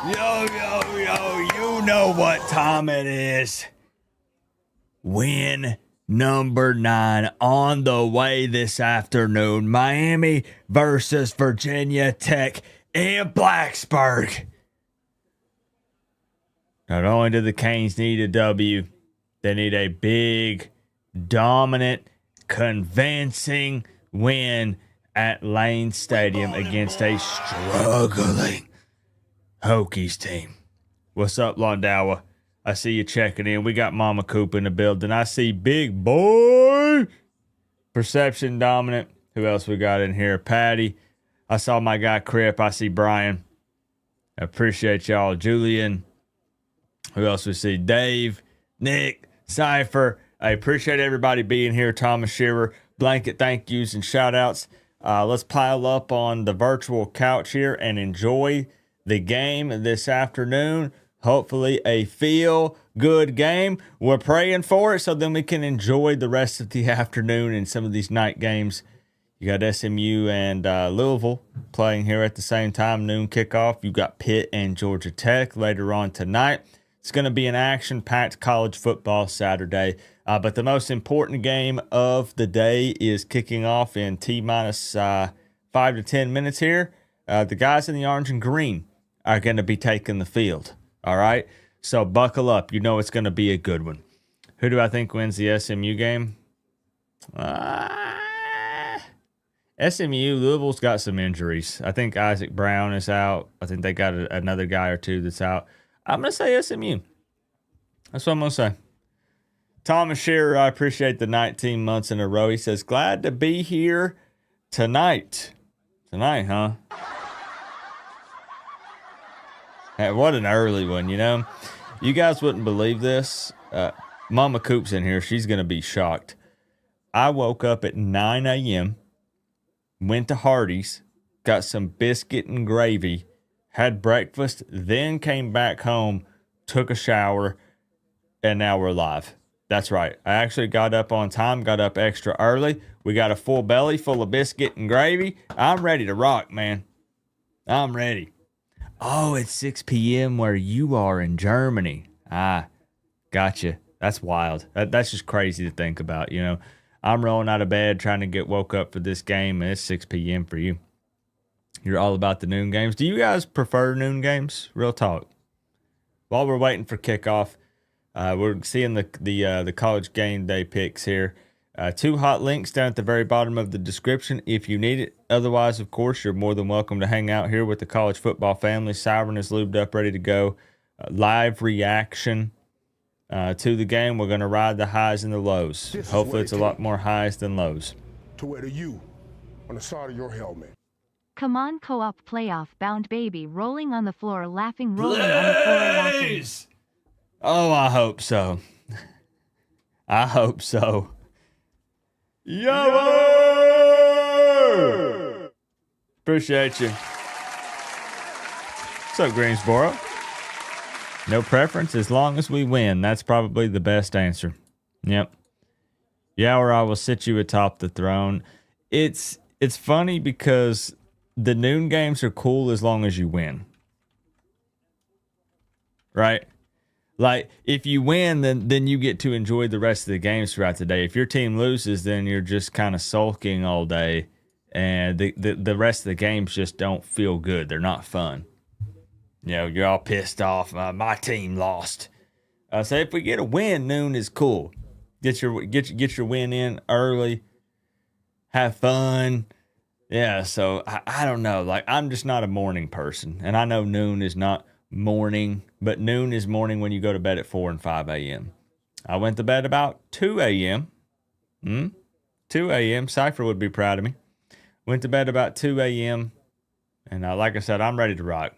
Yo, you know what time it is. Win number 9 on the way this afternoon. Miami versus Virginia Tech in Blacksburg. Not only do the Canes need a W, they need a big, dominant, convincing win at Lane Stadium against a struggling Hokies team. What's up, Londawa? I see you checking in. We got Mama Coop in the building. I see Big Boy. Perception Dominant. Who else we got in here? Patty. I saw my guy Crip. I see Brian. I appreciate y'all. Julian. Who else we see? Dave, Nick, Cypher. I appreciate everybody being here. Thomas Shearer. Blanket thank yous and shout outs. Let's pile up on the virtual couch here and enjoy the game this afternoon. Hopefully a feel good game. We're praying for it so then we can enjoy the rest of the afternoon and some of these night games. You got SMU and Louisville playing here at the same time, noon kickoff. You got Pitt and Georgia Tech later on tonight. It's going to be an action-packed college football Saturday. But the most important game of the day is kicking off in T-minus 5 to 10 minutes here. The guys in the orange and green are going to be taking the field. All right? So buckle up. You know it's going to be a good one. Who do I think wins the SMU game? SMU, Louisville's got some injuries. I think Isaac Brown is out. I think they got another guy or two that's out. I'm going to say SMU. That's what I'm going to say. Thomas Shearer, I appreciate the 19 months in a row. He says, glad to be here tonight. Tonight, huh? Hey, what an early one, you know? You guys wouldn't believe this. Mama Coop's in here. She's going to be shocked. I woke up at 9 a.m., went to Hardee's, got some biscuit and gravy, had breakfast, then came back home, took a shower, and now we're live. That's right. I actually got up on time, got up extra early. We got a full belly full of biscuit and gravy. I'm ready to rock, man. I'm ready. Oh, it's 6 p.m. where you are in Germany. Ah, gotcha. That's wild. That's just crazy to think about, you know. I'm rolling out of bed trying to get woke up for this game, and it's 6 p.m. for you. You're all about the noon games. Do you guys prefer noon games? Real talk. While we're waiting for kickoff, we're seeing the college game day picks here. 2 hot links down at the very bottom of the description if you need it. Otherwise, of course, you're more than welcome to hang out here with the college football family. Siren is lubed up, ready to go. Live reaction to the game. We're going to ride the highs and the lows. Hopefully, it's a lot more highs than lows. To wear the U on the side of your helmet. Come on, co-op playoff bound baby, rolling on the floor, laughing, rolling on the floor, laughing. Oh, I hope so. I hope so. Yo! Appreciate you. What's up, Greensboro? No preference as long as we win. That's probably the best answer. Yep. Yeah, or I will sit you atop the throne. It's funny because the noon games are cool as long as you win. Right? Like, if you win, then you get to enjoy the rest of the games throughout the day. If your team loses, then you're just kind of sulking all day, and the rest of the games just don't feel good. They're not fun. You know, you're all pissed off. My team lost. So if we get a win, noon is cool. Get your win in early. Have fun. Yeah, so I don't know. Like, I'm just not a morning person, and I know noon is not morning, but noon is morning when you go to bed at 4 and 5 a.m. I went to bed about 2 a.m. 2 a.m. Cypher would be proud of me. Went to bed about 2 a.m. And like I said, I'm ready to rock.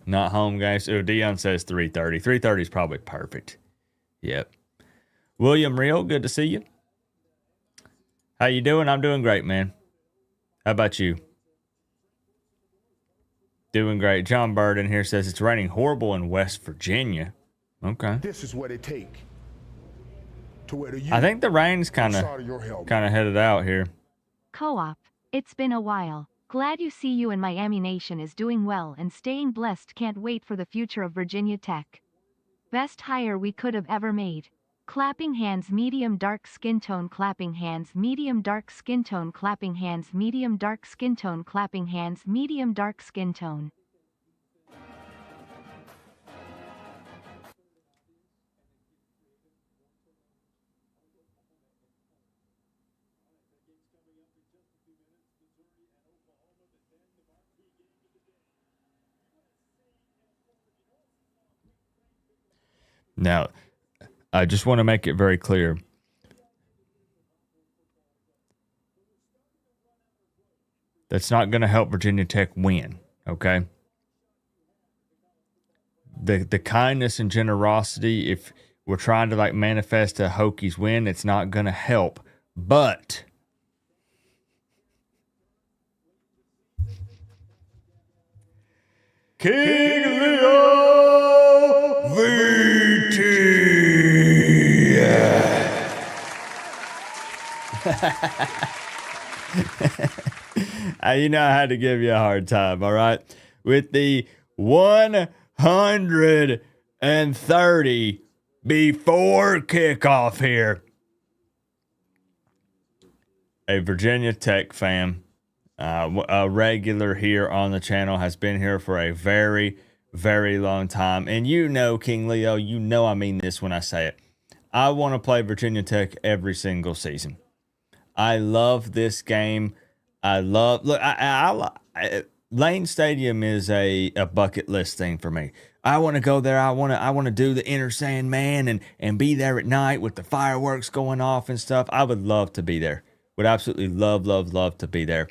Not home, guys. Oh, Dion says 3:30. 3:30 is probably perfect. Yep. William Real, good to see you. How you doing? I'm doing great, man. How about you? Doing great. John Bird in here says it's raining horrible in West Virginia. Okay. This is what it take to wear the U. I think the rain's kind of headed out here. Co-op, it's been a while. Glad you see you and Miami Nation is doing well and staying blessed. Can't wait for the future of Virginia Tech. Best hire we could have ever made. Clapping hands medium dark skin tone clapping hands medium dark skin tone clapping hands medium dark skin tone clapping hands medium dark skin tone. Now, I just want to make it very clear. That's not going to help Virginia Tech win, okay? The kindness and generosity, if we're trying to like manifest a Hokies win, it's not going to help. But King Leo VT. You know I had to give you a hard time, all right? With the 130 before kickoff here. A Virginia Tech fan, a regular here on the channel, has been here for a very, very long time. And you know, King Leo, you know I mean this when I say it. I want to play Virginia Tech every single season. I love this game. Lane Stadium is a bucket list thing for me. I want to go there. I want to do the Inner Sandman and be there at night with the fireworks going off and stuff. I would love to be there. Would absolutely love to be there.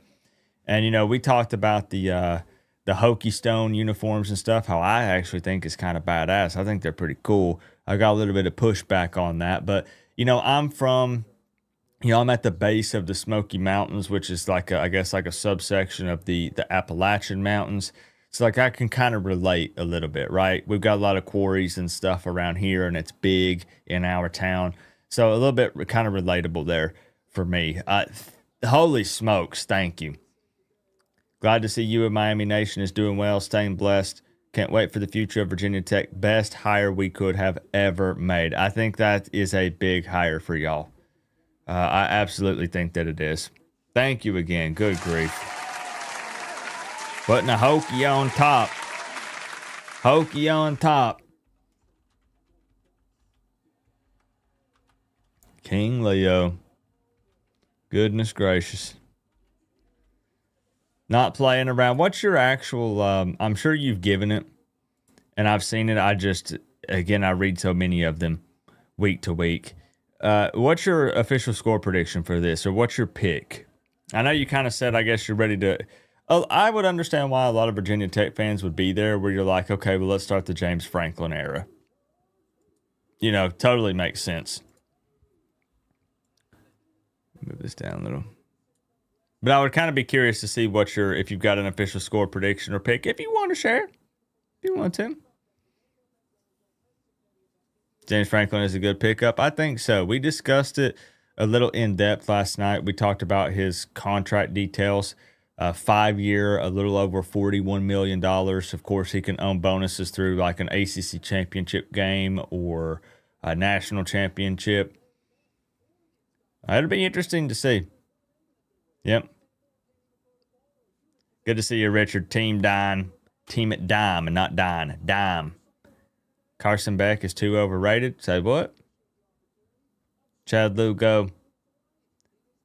And you know, we talked about the Hokie Stone uniforms and stuff. How I actually think is kind of badass. I think they're pretty cool. I got a little bit of pushback on that, but you know, I'm at the base of the Smoky Mountains, which is like a subsection of the Appalachian Mountains. So like I can kind of relate a little bit, right? We've got a lot of quarries and stuff around here, and it's big in our town. So a little bit kind of relatable there for me. Holy smokes, thank you. Glad to see you and Miami Nation is doing well, staying blessed. Can't wait for the future of Virginia Tech. Best hire we could have ever made. I think that is a big hire for y'all. I absolutely think that it is. Thank you again. Good grief. Putting a Hokie on top. Hokie on top. King Leo. Goodness gracious. Not playing around. What's your actual, I'm sure you've given it, and I've seen it. I read so many of them week to week. What's your official score prediction for this, or what's your pick? I know you kind of said, I guess you're ready to. I would understand why a lot of Virginia Tech fans would be there, where you're like, okay, well, let's start the James Franklin era. You know, totally makes sense. Move this down a little. But I would kind of be curious to see if you've got an official score prediction or pick, if you want to share, if you want to. James Franklin is a good pickup. I think so. We discussed it a little in depth last night. We talked about his contract details. 5-year, a little over $41 million. Of course, he can own bonuses through like an ACC championship game or a national championship. It'll be interesting to see. Yep. Good to see you, Richard. Team at Dime and not Dine. Dime. Carson Beck is too overrated. Say what? Chad Lugo.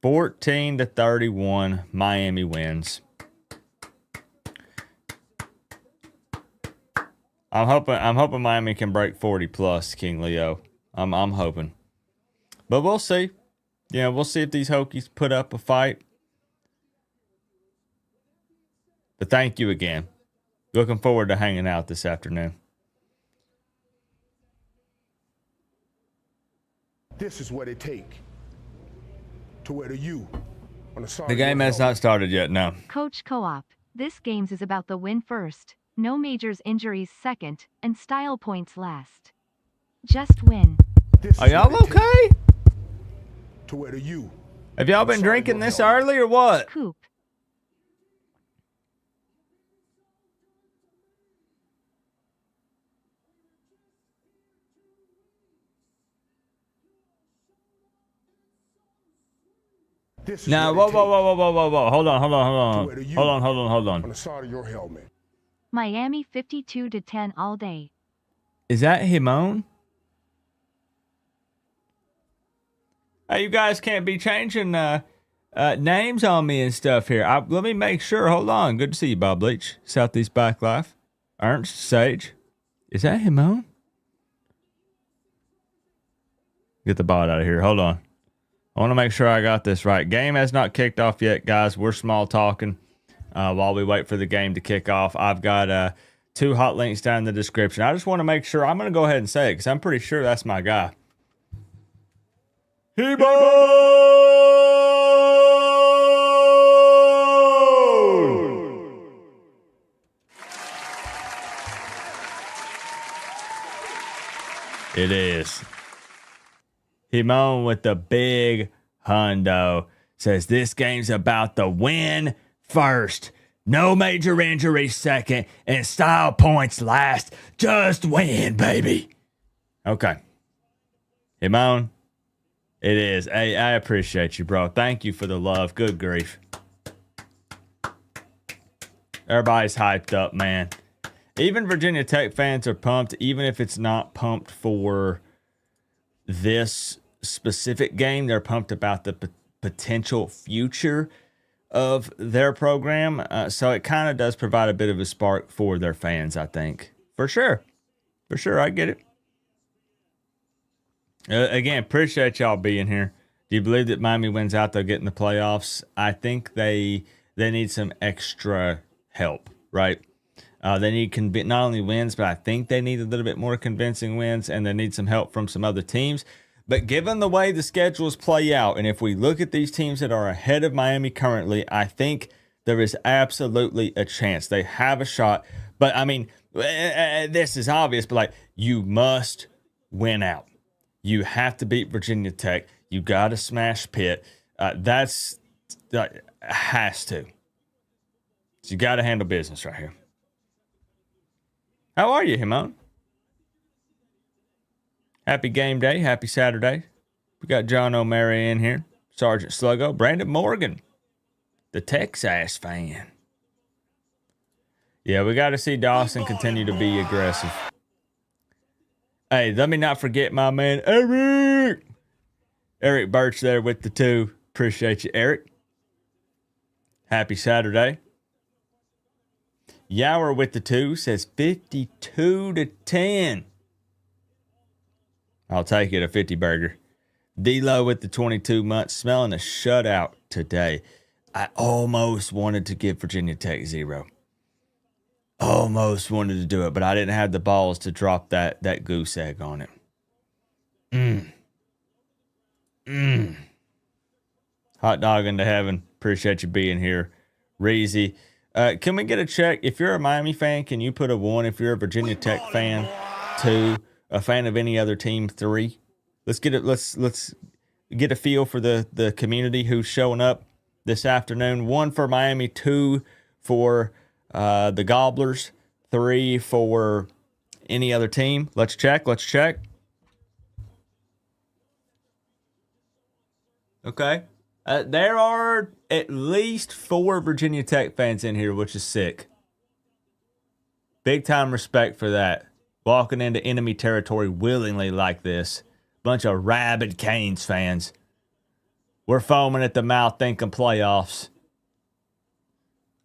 14-31. Miami wins. I'm hoping Miami can break 40 plus, King Leo. I'm hoping. But we'll see. Yeah, we'll see if these Hokies put up a fight. But thank you again. Looking forward to hanging out this afternoon. This is what it takes to wear the U on the side. The game has not started yet, no. Coach Co-op, this games is about the win first, no majors injuries second, and style points last. Just win. Are y'all okay? To wear the U. Have y'all been drinking this early or what? Coop. This is Now, what whoa, it whoa, whoa, takes whoa, whoa, whoa, whoa. Hold on. to where you Hold on on. the side of your helmet. Miami 52-10 all day. Is that Himon? Hey, you guys can't be changing names on me and stuff here. Let me make sure. Hold on. Good to see you, Bob Leach. Southeast Bike Life. Ernst Sage. Is that Himon? Get the bot out of here. Hold on. I want to make sure I got this right. Game has not kicked off yet, guys. We're small talking while we wait for the game to kick off. I've got 2 hot links down in the description. I just want to make sure. I'm going to go ahead and say it because I'm pretty sure that's my guy. It is. Himon with the big hundo says this game's about the win first. No major injuries second and style points last. Just win, baby. Okay. Himon, it is. Hey, I appreciate you, bro. Thank you for the love. Good grief. Everybody's hyped up, man. Even Virginia Tech fans are pumped, even if it's not pumped for this specific game. They're pumped about the potential future of their program. So it kind of does provide a bit of a spark for their fans, I think. For sure. I get it. Again, appreciate y'all being here. Do you believe that Miami wins out, they'll get in the playoffs? I think they need some extra help, right? They need not only wins, but I think they need a little bit more convincing wins, and they need some help from some other teams. But given the way the schedules play out, and if we look at these teams that are ahead of Miami currently, I think there is absolutely a chance. They have a shot. But, I mean, this is obvious, but, like, you must win out. You have to beat Virginia Tech. You got to smash Pitt. Has to. So you got to handle business right here. How are you, Himon? Happy game day. Happy Saturday. We got John O'Mara in here. Sergeant Sluggo. Brandon Morgan. The Texas fan. Yeah, we got to see Dawson continue to be aggressive. Hey, let me not forget my man, Eric. Eric Birch there with the 2. Appreciate you, Eric. Happy Saturday. Yower with the 2 says 52-10. I'll take it, a 50 burger. D-Lo with the 22 months, smelling a shutout today. I almost wanted to give Virginia Tech 0. Almost wanted to do it, but I didn't have the balls to drop that goose egg on it. Hot dog into heaven. Appreciate you being here. Reezy. Can we get a check? If you're a Miami fan, can you put a 1? If you're a Virginia Tech fan, 2. A fan of any other team, 3. Let's get it. Let's get a feel for the community who's showing up this afternoon. 1 for Miami, 2 for the Gobblers, 3 for any other team. Let's check. Okay. There are at least 4 Virginia Tech fans in here, which is sick. Big time respect for that. Walking into enemy territory willingly like this. Bunch of rabid Canes fans. We're foaming at the mouth thinking playoffs.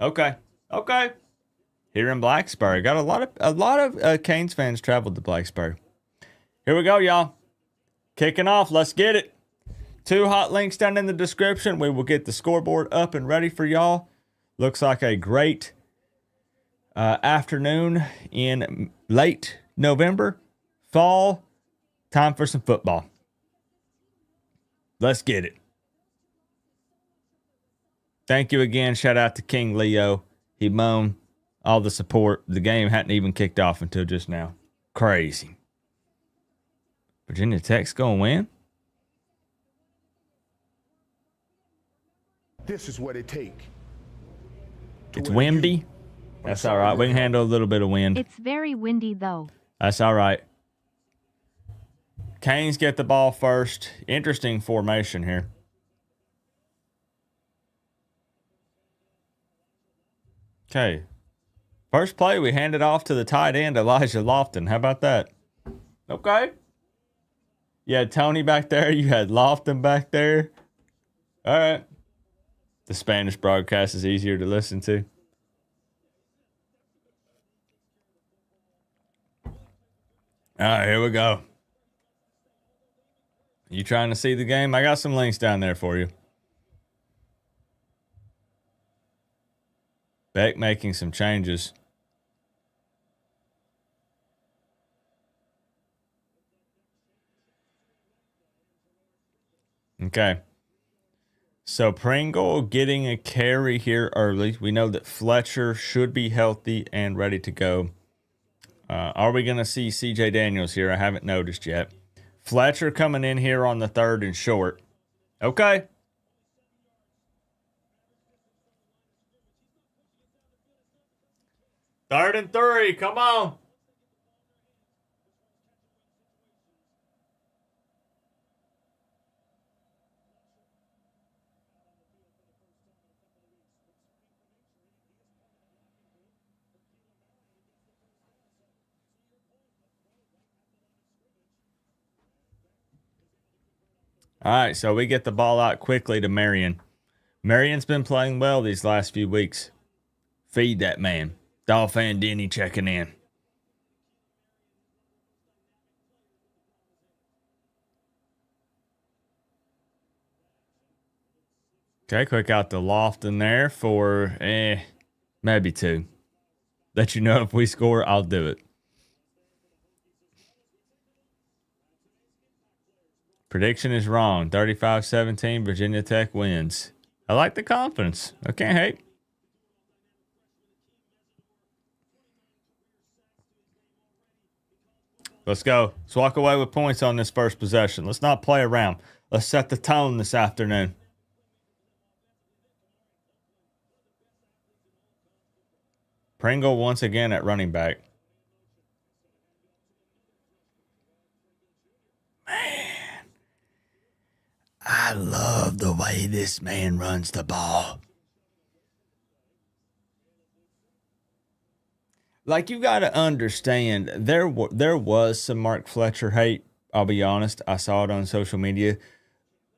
Okay. Here in Blacksburg. Got a lot of Canes fans traveled to Blacksburg. Here we go, y'all. Kicking off. Let's get it. 2 hot links down in the description. We will get the scoreboard up and ready for y'all. Looks like a great afternoon in late November. Fall. Time for some football. Let's get it. Thank you again. Shout out to King Leo. He moaned all the support. The game hadn't even kicked off until just now. Crazy. Virginia Tech's going to win? This is what it takes. It's windy. That's all right. We can handle a little bit of wind. It's very windy though. That's all right. Canes get the ball first. Interesting formation here. Okay. First play, we handed off to the tight end, Elijah Lofton. How about that? Okay. You had Tony back there. You had Lofton back there. All right. The Spanish broadcast is easier to listen to. All right, here we go. You trying to see the game? I got some links down there for you. Beck making some changes. Okay. So Pringle getting a carry here early. We know that Fletcher should be healthy and ready to go. Are we going to see CJ Daniels here? I haven't noticed yet. Fletcher coming in here on the 3rd and short. Okay. Third and 3. Come on. All right, so we get the ball out quickly to Marion. Marion's been playing well these last few weeks. Feed that man. Dolphin Denny checking in. Okay, quick out the loft in there for maybe 2. Let you know if we score, I'll do it. Prediction is wrong. 35-17, Virginia Tech wins. I like the confidence. I can't hate. Let's go. Let's walk away with points on this first possession. Let's not play around. Let's set the tone this afternoon. Pringle once again at running back. Man, I love the way this man runs the ball. Like, you got to understand, there was some Mark Fletcher hate. I'll be honest. I saw it on social media.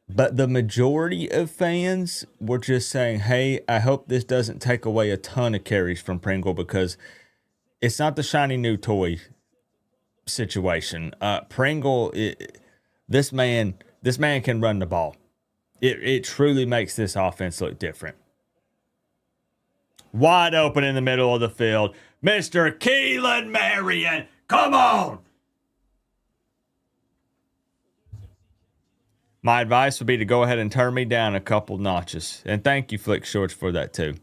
But the majority of fans were just saying, hey, I hope this doesn't take away a ton of carries from Pringle, because it's not the shiny new toy situation. Pringle, this man can run the ball. It truly makes this offense look different. Wide open in the middle of the field. Mr. Keelan Marion. Come on. My advice would be to go ahead and turn me down a couple notches. And thank you, Flick Shorts, for that too.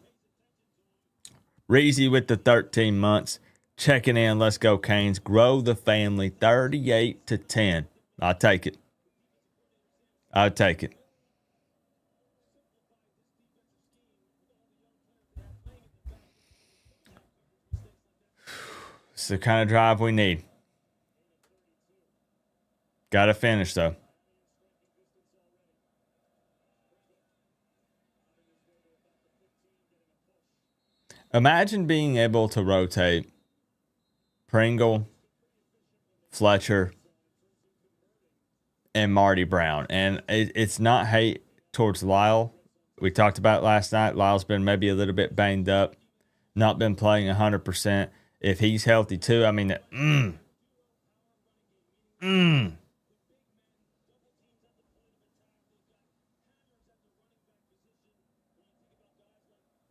Reezy with the 13 months. Checking in. Let's go, Canes. Grow the family. 38-10. I'll take it. I'll take it. It's the kind of drive we need. Got to finish, though. Imagine being able to rotate Pringle, Fletcher, and Marty Brown. And it's not hate towards Lyle. We talked about it last night. Lyle's been maybe a little bit banged up, not been playing 100%. If he's healthy too, I mean,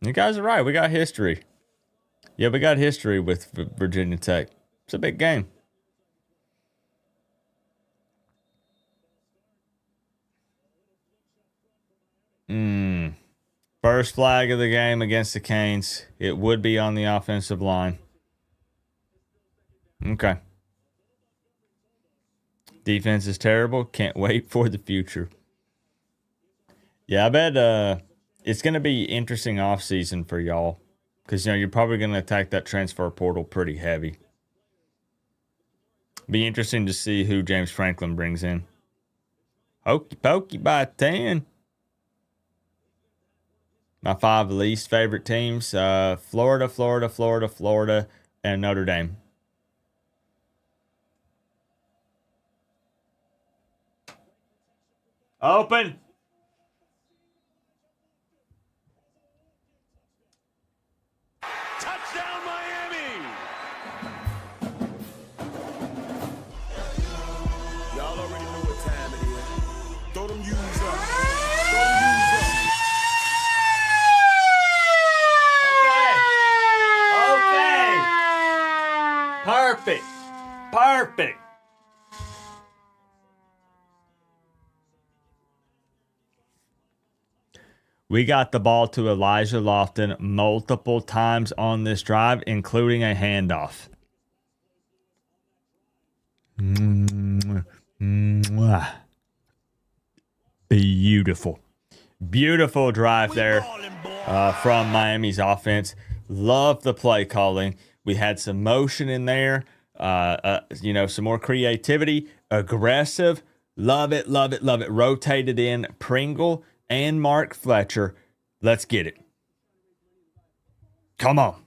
You guys are right. We got history. Yeah, we got history with Virginia Tech. It's a big game. First flag of the game against the Canes. It would be on the offensive line. Okay. Defense is terrible. Can't wait for the future. Yeah, I bet it's going to be interesting offseason for y'all. Because, you're probably going to attack that transfer portal pretty heavy. Be interesting to see who James Franklin brings in. Hokey pokey by 10. My 5 least favorite teams, Florida, Florida, Florida, Florida, and Notre Dame. Open. Touchdown, Miami! Y'all already know what time it is. Throw them U's up. Throw them U's up. Okay. Perfect. Perfect. We got the ball to Elijah Lofton multiple times on this drive, including a handoff. Beautiful. Beautiful drive there from Miami's offense. Love the play calling. We had some motion in there, some more creativity, aggressive. Love it, love it, love it. Rotated in Pringle and Mark Fletcher. Let's get it. Come on.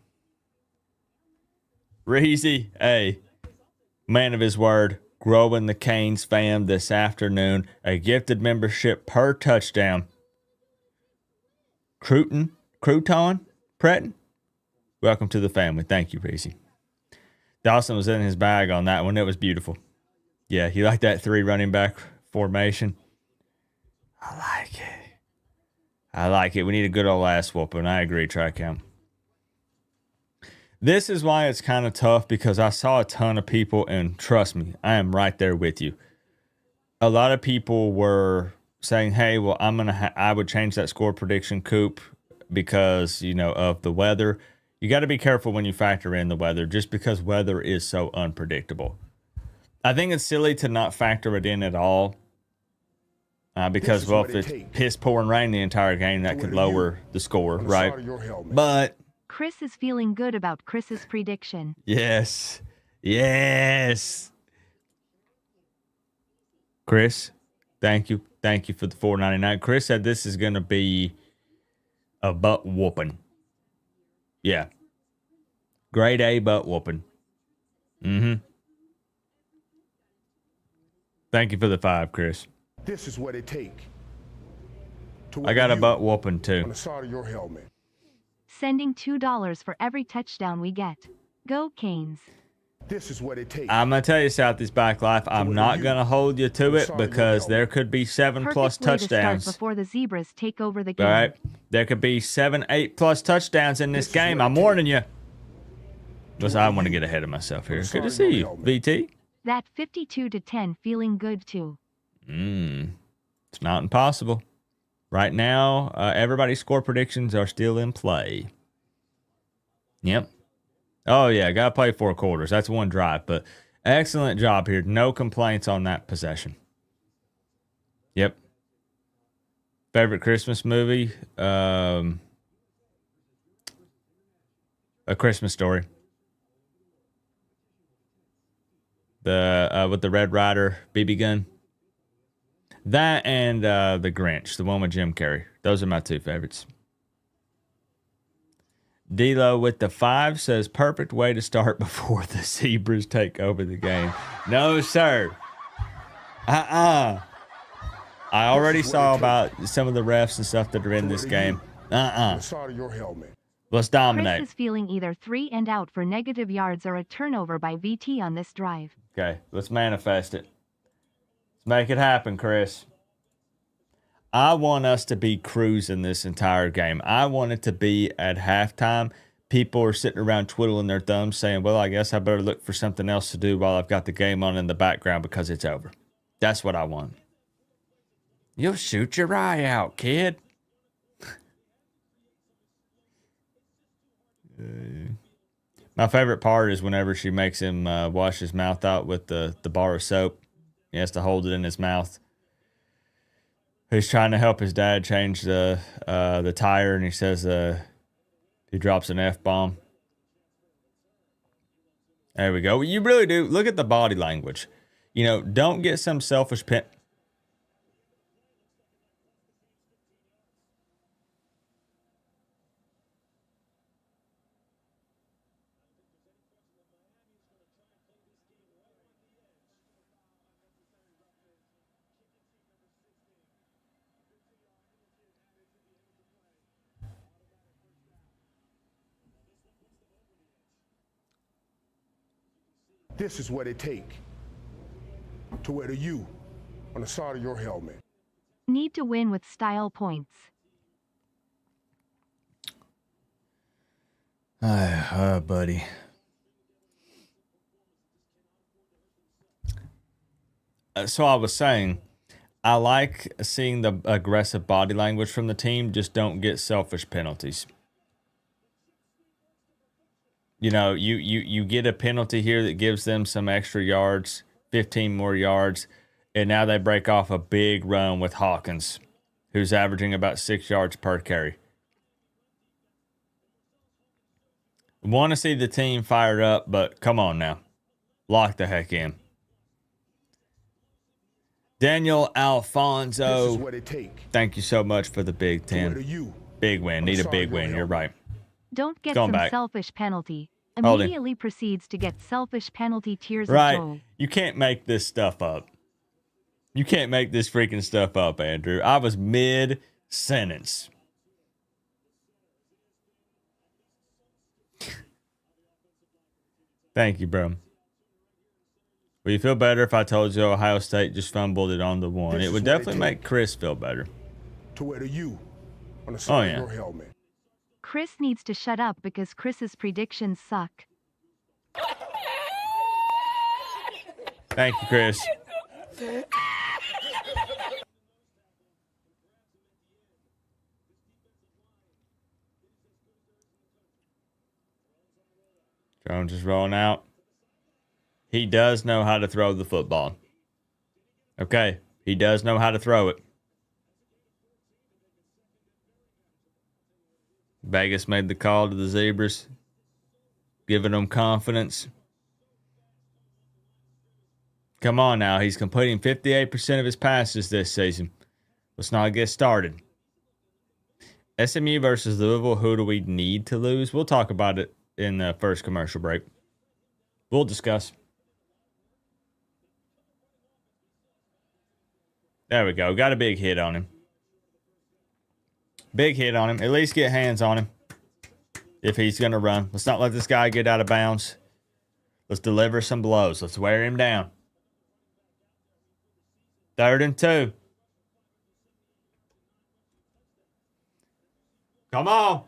Reezy, hey, man of his word, growing the Canes fam this afternoon. A gifted membership per touchdown. Crouton, Breton, welcome to the family. Thank you, Reezy. Dawson was in his bag on that one. It was beautiful. Yeah, he liked that 3 running back formation. I like it. I like it. We need a good old ass whooping. I agree, Tri-Count. This is why it's kind of tough, because I saw a ton of people, and trust me, I am right there with you. A lot of people were saying, hey, well, I would change that score prediction, Coop, because, of the weather. You got to be careful when you factor in the weather, just because weather is so unpredictable. I think it's silly to not factor it in at all. Because, well, if it's piss pouring rain the entire game, that could lower the score, right? But Chris is feeling good about Chris's prediction. Yes. Chris, thank you. Thank you for the $4.99. Chris said this is going to be a butt whooping. Yeah. Grade A butt whooping. Thank you for the 5, Chris. This is what it takes. I got a butt whooping too. On the side of your helmet. Sending $2 for every touchdown we get. Go Canes. This is what it takes. I'm going to tell you, Southeast Back Life, I'm not going to hold you to it, because there could be 7+ touchdowns. Before the Zebras take over the game. All right. There could be 7, 8+ touchdowns in this game. I'm warning you. Listen, I want to get ahead of myself here. Good to see you, VT. That 52-10 feeling good too. It's not impossible. Right now, everybody's score predictions are still in play. Yep. Oh, yeah, got to play 4 quarters. That's one drive, but excellent job here. No complaints on that possession. Yep. Favorite Christmas movie? A Christmas Story. With the Red Ryder BB gun. That and The Grinch, the one with Jim Carrey. Those are my 2 favorites. D-Lo with the 5 says, perfect way to start before the Zebras take over the game. No, sir. I already saw about some of the refs and stuff that are in this game. Let's dominate. Chris is feeling either 3 and out for negative yards or a turnover by VT on this drive. Okay, let's manifest it. Let's make it happen, Chris. I want us to be cruising this entire game. I want it to be at halftime. People are sitting around twiddling their thumbs saying, well, I guess I better look for something else to do while I've got the game on in the background because it's over. That's what I want. You'll shoot your eye out, kid. My favorite part is whenever she makes him wash his mouth out with the bar of soap. He has to hold it in his mouth. He's trying to help his dad change the tire, and he says he drops an F-bomb. There we go. You really do. Look at the body language. Don't get some selfish pin. This is what it take to wear the U on the side of your helmet. Need to win with style points. Buddy. So I was saying, I like seeing the aggressive body language from the team. Just don't get selfish penalties. You know, you get a penalty here that gives them some extra yards, 15 more yards, and now they break off a big run with Hawkins, who's averaging about 6 yards per carry. Want to see the team fired up, but come on now. Lock the heck in. Daniel Alfonso, This is what it take thank you so much for the Big to wear the 10. U. Big win. Need a big win. You're right. Don't get Going some back. selfish penalty. Hold it. Immediately proceeds to get selfish penalty tears Right. of joy. You can't make this stuff up. You can't make this freaking stuff up, Andrew. I was mid-sentence. Thank you, bro. Will you feel better if I told you Ohio State just fumbled it on the one? This It would is what it definitely make take. Chris feel better. To wear the U on the side yeah. of your helmet. Chris needs to shut up because Chris's predictions suck. Thank you, Chris. Jones is rolling out. He does know how to throw the football. Okay, he does know how to throw it. Vegas made the call to the Zebras, giving them confidence. Come on now, he's completing 58% of his passes this season. Let's not get started. SMU versus Louisville, who do we need to lose? We'll talk about it in the first commercial break. We'll discuss. There we go. Got a big hit on him. Big hit on him. At least get hands on him if he's going to run. Let's not let this guy get out of bounds. Let's deliver some blows. Let's wear him down. 3rd and 2. Come on.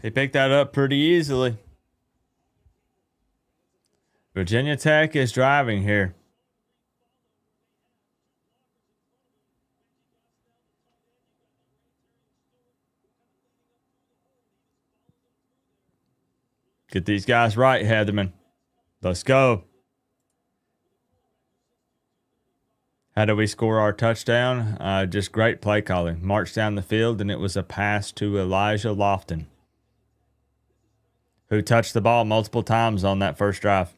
He picked that up pretty easily. Virginia Tech is driving here. Get these guys right, Heatherman. Let's go. How do we score our touchdown? Just great play calling. Marched down the field, and it was a pass to Elijah Lofton, who touched the ball multiple times on that first drive.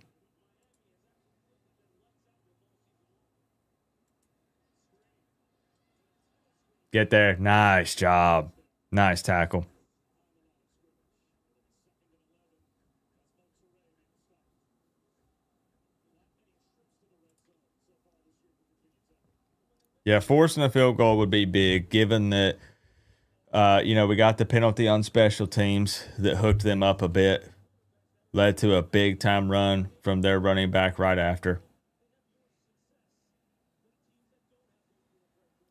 Get there. Nice job. Nice tackle. Yeah, forcing a field goal would be big, given that, we got the penalty on special teams that hooked them up a bit. Led to a big-time run from their running back right after.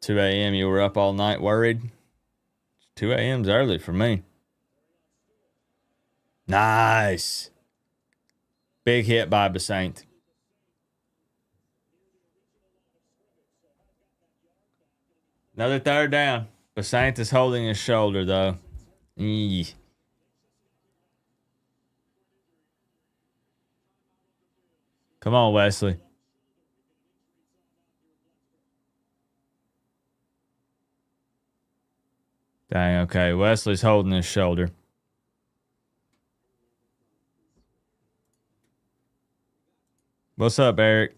2 a.m., you were up all night worried? 2 a.m.'s early for me. Nice. Big hit by Basaint. Another 3rd down. Basaint is holding his shoulder, though. Eee. Come on, Wesley. Dang, okay. Wesley's holding his shoulder. What's up, Eric?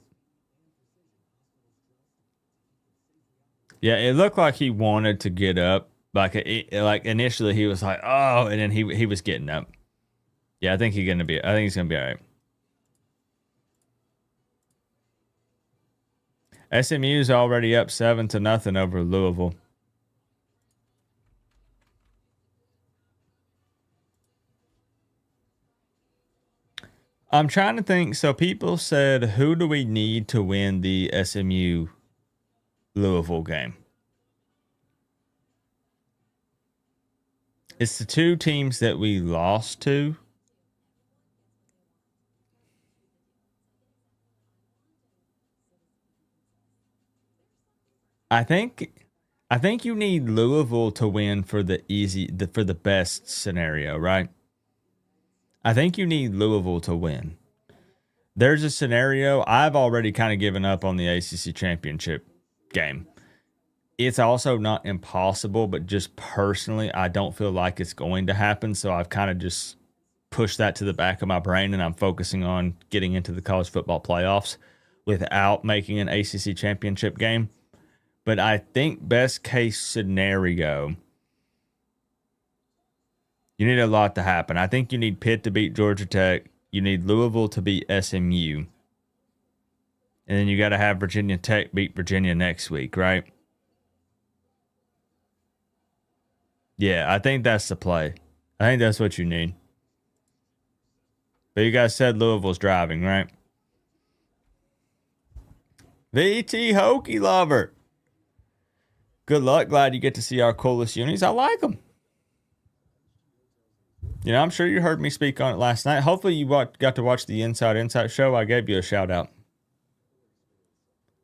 Yeah, it looked like he wanted to get up. Like initially he was like, oh, and then he was getting up. Yeah, I think he's gonna be all right. SMU's already up 7-0 over Louisville. I'm trying to think. So people said, who do we need to win the SMU Louisville game? It's the two teams that we lost to. I think you need Louisville to win for for the best scenario, right? I think you need Louisville to win. There's a scenario. I've already kind of given up on the ACC championship game. It's also not impossible, but just personally, I don't feel like it's going to happen. So I've kind of just pushed that to the back of my brain, and I'm focusing on getting into the college football playoffs without making an ACC championship game. But I think best case scenario, you need a lot to happen. I think you need Pitt to beat Georgia Tech. You need Louisville to beat SMU. And then you got to have Virginia Tech beat Virginia next week, right? Yeah, I think that's the play. I think that's what you need. But you guys said Louisville's driving, right? VT Hokie Lover. Good luck. Glad you get to see our coolest unis. I like them. You know, I'm sure you heard me speak on it last night. Hopefully you got to watch the Inside Insight show. I gave you a shout out.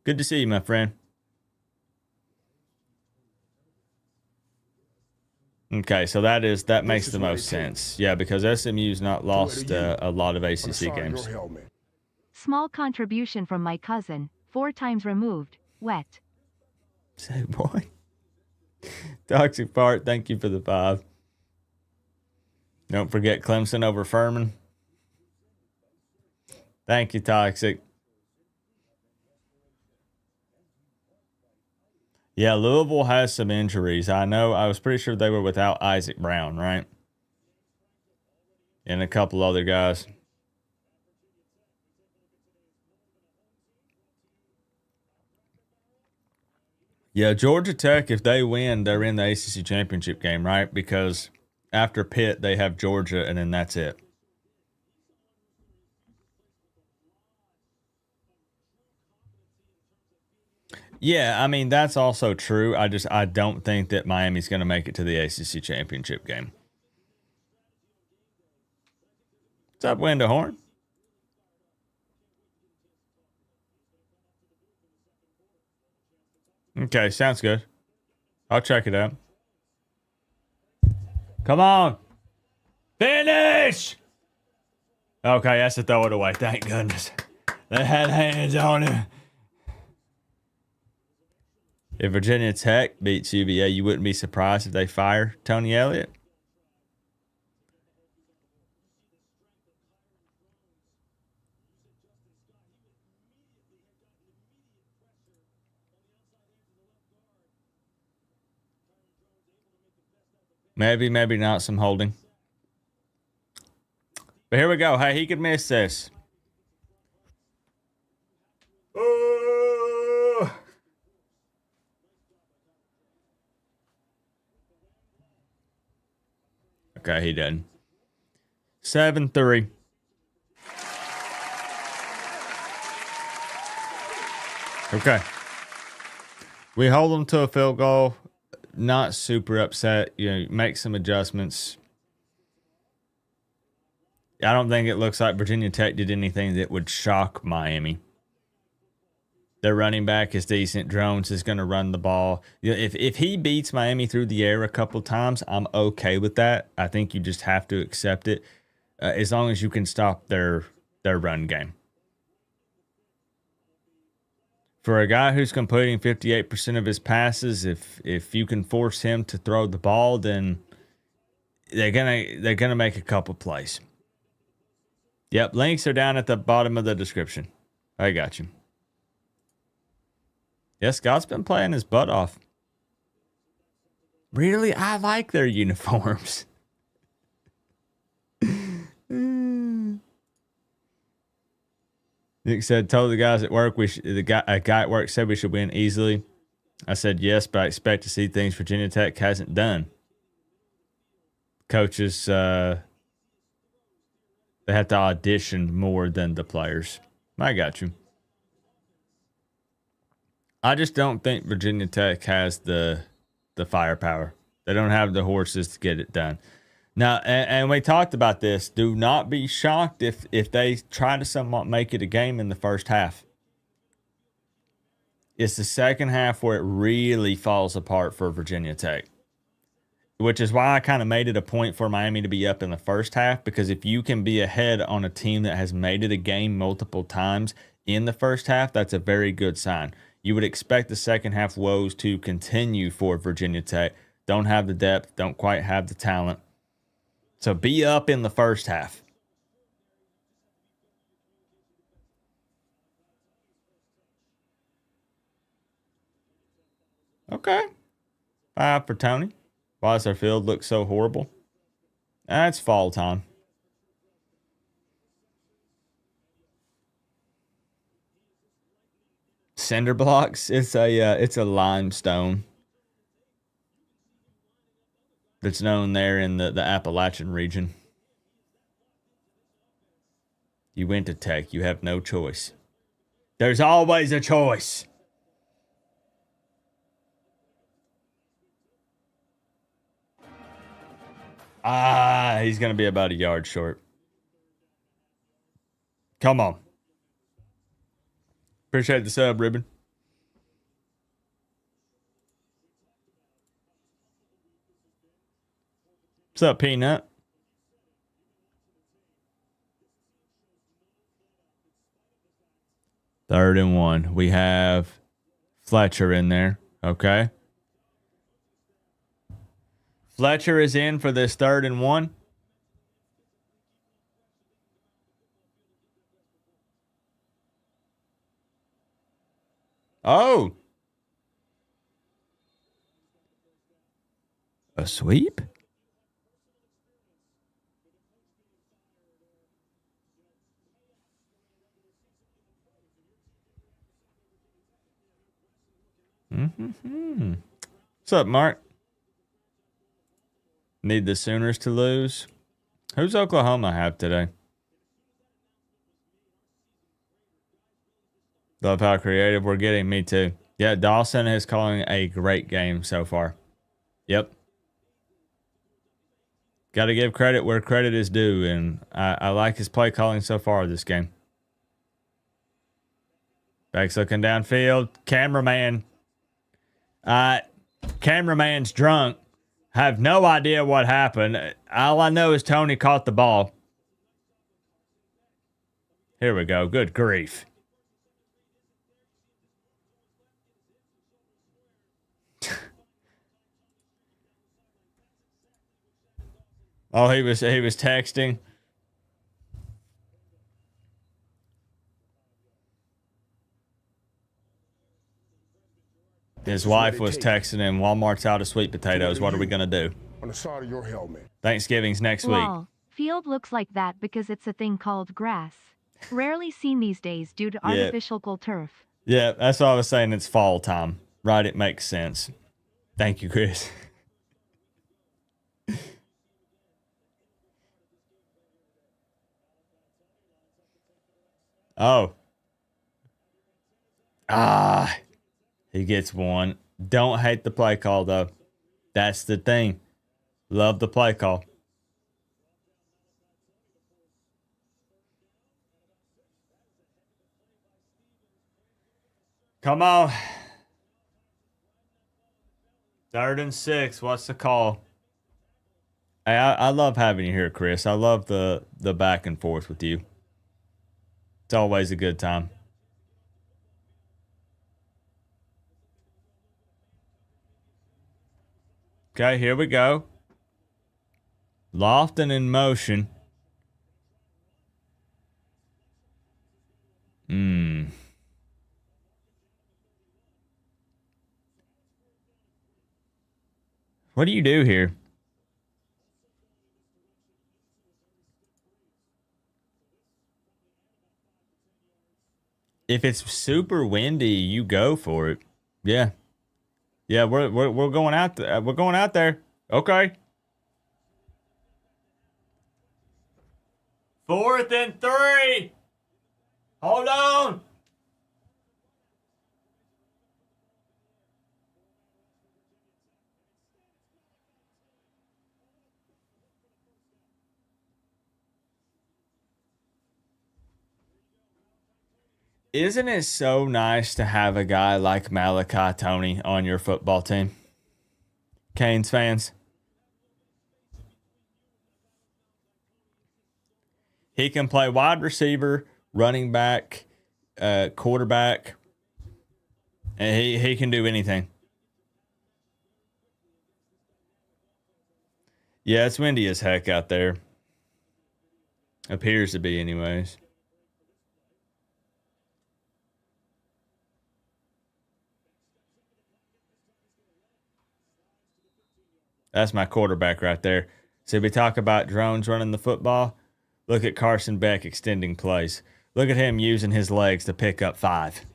Good to see you, my friend. Okay, so that makes the most sense. Yeah, because SMU's not lost a lot of ACC games. Small contribution from my cousin, 4 times removed, wet. Say, boy. Toxic Part, thank you for the 5. Don't forget Clemson over Furman. Thank you, Toxic. Yeah, Louisville has some injuries. I know. I was pretty sure they were without Isaac Brown, right? And a couple other guys. Yeah, Georgia Tech, if they win, they're in the ACC championship game, right? Because after Pitt, they have Georgia, and then that's it. Yeah, I mean, that's also true. I don't think that Miami's going to make it to the ACC championship game. What's up, Window Okay, sounds good. I'll check it out. Come on. Finish! Okay, that's to throw it away. Thank goodness. They had hands on him. If Virginia Tech beats UVA, you wouldn't be surprised if they fire Tony Elliott? Maybe, maybe not some holding. But here we go. Hey, he could miss this. Okay, he did. 7-3. Okay. We hold them to a field goal. Not super upset. You know, make some adjustments. I don't think it looks like Virginia Tech did anything that would shock Miami. Their running back is decent. Drones is going to run the ball. You know, if he beats Miami through the air a couple times, I'm okay with that. I think you just have to accept it as long as you can stop their run game. For a guy who's completing 58% of his passes, if you can force him to throw the ball, then they're gonna make a couple plays. Yep, links are down at the bottom of the description. I got you. Yeah, Scott's been playing his butt off. Really, I like their uniforms. Nick said, told the guys at work a guy at work said we should win easily. I said yes, but I expect to see things Virginia Tech hasn't done. Coaches, they have to audition more than the players. I got you. I just don't think Virginia Tech has the firepower. They don't have the horses to get it done. Now, and we talked about this. Do not be shocked if they try to somewhat make it a game in the first half. It's the second half where it really falls apart for Virginia Tech, which is why I kind of made it a point for Miami to be up in the first half, because if you can be ahead on a team that has made it a game multiple times in the first half, that's a very good sign. You would expect the second half woes to continue for Virginia Tech. Don't have the depth, don't quite have the talent. So be up in the first half. Okay. 5 for Tony. Why does our field look so horrible? It's fall time. Cinder blocks. It's a limestone that's known there in the Appalachian region. You went to Tech. You have no choice. There's always a choice. He's going to be about a yard short. Come on. Appreciate the sub, Ribbon. What's up, Peanut? Third and 1. We have Fletcher in there. Okay. Fletcher is in for this 3rd and 1. Oh. A sweep? Mm-hmm. What's up, Mark? Need the Sooners to lose. Who's Oklahoma have today? Love how creative we're getting. Me too. Yeah, Dawson is calling a great game so far. Yep. Got to give credit where credit is due, and I like his play calling so far this game. Back's looking downfield. Cameraman's drunk. Have no idea what happened. All I know is Tony caught the ball. Here we go. Good grief. Oh, he was texting. His wife was texting him, Walmart's out of sweet potatoes. What are we going to do? On the side of your helmet. Thanksgiving's next week. Field looks like that because it's a thing called grass. Rarely seen these days due to artificial turf. Yeah, that's what I was saying. It's fall time. Right, it makes sense. Thank you, Chris. Oh. He gets one. Don't hate the play call, though. That's the thing. Love the play call. Come on. 3rd and 6. What's the call? Hey, I love having you here, Chris. I love the back and forth with you. It's always a good time. Okay, here we go. Lofton in motion. What do you do here? If it's super windy, you go for it. Yeah. Yeah, we're going out we're going out there. Okay. 4th and 3. Hold on. Isn't it so nice to have a guy like Malachi Tony on your football team? Canes fans. He can play wide receiver, running back, quarterback, and he can do anything. Yeah, it's windy as heck out there. Appears to be, anyways. That's my quarterback right there. So we talk about drones running the football. Look at Carson Beck extending plays. Look at him using his legs to pick up 5.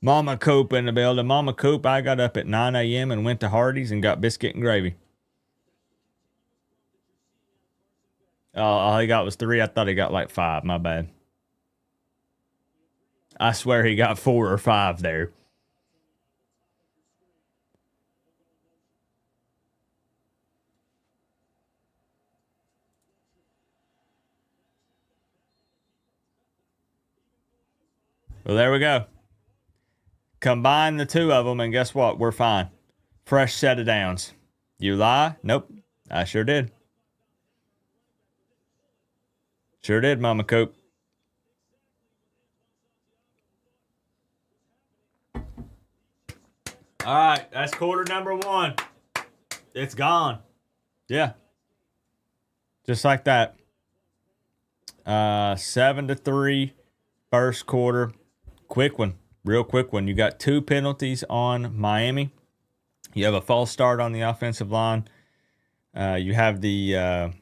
Mama Coop in the building. Mama Coop, I got up at 9 a.m. and went to Hardee's and got biscuit and gravy. All he got was 3. I thought he got like 5. My bad. I swear he got 4 or 5 there. Well, there we go. Combine the 2 of them, and guess what? We're fine. Fresh set of downs. You lie? Nope. I sure did. Sure did, Mama Coop. All right, that's quarter number 1. It's gone. Yeah. Just like that. 7-3, first quarter. Quick one. Real quick one. You got 2 penalties on Miami. You have a false start on the offensive line. You have the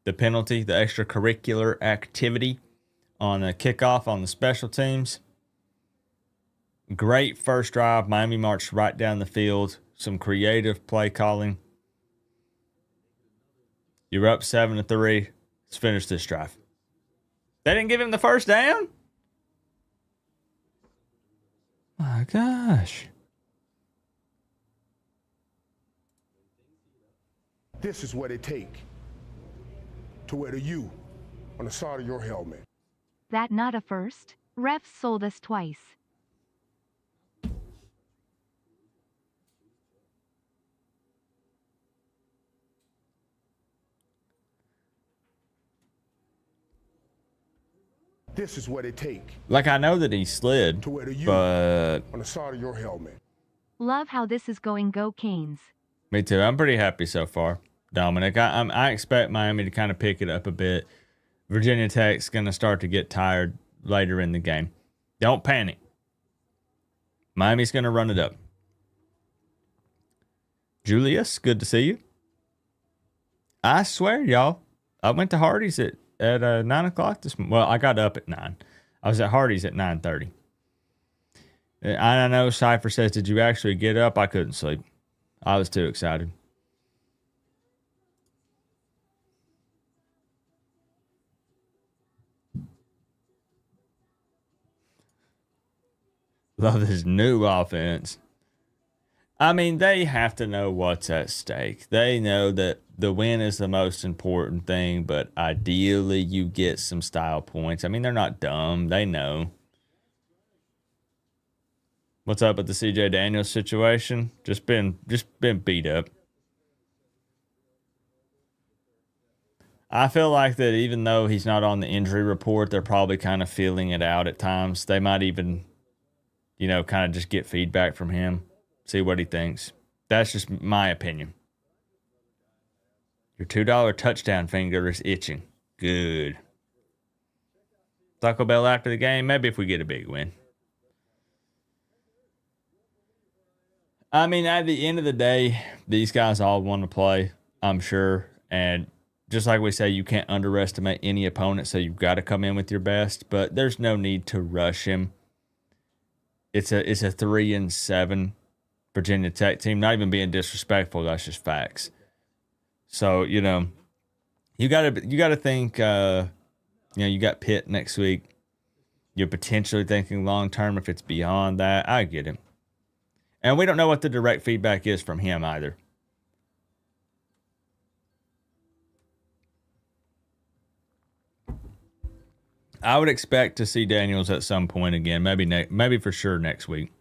penalty, the extracurricular activity on a kickoff on the special teams. Great first drive. Miami marched right down the field. Some creative play calling. You're up 7-3. Let's finish this drive. They didn't give him the first down? My gosh. This is what it take to wear the U on the side of your helmet. That not a first? Refs sold us twice. This is what it take Like, I know that he slid, to wear the U but on the side of your helmet. Love how this is going. Go Canes. me too. I'm pretty happy so far, Dominic. I expect Miami to kind of pick it up a bit. Virginia Tech's going to start to get tired later in the game. Don't panic. Miami's going to run it up. Julius, good to see you. I swear, y'all, I went to Hardee's at 9 o'clock this morning. Well, I got up at 9. I was at Hardee's at 9:30. I know Cypher says, did you actually get up? I couldn't sleep. I was too excited. Love this new offense. I mean, they have to know what's at stake. They know that the win is the most important thing, but ideally you get some style points. I mean, they're not dumb. They know. What's up with the CJ Daniels situation? Just been beat up. I feel like that even though he's not on the injury report, they're probably kind of feeling it out at times. They might even, kind of just get feedback from him. See what he thinks. That's just my opinion. Your $2 touchdown finger is itching. Good. Taco Bell after the game. Maybe if we get a big win. I mean, at the end of the day, these guys all want to play. I'm sure. And just like we say, you can't underestimate any opponent, so you've got to come in with your best. But there's no need to rush him. It's a 3-7 Virginia Tech team. Not even being disrespectful, that's just facts. So you gotta think. You got Pitt next week. You're potentially thinking long term. If it's beyond that, I get him. And we don't know what the direct feedback is from him either. I would expect to see Daniels at some point again. Maybe for sure next week.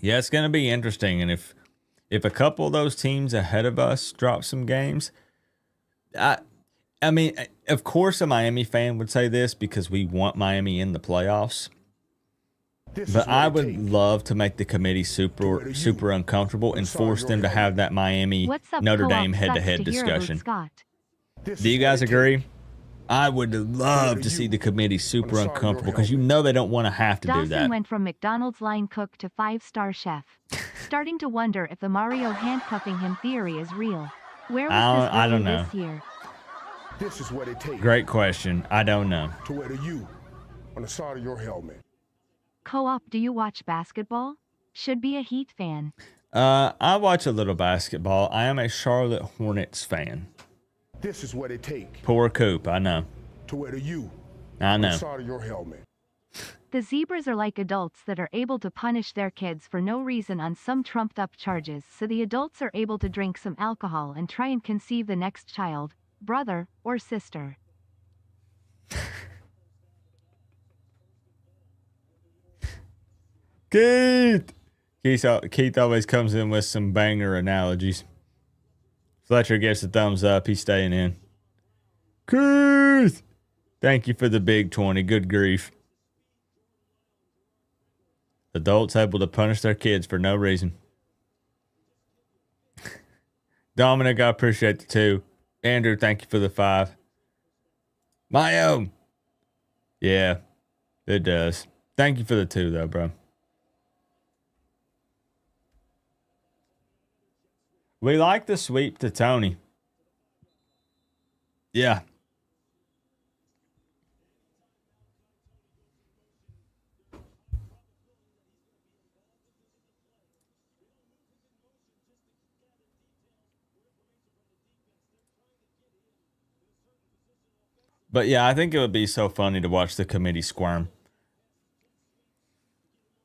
Yeah, it's going to be interesting. And if a couple of those teams ahead of us drop some games, I mean, of course a Miami fan would say this because we want Miami in the playoffs. But I would love to make the committee super uncomfortable and force them to have that Miami Notre Dame head-to-head discussion. Do you guys agree? I would love to see the committee super uncomfortable because they don't want to have to do that. Dawson went from McDonald's line cook to 5-star chef. Starting to wonder if the Mario handcuffing him theory is real. Where was this I don't know. This year? This is what it takes. Great question. I don't know. To wear the U on the side of your helmet. Co-op, do you watch basketball? Should be a Heat fan. I watch a little basketball. I am a Charlotte Hornets fan. This is what it takes. Poor Coop, I know. To wear the U I on the know. side of your helmet. The Zebras are like adults that are able to punish their kids for no reason on some trumped-up charges, so the adults are able to drink some alcohol and try and conceive the next child, brother, or sister. Keith always comes in with some banger analogies. Fletcher gets a thumbs up. He's staying in. Keith! Thank you for the big 20. Good grief. Adults able to punish their kids for no reason. Dominic, I appreciate the 2. Andrew, thank you for the 5. My own. Yeah, it does. Thank you for the 2, though, bro. We like the sweep to Tony. Yeah. But yeah, I think it would be so funny to watch the committee squirm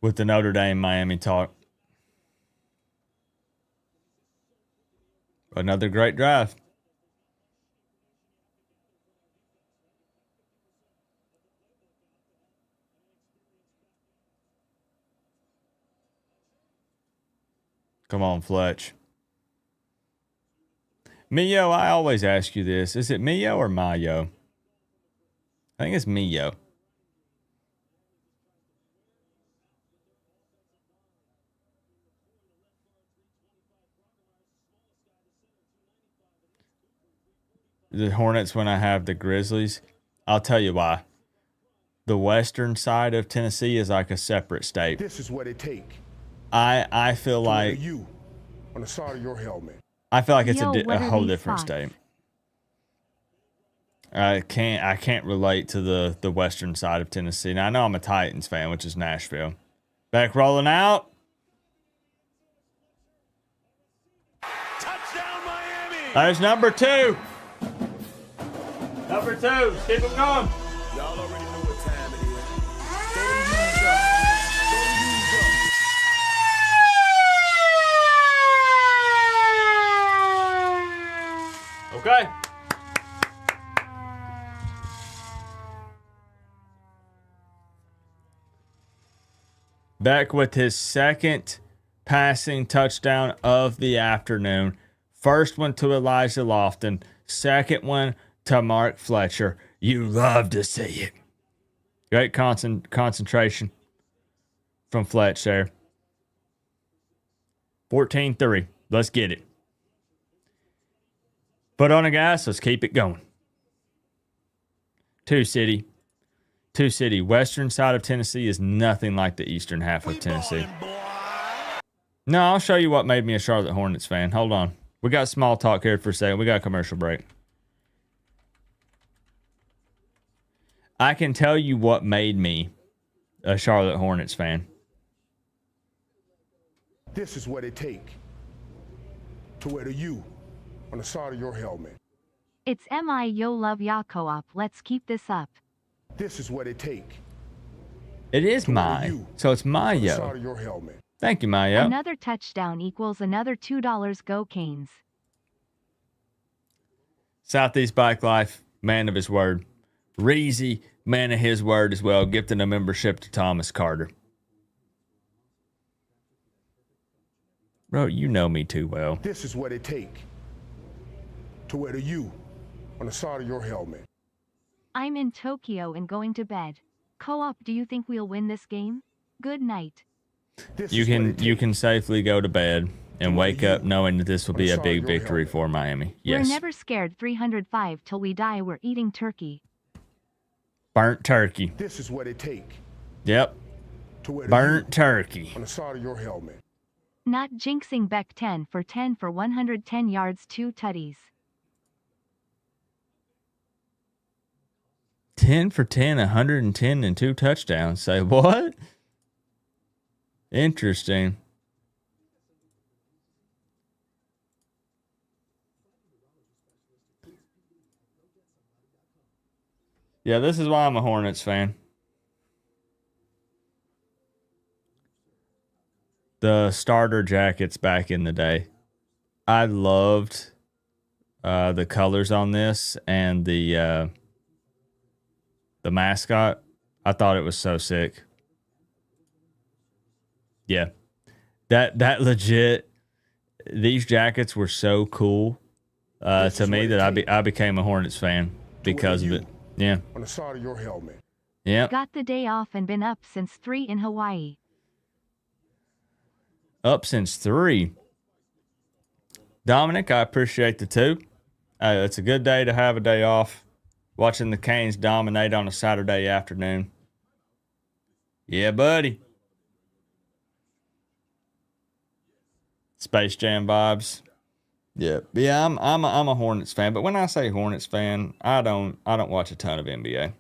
with the Notre Dame Miami talk. Another great drive. Come on, Fletch. Mio, I always ask you this. Is it Mio or Mayo? I think it's Mio. The Hornets when I have the Grizzlies. I'll tell you why. The western side of Tennessee is like a separate state. This is what it takes. I feel To wear like the U on the side of your helmet. I feel like it's Yo, a what are whole these different spots? state. I can't relate to the western side of Tennessee. Now I know I'm a Titans fan, which is Nashville. Back rolling out. Touchdown, Miami! There's number 2. Number 2. Let's keep it going. Y'all already know what time it is. Throw them U's up. Throw them U's up. Okay. Back with his second passing touchdown of the afternoon. First one to Elijah Lofton. Second one to Mark Fletcher. You love to see it. Great concentration from Fletch there. 14-3. Let's get it. Foot on the gas. Let's keep it going. Two city. Western side of Tennessee is nothing like the eastern half of Tennessee. No, I'll show you what made me a Charlotte Hornets fan. Hold on. We got small talk here for a second. We got a commercial break. I can tell you what made me a Charlotte Hornets fan. This is what it take to wear the U on the side of your helmet. It's MI Yo Love Ya Co-op. Let's keep this up. This is what it take It is to wear the my. U So it's on the side Mayo. of your helmet. Thank you, Mayo. Another touchdown equals another $2. Go Canes. Southeast Bike Life, man of his word. Reezy, man of his word as well, gifting a membership to Thomas Carter. Bro, you know me too well. This is what it take to wear the U on the side of your helmet. I'm in Tokyo and going to bed. Co-op, do you think we'll win this game? Good night. This You is what can it you take can safely go to bed and wake up knowing that this will be a big victory for Miami. Yes. We're never scared. 305 till we die. We're eating turkey. Burnt turkey. This is what it take Yep. to wear the Burnt U turkey. on the side of your helmet. Not jinxing. Beck 10 for 110 yards, 2 tutties. 10 for 10, 110 and 2 touchdowns. Say what? Interesting. Yeah, this is why I'm a Hornets fan. The starter jackets back in the day. I loved the colors on this and the mascot. I thought it was so sick. Yeah. That legit, these jackets were so cool to me that I became a Hornets fan because of it. Yeah. On the side of your helmet. Yep. Got the day off and been up since 3 in Hawaii. Up since 3. Dominic, I appreciate the 2. It's a good day to have a day off. Watching the Canes dominate on a Saturday afternoon. Yeah, buddy. Space Jam vibes. Yeah. I'm a Hornets fan, but when I say Hornets fan, I don't watch a ton of NBA.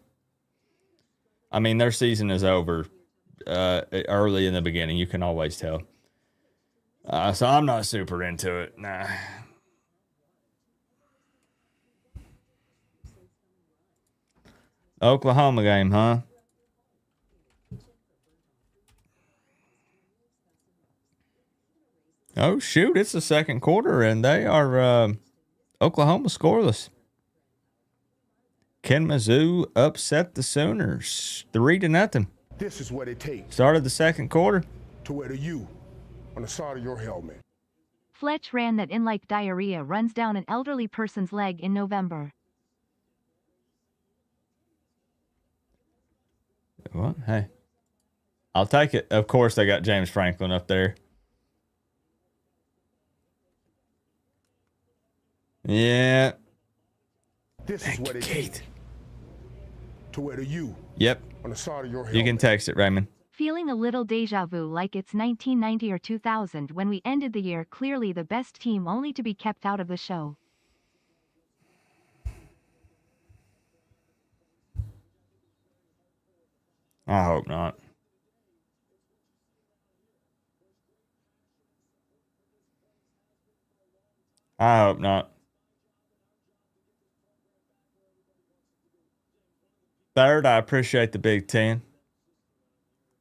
I mean, their season is over early in the beginning. You can always tell. So I'm not super into it. Nah. Oklahoma game, huh? Oh, shoot. It's the second quarter, and they are Oklahoma scoreless. Ken Mizzou upset the Sooners 3-0. This is what it takes Started the second quarter. to wear the U on the side of your helmet. Fletch ran that in like diarrhea runs down an elderly person's leg in November. What? Hey. I'll take it. Of course, they got James Franklin up there. Yeah. This is what it takes to wear the U Yep. on the side of your helmet. You can text it, Raymond. Feeling a little deja vu like it's 1990 or 2000 when we ended the year clearly the best team only to be kept out of the show. I hope not. I hope not. Third, I appreciate the big 10.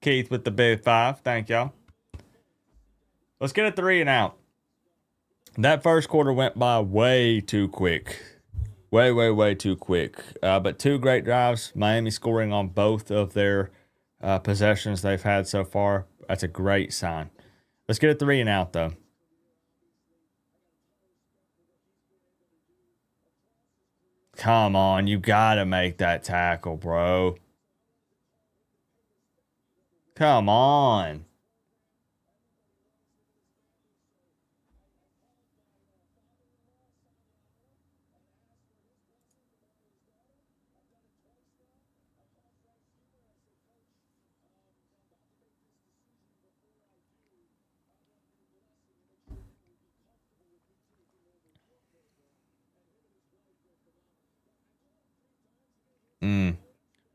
Keith with the big 5. Thank y'all. Let's get a 3 and out. That first quarter went by way too quick. Way too quick. But 2 great drives. Miami scoring on both of their possessions they've had so far. That's a great sign. Let's get a 3 and out, though. Come on, you gotta make that tackle, bro. Come on.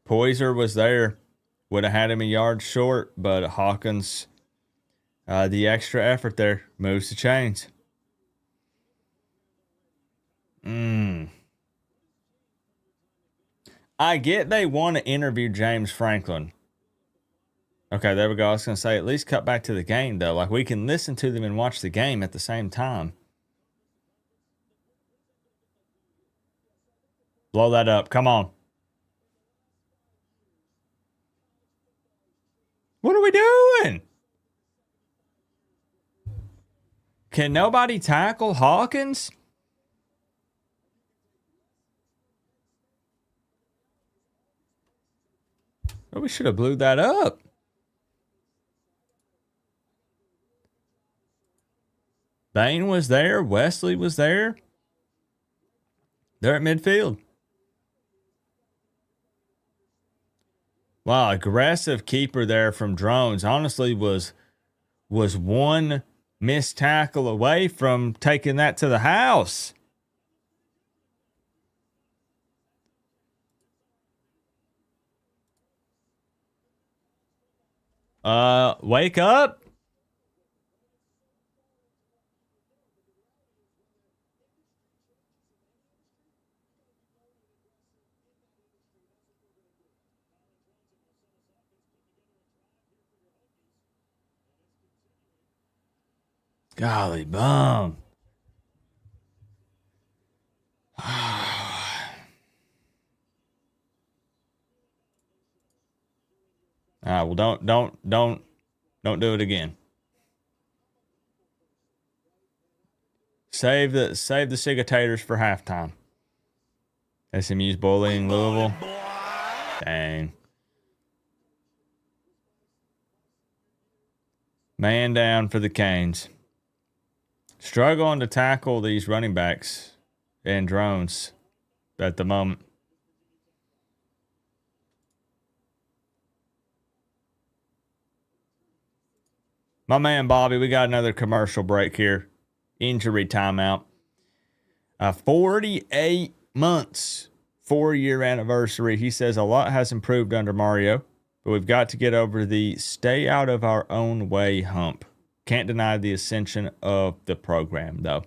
Poyser was there. Would have had him a yard short, but Hawkins, the extra effort there, moves the chains. I get they want to interview James Franklin. Okay, there we go. I was going to say, at least cut back to the game, though. Like, we can listen to them and watch the game at the same time. Blow that up. Come on. What are we doing? Can nobody tackle Hawkins? Well, we should have blew that up. Bain was there. Wesley was there. They're at midfield. Wow, aggressive keeper there from Drones. Honestly, was one missed tackle away from taking that to the house. Wake up. Golly bum. Well, don't do it again. Save the cigators for halftime. SMU's bullying Louisville. Dang. Man down for the Canes. Struggling to tackle these running backs and Drones at the moment. My man Bobby, we got another commercial break here. Injury timeout. 48 months, 4-year anniversary. He says a lot has improved under Mario, but we've got to get over the stay out of our own way hump. Can't deny the ascension of the program, though.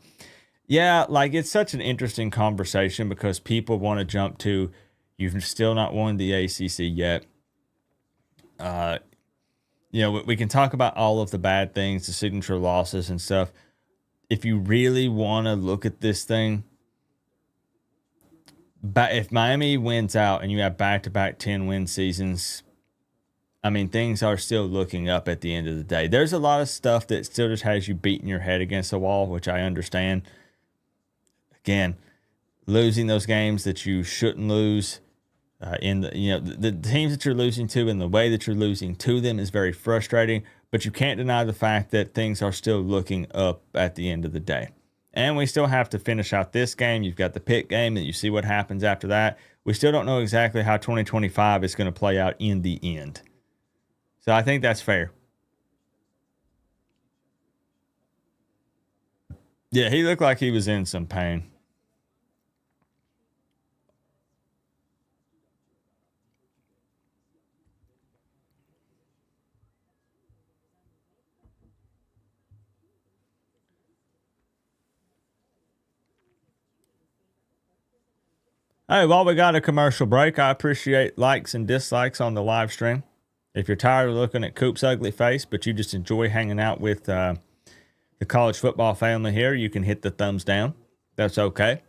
Yeah, like, it's such an interesting conversation because people want to jump to, you've still not won the ACC yet. We can talk about all of the bad things, the signature losses and stuff. If you really want to look at this thing, but if Miami wins out and you have back-to-back 10-win seasons, I mean, things are still looking up at the end of the day. There's a lot of stuff that still just has you beating your head against the wall, which I understand. Again, losing those games that you shouldn't lose, the teams that you're losing to and the way that you're losing to them is very frustrating, but you can't deny the fact that things are still looking up at the end of the day. And we still have to finish out this game. You've got the Pitt game, and you see what happens after that. We still don't know exactly how 2025 is going to play out in the end. So I think that's fair. Yeah, he looked like he was in some pain. Hey, while we got a commercial break, I appreciate likes and dislikes on the live stream. If you're tired of looking at Coop's ugly face, but you just enjoy hanging out with the college football family here, you can hit the thumbs down. That's okay.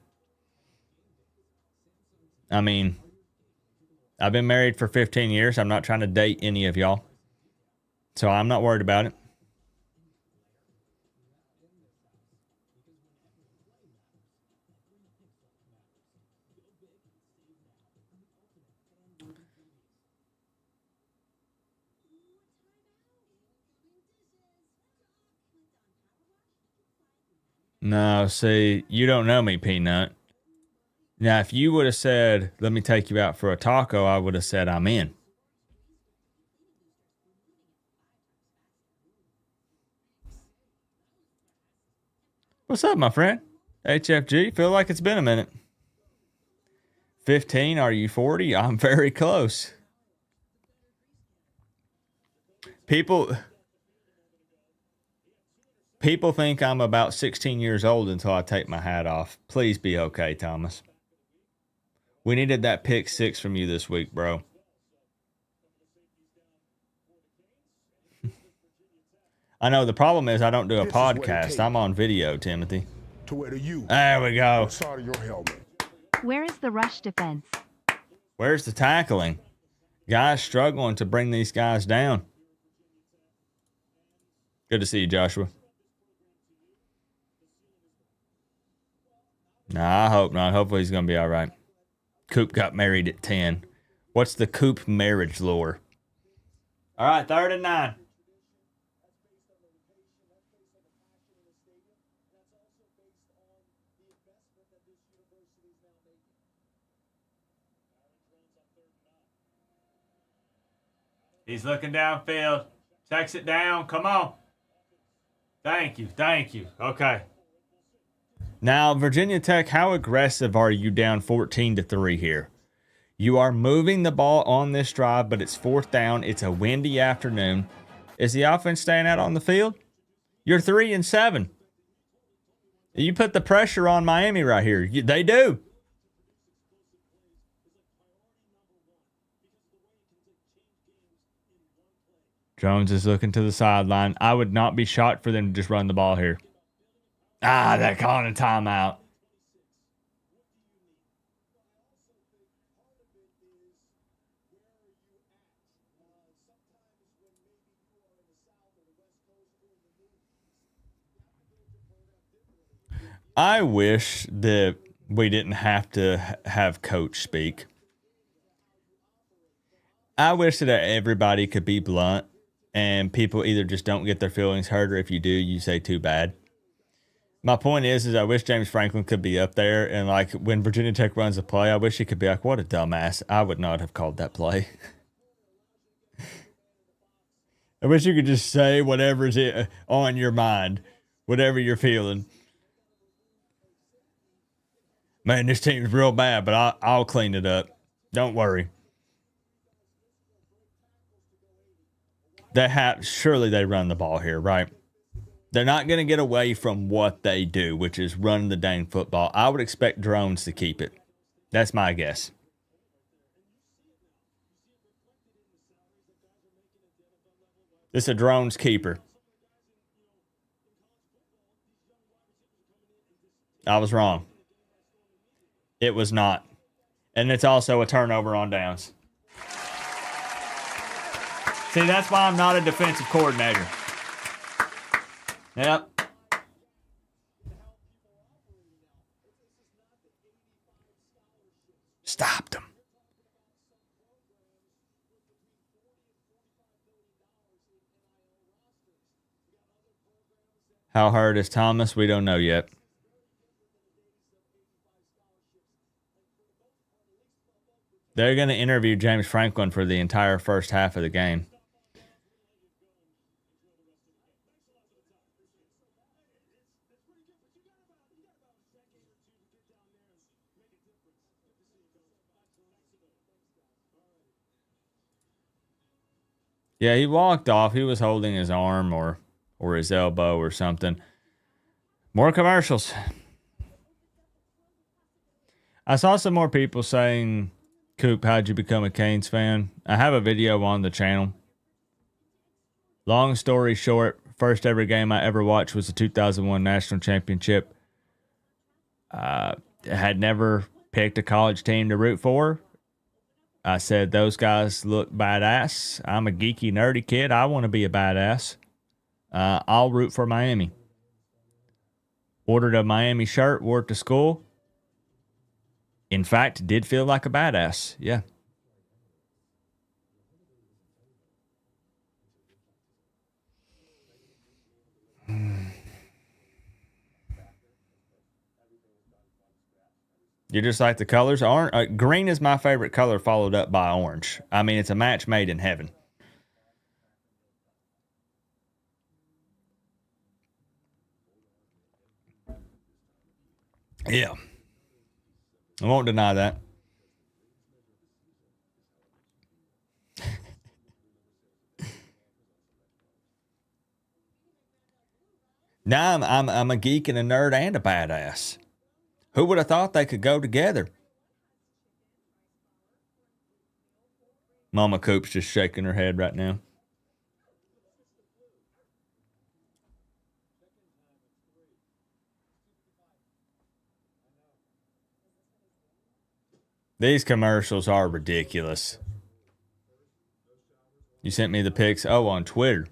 I mean, I've been married for 15 years. I'm not trying to date any of y'all, so I'm not worried about it. No, see, you don't know me, Peanut. Now, if you would have said, let me take you out for a taco, I would have said, I'm in. What's up, my friend? HFG, feel like it's been a minute. 15, are you 40? I'm very close. People think I'm about 16 years old until I take my hat off. Please be okay, Thomas. We needed that pick 6 from you this week, bro. I know the problem is I don't do a podcast. I'm on video, Timothy. There we go. Where is the rush defense? Where's the tackling? Guys struggling to bring these guys down. Good to see you, Joshua. Nah, I hope not. Hopefully he's going to be all right. Coop got married at 10. What's the Coop marriage lore? All right, 3rd and 9. He's looking downfield. Takes it down. Come on. Thank you. Thank you. Okay. Now, Virginia Tech, how aggressive are you down 14-3 here? You are moving the ball on this drive, but it's 4th down. It's a windy afternoon. Is the offense staying out on the field? You're 3-7. You put the pressure on Miami right here. They do. Jones is looking to the sideline. I would not be shocked for them to just run the ball here. They're calling a timeout. I wish that we didn't have to have coach speak. I wish that everybody could be blunt and people either just don't get their feelings hurt, or if you do, you say too bad. My point is I wish James Franklin could be up there, and like when Virginia Tech runs a play, I wish he could be like, what a dumbass. I would not have called that play. I wish you could just say whatever's on your mind, whatever you're feeling. Man, this team's real bad, but I'll clean it up. Don't worry. Surely they run the ball here, right? They're not going to get away from what they do, which is run the dang football. I would expect Drones to keep it. That's my guess. This is a Drones keeper. I was wrong. It was not. And it's also a turnover on downs. See, that's why I'm not a defensive coordinator. Yep. Stopped them. How hurt is Thomas? We don't know yet. They're going to interview James Franklin for the entire first half of the game. Yeah, he walked off. He was holding his arm or his elbow or something. More commercials. I saw some more people saying, Coop, how'd you become a Canes fan? I have a video on the channel. Long story short, first ever game I ever watched was the 2001 National Championship. I had never picked a college team to root for. I said, those guys look badass. I'm a geeky, nerdy kid. I want to be a badass. I'll root for Miami. Ordered a Miami shirt, wore it to school. In fact, did feel like a badass. Yeah. You just like the colors? Green is my favorite color, followed up by orange. I mean, it's a match made in heaven. Yeah. I won't deny that. Now I'm a geek and a nerd and a badass. Who would have thought they could go together? Mama Coop's just shaking her head right now. These commercials are ridiculous. You sent me the pics. Oh, on Twitter.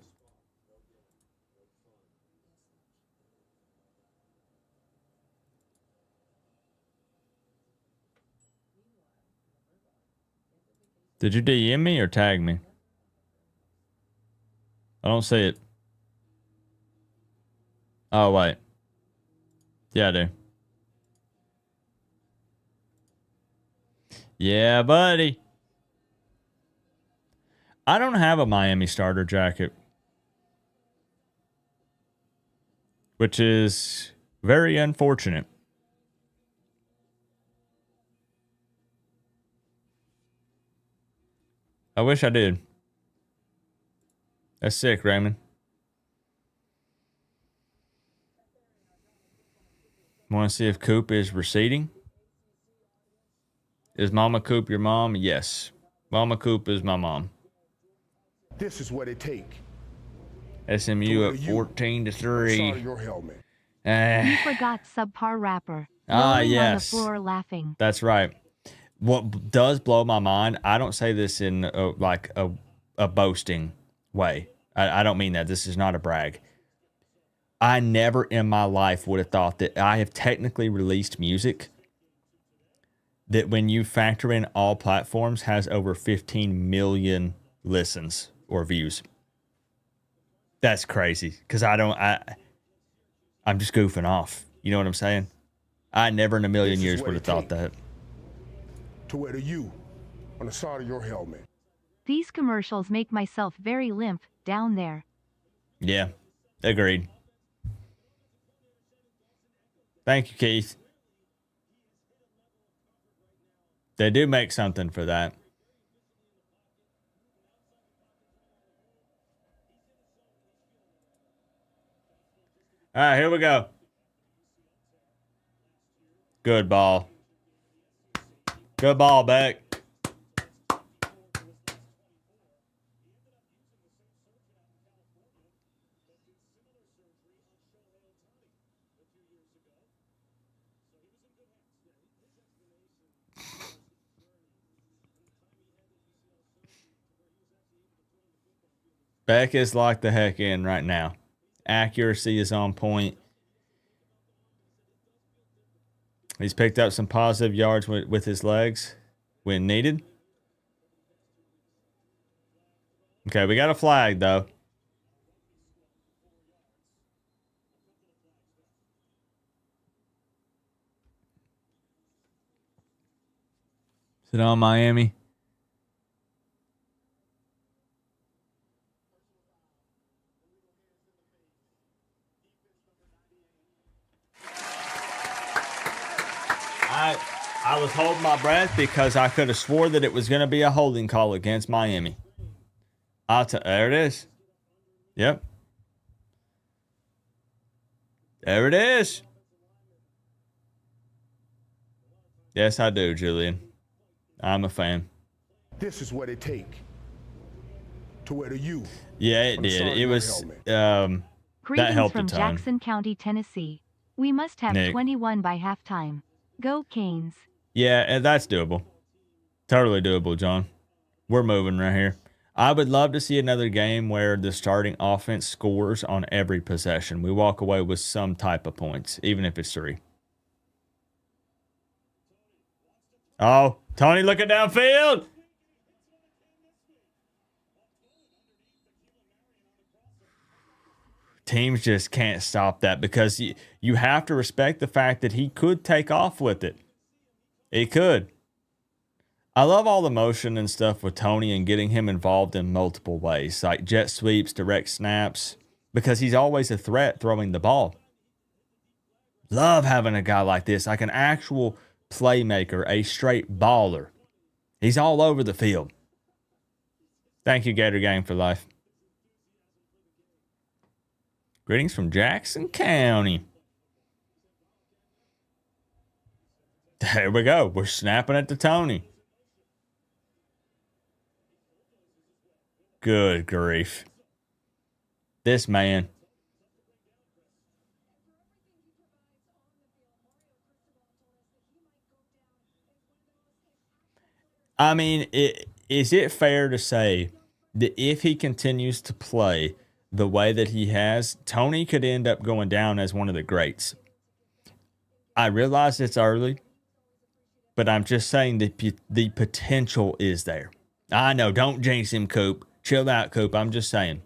Did you DM me or tag me? I don't see it. Oh, wait. Yeah, I do. Yeah, buddy. I don't have a Miami starter jacket, which is very unfortunate. I wish I did. That's sick, Raymond. Want to see if Coop is receding? Is Mama Coop your mom? Yes. Mama Coop is my mom. This is what it take. SMU at 14-3. Your helmet. You forgot subpar rapper. Rolling Yes. on the floor laughing. That's right. What does blow my mind, I don't say this in a boasting way. I don't mean that. This is not a brag. I never in my life would have thought that I have technically released music that when you factor in all platforms has over 15 million listens or views. That's crazy because I'm just goofing off. You know what I'm saying? I never in a million years would have thought that. To wear the U on the side of your helmet. These commercials make myself very limp down there. Yeah, agreed. Thank you, Keith. They do make something for that. All right, here we go. Good ball. Good ball, Beck. Beck is locked the heck in right now. Accuracy is on point. He's picked up some positive yards with his legs when needed. Okay, we got a flag, though. Is it on Miami? I was holding my breath because I could have swore that it was going to be a holding call against Miami. There it is. Yep. There it is. Yes, I do, Julian. I'm a fan. This is what it take. To wear the U. Yeah, it did. It was that Greetings helped from a ton. Jackson County, Tennessee. We must have Nick. 21 by halftime. Go Canes. Yeah, and that's doable. Totally doable, John. We're moving right here. I would love to see another game where the starting offense scores on every possession. We walk away with some type of points, even if it's 3. Oh, Tony looking downfield. Teams just can't stop that because you have to respect the fact that he could take off with it. He could. I love all the motion and stuff with Tony and getting him involved in multiple ways, like jet sweeps, direct snaps, because he's always a threat throwing the ball. Love having a guy like this, like an actual playmaker, a straight baller. He's all over the field. Thank you, Gator Gang, for life. Greetings from Jackson County. There we go. We're snapping it to Tony. Good grief. This man. I mean, is it fair to say that if he continues to play the way that he has, Tony could end up going down as one of the greats? I realize it's early, but I'm just saying that the potential is there. I know, don't jinx him, Coop. Chill out, Coop. I'm just saying.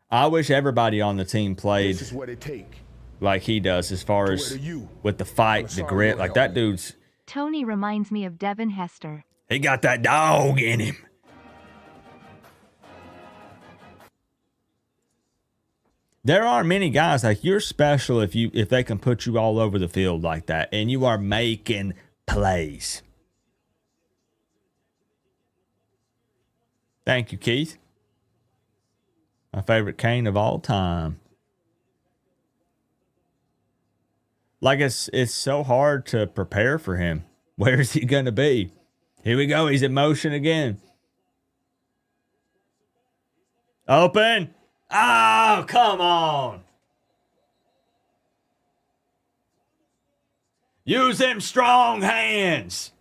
I wish everybody on the team played This is what it take. like he does as far as with the fight, the grit. Like that dude's... Tony reminds me of Devin Hester. He got that dog in him. There are many guys like you're special if they can put you all over the field like that and you are making plays. Thank you, Keith. My favorite Kane of all time. Like it's so hard to prepare for him. Where is he going to be? Here we go. He's in motion again. Open. Oh, come on. Use them strong hands.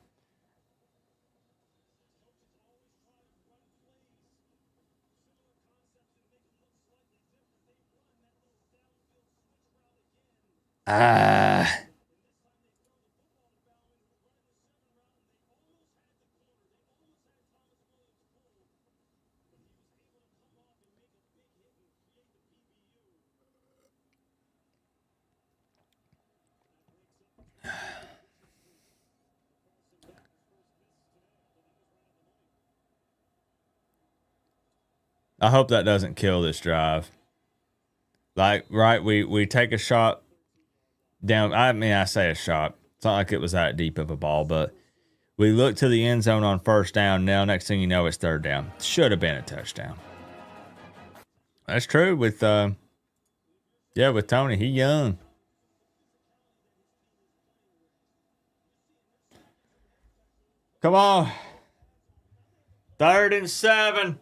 I hope that doesn't kill this drive. Like, right, we take a shot down. I mean, I say a shot. It's not like it was that deep of a ball, but we look to the end zone on first down. Now, next thing you know, it's third down. Should have been a touchdown. That's true with, with Tony. He young. Come on. 3rd and 7.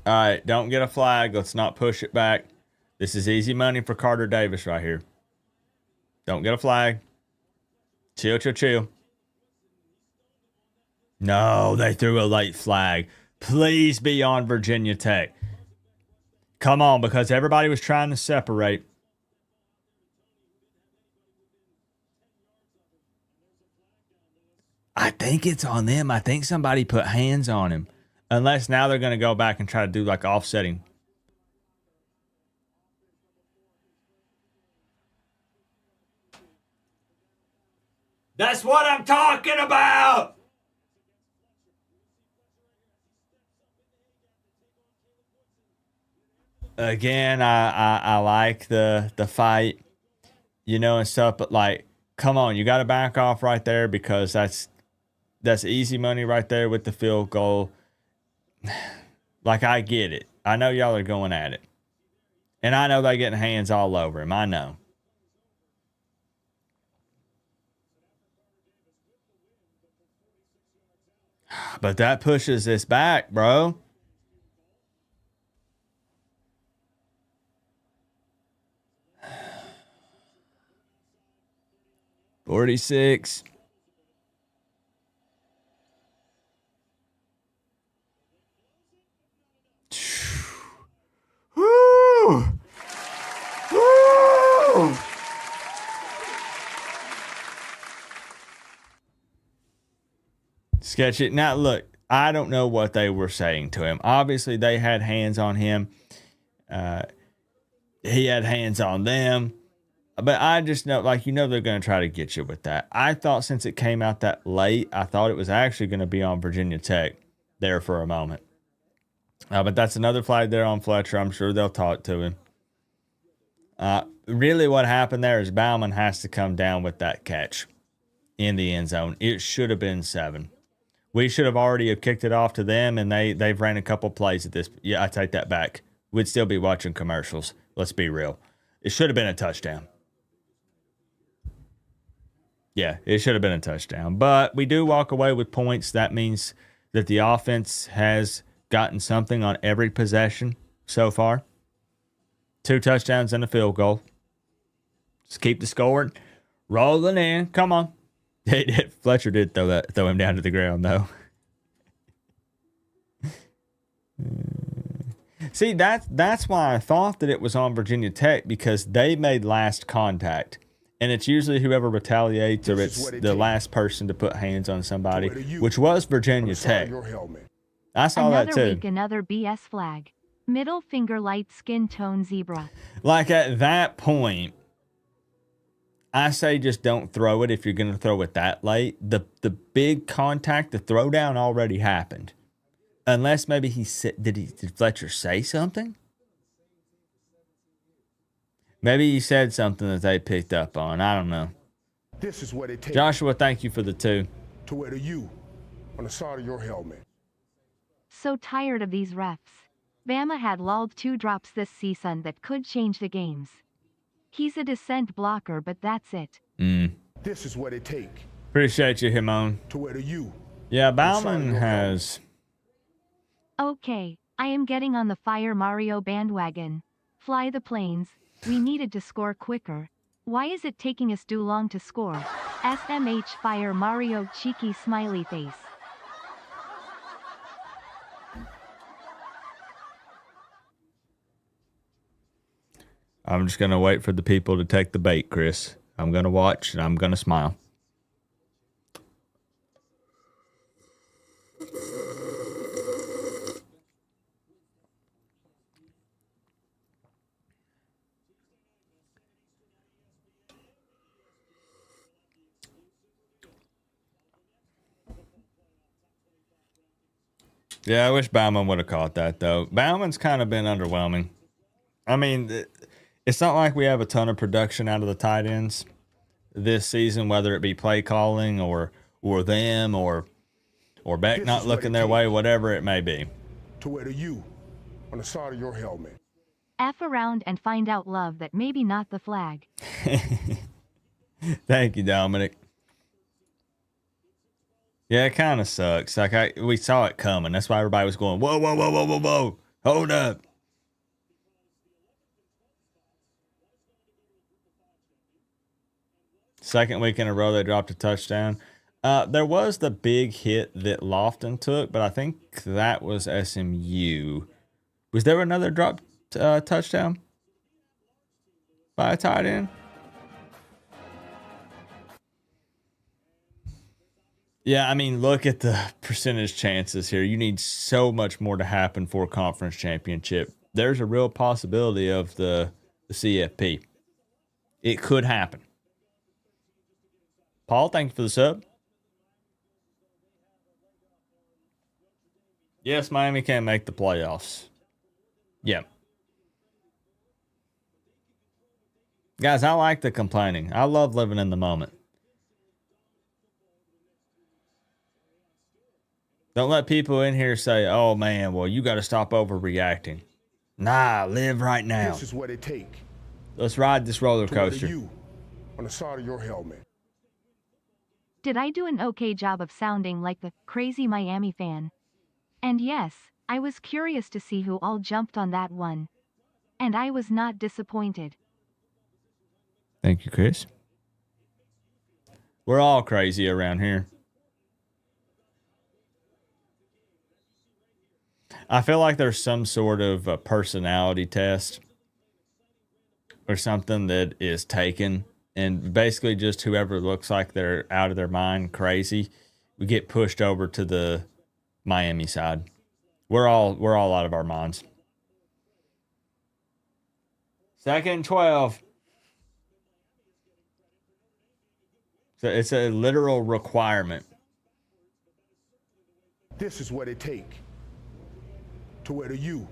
All right, don't get a flag. Let's not push it back. This is easy money for Carter Davis right here. Don't get a flag. Chill, chill, chill. No, they threw a late flag. Please be on Virginia Tech. Come on, because everybody was trying to separate. I think it's on them. I think somebody put hands on him. Unless now they're going to go back and try to do like offsetting. That's what I'm talking about. Again, I like the fight, and stuff, but like, come on, you got to back off right there because that's easy money right there with the field goal. Like, I get it. I know y'all are going at it. And I know they're getting hands all over him. I know. But that pushes this back, bro. $46. Woo! Woo! Sketch it. Now, look, I don't know what they were saying to him. Obviously, they had hands on him. He had hands on them. But I just know, like, they're going to try to get you with that. I thought since it came out that late, I thought it was actually going to be on Virginia Tech there for a moment. But that's another flag there on Fletcher. I'm sure they'll talk to him. Really what happened there is Bauman has to come down with that catch in the end zone. It should have been 7. We should have already have kicked it off to them, and they've ran a couple plays at this. Yeah, I take that back. We'd still be watching commercials. Let's be real. It should have been a touchdown. Yeah, it should have been a touchdown. But we do walk away with points. That means that the offense has gotten something on every possession so far. 2 touchdowns and a field goal. Just keep the score rolling in. Come on. Fletcher did throw him down to the ground, though. See, that's why I thought that it was on Virginia Tech, because they made last contact. And it's usually whoever retaliates, or it's the last person to put hands on somebody, which was Virginia Tech. I saw that too. Another week, another BS flag. Middle finger light skin tone zebra. Like at that point, I say just don't throw it if you're going to throw it that late. The big contact, the throwdown already happened. Unless maybe he said, did Fletcher say something? Maybe he said something that they picked up on. I don't know. This is what it takes. Joshua, thank you for the 2. To wear the U on the side of your helmet. So tired of these refs. Bama had lulled 2 drops this season that could change the games. He's a decent blocker, but that's it. This is what it takes. Appreciate you, Himon. To wear the U. Yeah, Bauman has... Okay, I am getting on the Fire Mario bandwagon. Fly the planes. We needed to score quicker. Why is it taking us too long to score? SMH Fire Mario cheeky smiley face. I'm just going to wait for the people to take the bait, Chris. I'm going to watch and I'm going to smile. Yeah, I wish Bauman would have caught that, though. Bauman's kind of been underwhelming. I mean, it's not like we have a ton of production out of the tight ends this season, whether it be play calling or them or Beck not looking their way, whatever it may be. To wear the U on the side of your helmet. F around and find out love that maybe not the flag. Thank you, Dominic. Yeah, it kind of sucks. Like we saw it coming. That's why everybody was going, whoa, whoa, whoa, whoa, whoa, whoa. Hold up. Second week in a row, they dropped a touchdown. There was the big hit that Lofton took, but I think that was SMU. Was there another drop touchdown by a tight end? Yeah, I mean, look at the percentage chances here. You need so much more to happen for a conference championship. There's a real possibility of the CFP. It could happen. Paul, thank you for the sub. Yes, Miami can make the playoffs. Yeah. Guys, I like the complaining. I love living in the moment. Don't let people in here say, oh, man, well, you got to stop overreacting. Nah, live right now. This is what it takes. Let's ride this roller coaster. You on the side of your helmet. Did I do an okay job of sounding like the crazy Miami fan? And yes, I was curious to see who all jumped on that one. And I was not disappointed. Thank you, Chris. We're all crazy around here. I feel like there's some sort of a personality test or something that is taken, and basically just whoever looks like they're out of their mind crazy, we get pushed over to the Miami side. We're all out of our minds. 2nd and 12. It's a literal requirement. This is what it take to wear the U.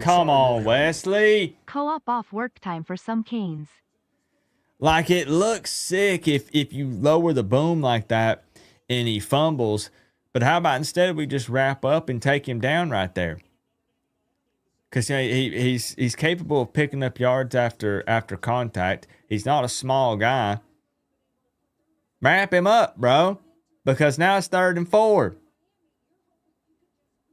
Come on, Wesley. Co-op off work time for some canes. Like, it looks sick if you lower the boom like that and he fumbles. But how about instead we just wrap up and take him down right there? Because he's capable of picking up yards after contact. He's not a small guy. Wrap him up, bro. Because now it's 3rd and 4.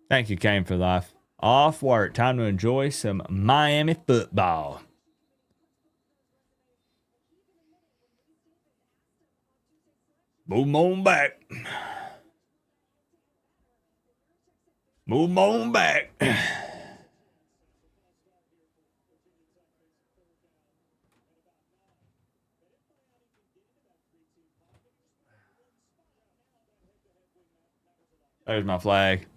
Thank you, Kane, for life. Off work. Time to enjoy some Miami football. Move on back. Move on back. There's my flag.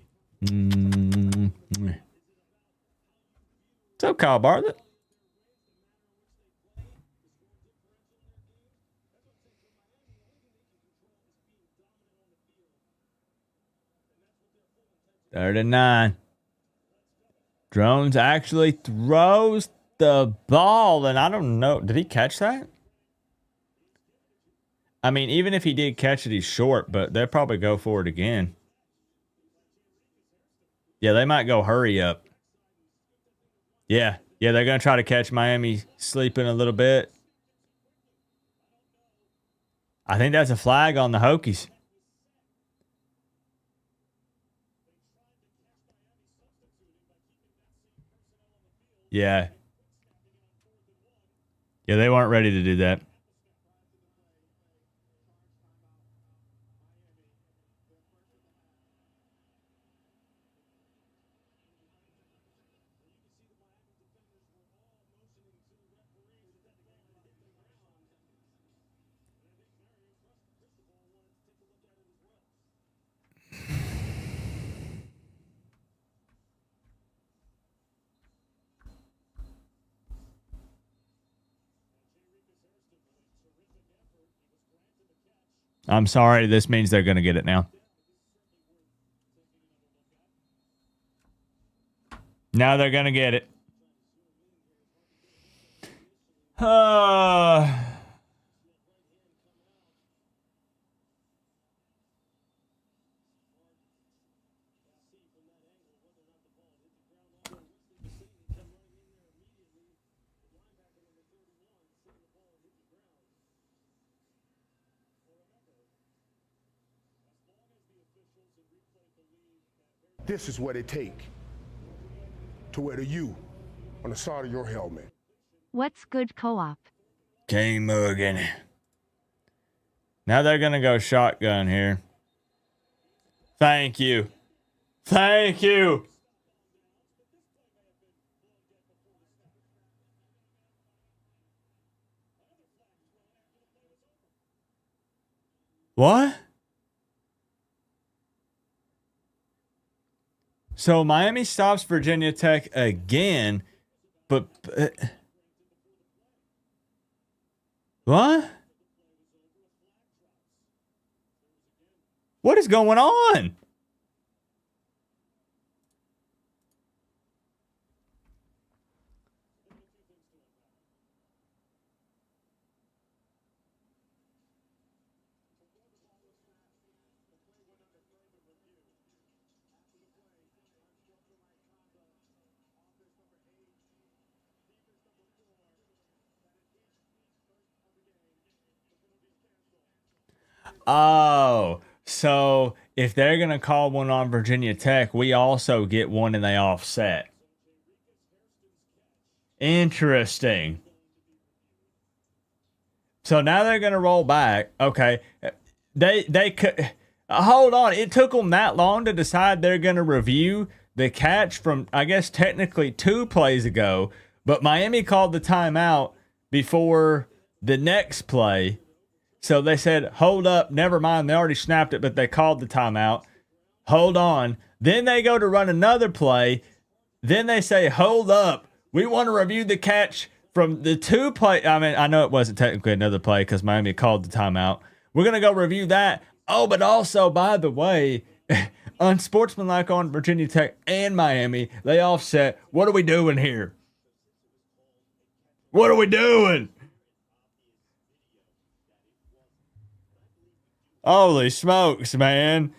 What's up, Kyle Bartlett? Third and 9. Drones actually throws the ball, and I don't know. Did he catch that? I mean, even if he did catch it, he's short, but they'll probably go for it again. Yeah, they might go hurry up. Yeah, they're going to try to catch Miami sleeping a little bit. I think that's a flag on the Hokies. Yeah. Yeah, they weren't ready to do that. I'm sorry. This means they're going to get it now. Now they're going to get it. This is what it take to wear the U on the side of your helmet. What's good, co-op? Kane Morgan. Now they're going to go shotgun here. Thank you. Thank you. What? So Miami stops Virginia Tech again, but what? What is going on? Oh, so if they're going to call one on Virginia Tech, we also get one and they offset. Interesting. So now they're going to roll back. Okay. They could hold on. It took them that long to decide they're going to review the catch from, I guess, technically 2 plays ago, but Miami called the timeout before the next play. So they said, hold up, never mind. They already snapped it, but they called the timeout. Hold on. Then they go to run another play. Then they say, hold up. We want to review the catch from the 2 play. I mean, I know it wasn't technically another play because Miami called the timeout. We're going to go review that. Oh, but also, by the way, unsportsmanlike on Virginia Tech and Miami, they offset. What are we doing here? What are we doing? Holy smokes, man.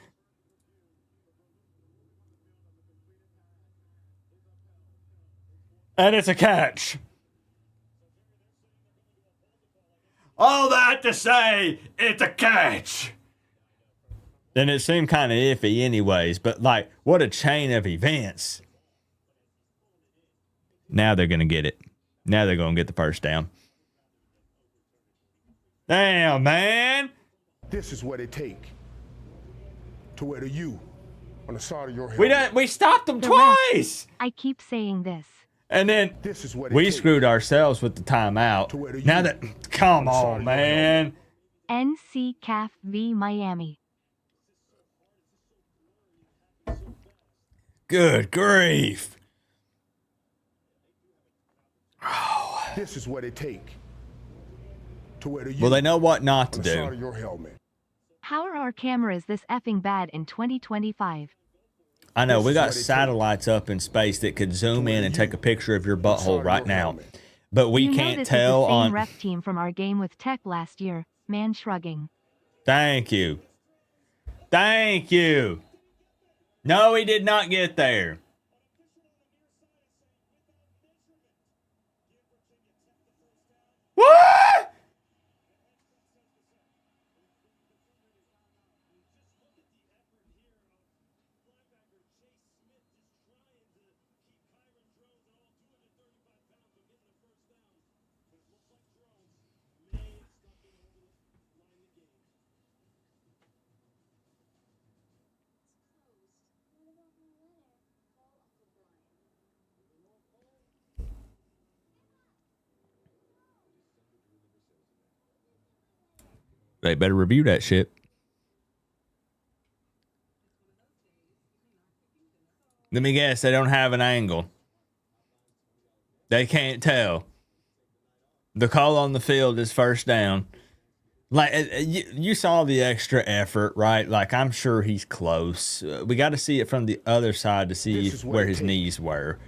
And it's a catch. All that to say, it's a catch. And it seemed kind of iffy anyways, but like, what a chain of events. Now they're going to get it. Now they're going to get the first down. Damn, man. This is what it take to wear the U on the side of your helmet. We stopped them The twice. I keep saying this. And then This is what it we takes screwed ourselves with the timeout. to wear the Now U that, come on the side on, of your man. NC CAF v Miami. Good grief. This is what it take to wear the U Well, they know what not to on the side do. of your helmet. How are our cameras this effing bad in 2025? I know, This we is got what it takes satellites up in space that could zoom in and take a picture of your on the side butthole of right your now. helmet. But we You know can't this tell is the same on... ref team from our game with Tech last year. Man shrugging. Thank you. Thank you. No, he did not get there. What? They better review that shit. Let me guess, they don't have an angle. They can't tell. The call on the field is first down. Like, you saw the extra effort, right? Like, I'm sure he's close. We got to see it from the other side to see This is what where it his takes knees were.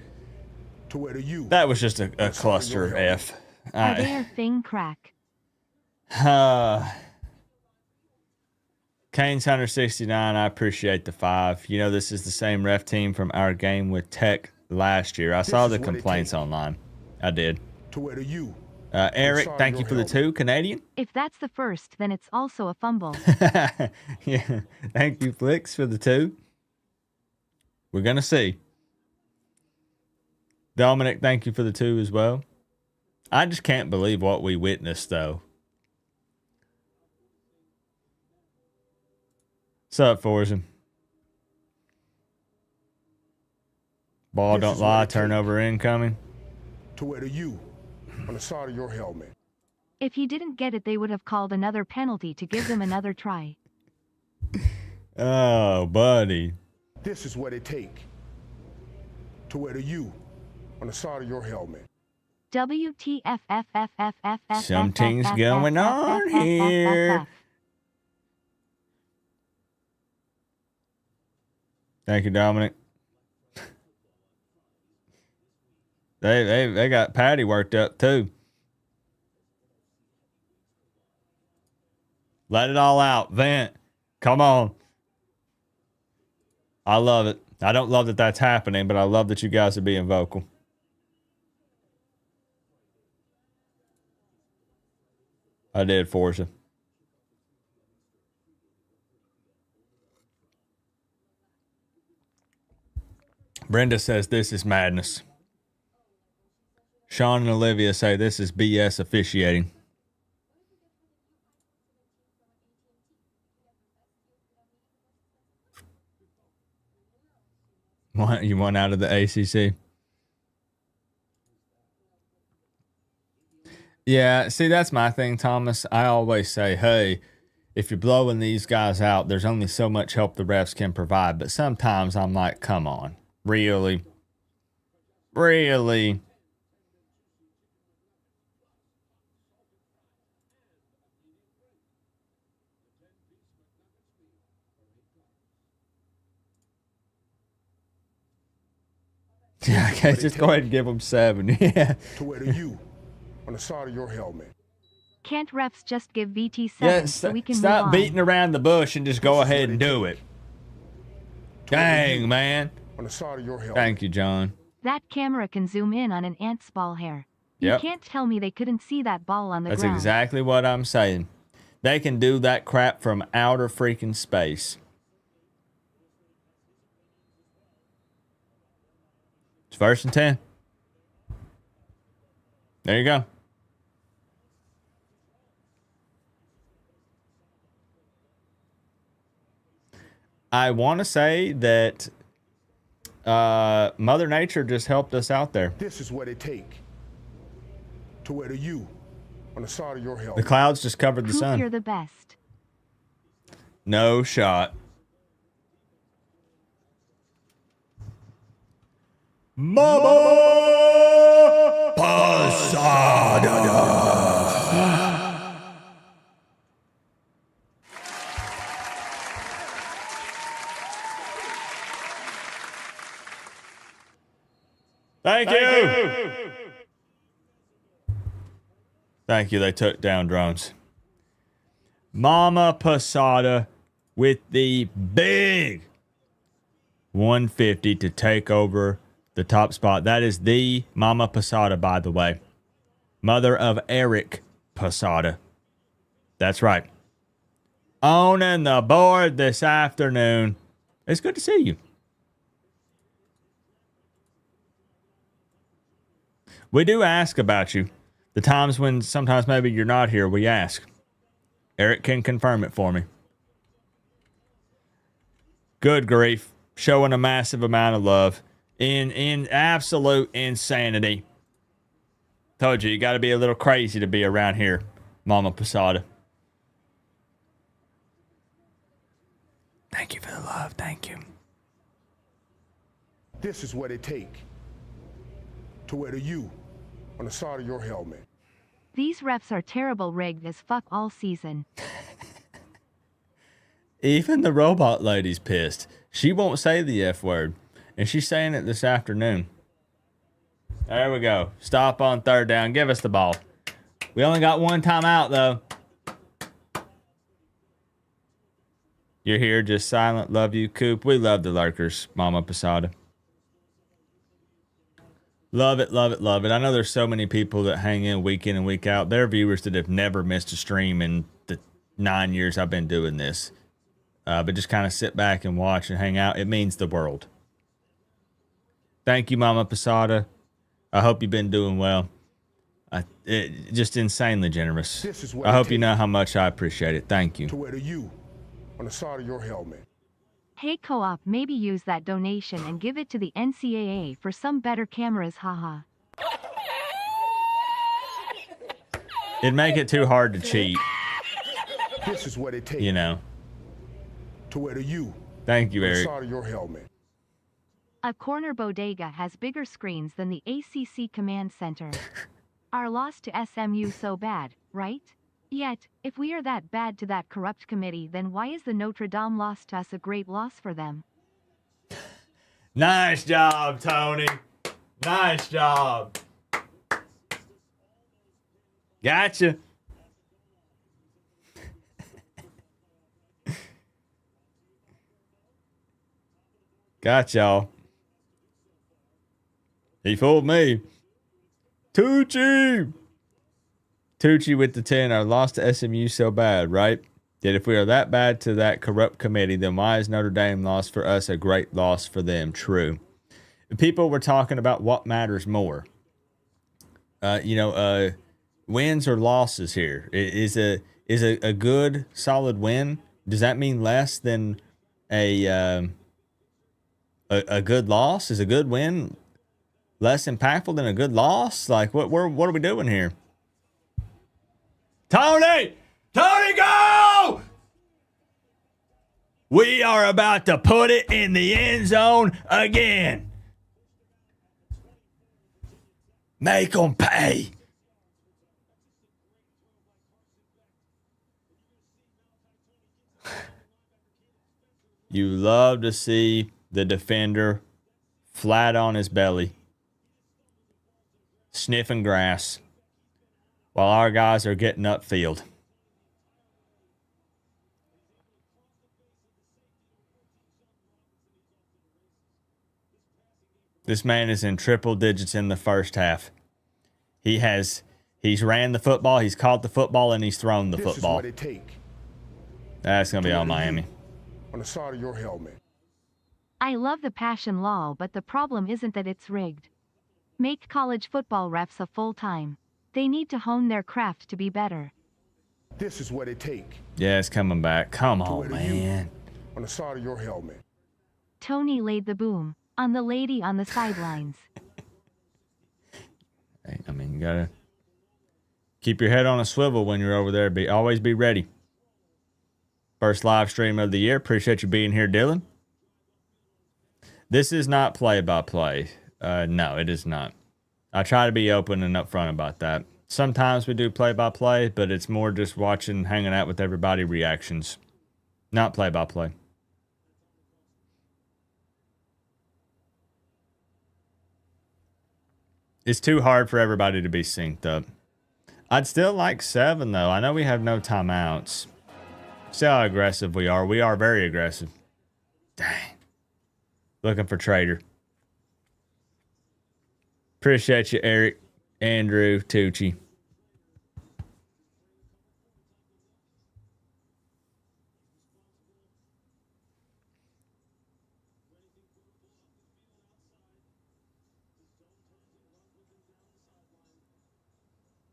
To wear the U. That was just a on the side of cluster your helmet. F. Are they a thing crack? Canes Hunter 69, I appreciate the 5. You know, this is the same ref team from our game with Tech last year. I saw is the what it complaints takes. online. I did. To wear the U. Eric, side of thank you your for the helmet. 2. Canadian? If that's the first, then it's also a fumble. Yeah. Thank you, Flicks, for the 2. We're going to see. Dominic, thank you for the 2 as well. I just can't believe what we witnessed, though. What's up, Forza? Ball This don't is what lie, it takes. turnover incoming. To wear the U on the side of your helmet. If he didn't get it, they would have called another penalty to give them another try. Oh, buddy. This is what it take to wear the U on the side of your helmet. WTFFFFFF. Something's going on here. Thank you, Dominic. They got Patty worked up too. Let it all out. Vent. Come on. I love it. I don't love that that's happening, but I love that you guys are being vocal. I did, Forza. Brenda says this is madness. Sean and Olivia say this is BS officiating. What, you want out of the ACC? Yeah, see, that's my thing, Thomas. I always say, hey, if you're blowing these guys out, there's only so much help the refs can provide. But sometimes I'm like, come on. Really? Really? Yeah, okay, just go ahead and give them 7. Yeah. To wear the U on the side of your helmet. Can't refs just give VT 7 Yeah, so we can move stop on? beating around the bush and just go ahead and do it. Dang, man. On the side of your helmet. Thank you, John. That camera can zoom in on an ant's ball hair. You Yep. can't tell me they couldn't see that ball on the That's ground. exactly what I'm saying. They can do that crap from outer freaking space. It's 1st and 10. There you go. I want to say that Mother Nature just helped us out there. This is what it take to wear the U on the side of your helmet. The clouds just covered the Coop, sun. you're the best. No shot. Mama Posada. Thank you. Thank you. They took down drones. Mama Posada with the big 150 to take over the top spot. That is the Mama Posada, by the way. Mother of Eric Posada. That's right. Owning the board this afternoon. It's good to see you. We do ask about you. The times when sometimes maybe you're not here, we ask. Eric can confirm it for me. Good grief. Showing a massive amount of love. In absolute insanity. Told you got to be a little crazy to be around here, Mama Posada. Thank you for the love. Thank you. This is what it take to wear the U on the side of your helmet. These refs are terrible, rigged as fuck all season. Even the robot lady's pissed. She won't say the F word. And she's saying it this afternoon. There we go. Stop on 3rd down. Give us the ball. We only got 1 timeout, though. You're here just silent. Love you, Coop. We love the lurkers, Mama Posada. Love it, love it, love it. I know there's so many people that hang in week and week out. They're viewers that have never missed a stream in the 9 years I've been doing this. But just kind of sit back and watch and hang out. It means the world. Thank you, Mama Posada. I hope you've been doing well. Just insanely generous. I hope you know how much I appreciate it. Thank you. To wear the U on the side of your helmet. Hey Co-op, maybe use that donation and give it to the NCAA for some better cameras, haha. It'd make it too hard to cheat. This is what it takes. You know. To wear the U. Thank you, Eric. On the side of your helmet. A corner bodega has bigger screens than the ACC command center. Our loss to SMU so bad, right? Yet, if we are that bad to that corrupt committee, then why is the Notre Dame loss to us a great loss for them? Nice job, Tony. Nice job. Gotcha. Got y'all. He fooled me. Tucci with the 10. Our loss to SMU so bad, right? That if we are that bad to that corrupt committee, then why is Notre Dame loss for us a great loss for them? True. People were talking about what matters more. Wins or losses here. Is a good solid win? Does that mean less than a good loss? Is a good win less impactful than a good loss? Like what are we doing here? Tony, go! We are about to put it in the end zone again. Make them pay. You love to see the defender flat on his belly sniffing grass while our guys are getting upfield. This man is in triple digits in the first half. He's ran the football, he's caught the football, and he's thrown the This is football. what it take. That's going to be on Miami. On the side of your helmet. I love the passion law, but the problem isn't that it's rigged. Make college football refs a full-time. They need to hone their craft to be better. This is what it take. Yeah, it's coming back. Come on, it to you. man. On the side of your helmet. Tony laid the boom on the lady on the sidelines. Hey, I mean, you got to keep your head on a swivel when you're over there. Always be ready. First live stream of the year. Appreciate you being here, Dylan. This is not play-by-play. No, it is not. I try to be open and upfront about that. Sometimes we do play-by-play, but it's more just watching, hanging out with everybody, reactions. Not play-by-play. It's too hard for everybody to be synced up. I'd still like 7, though. I know we have no timeouts. See how aggressive we are. We are very aggressive. Dang. Looking for Trader. Appreciate you, Eric, Andrew, Tucci.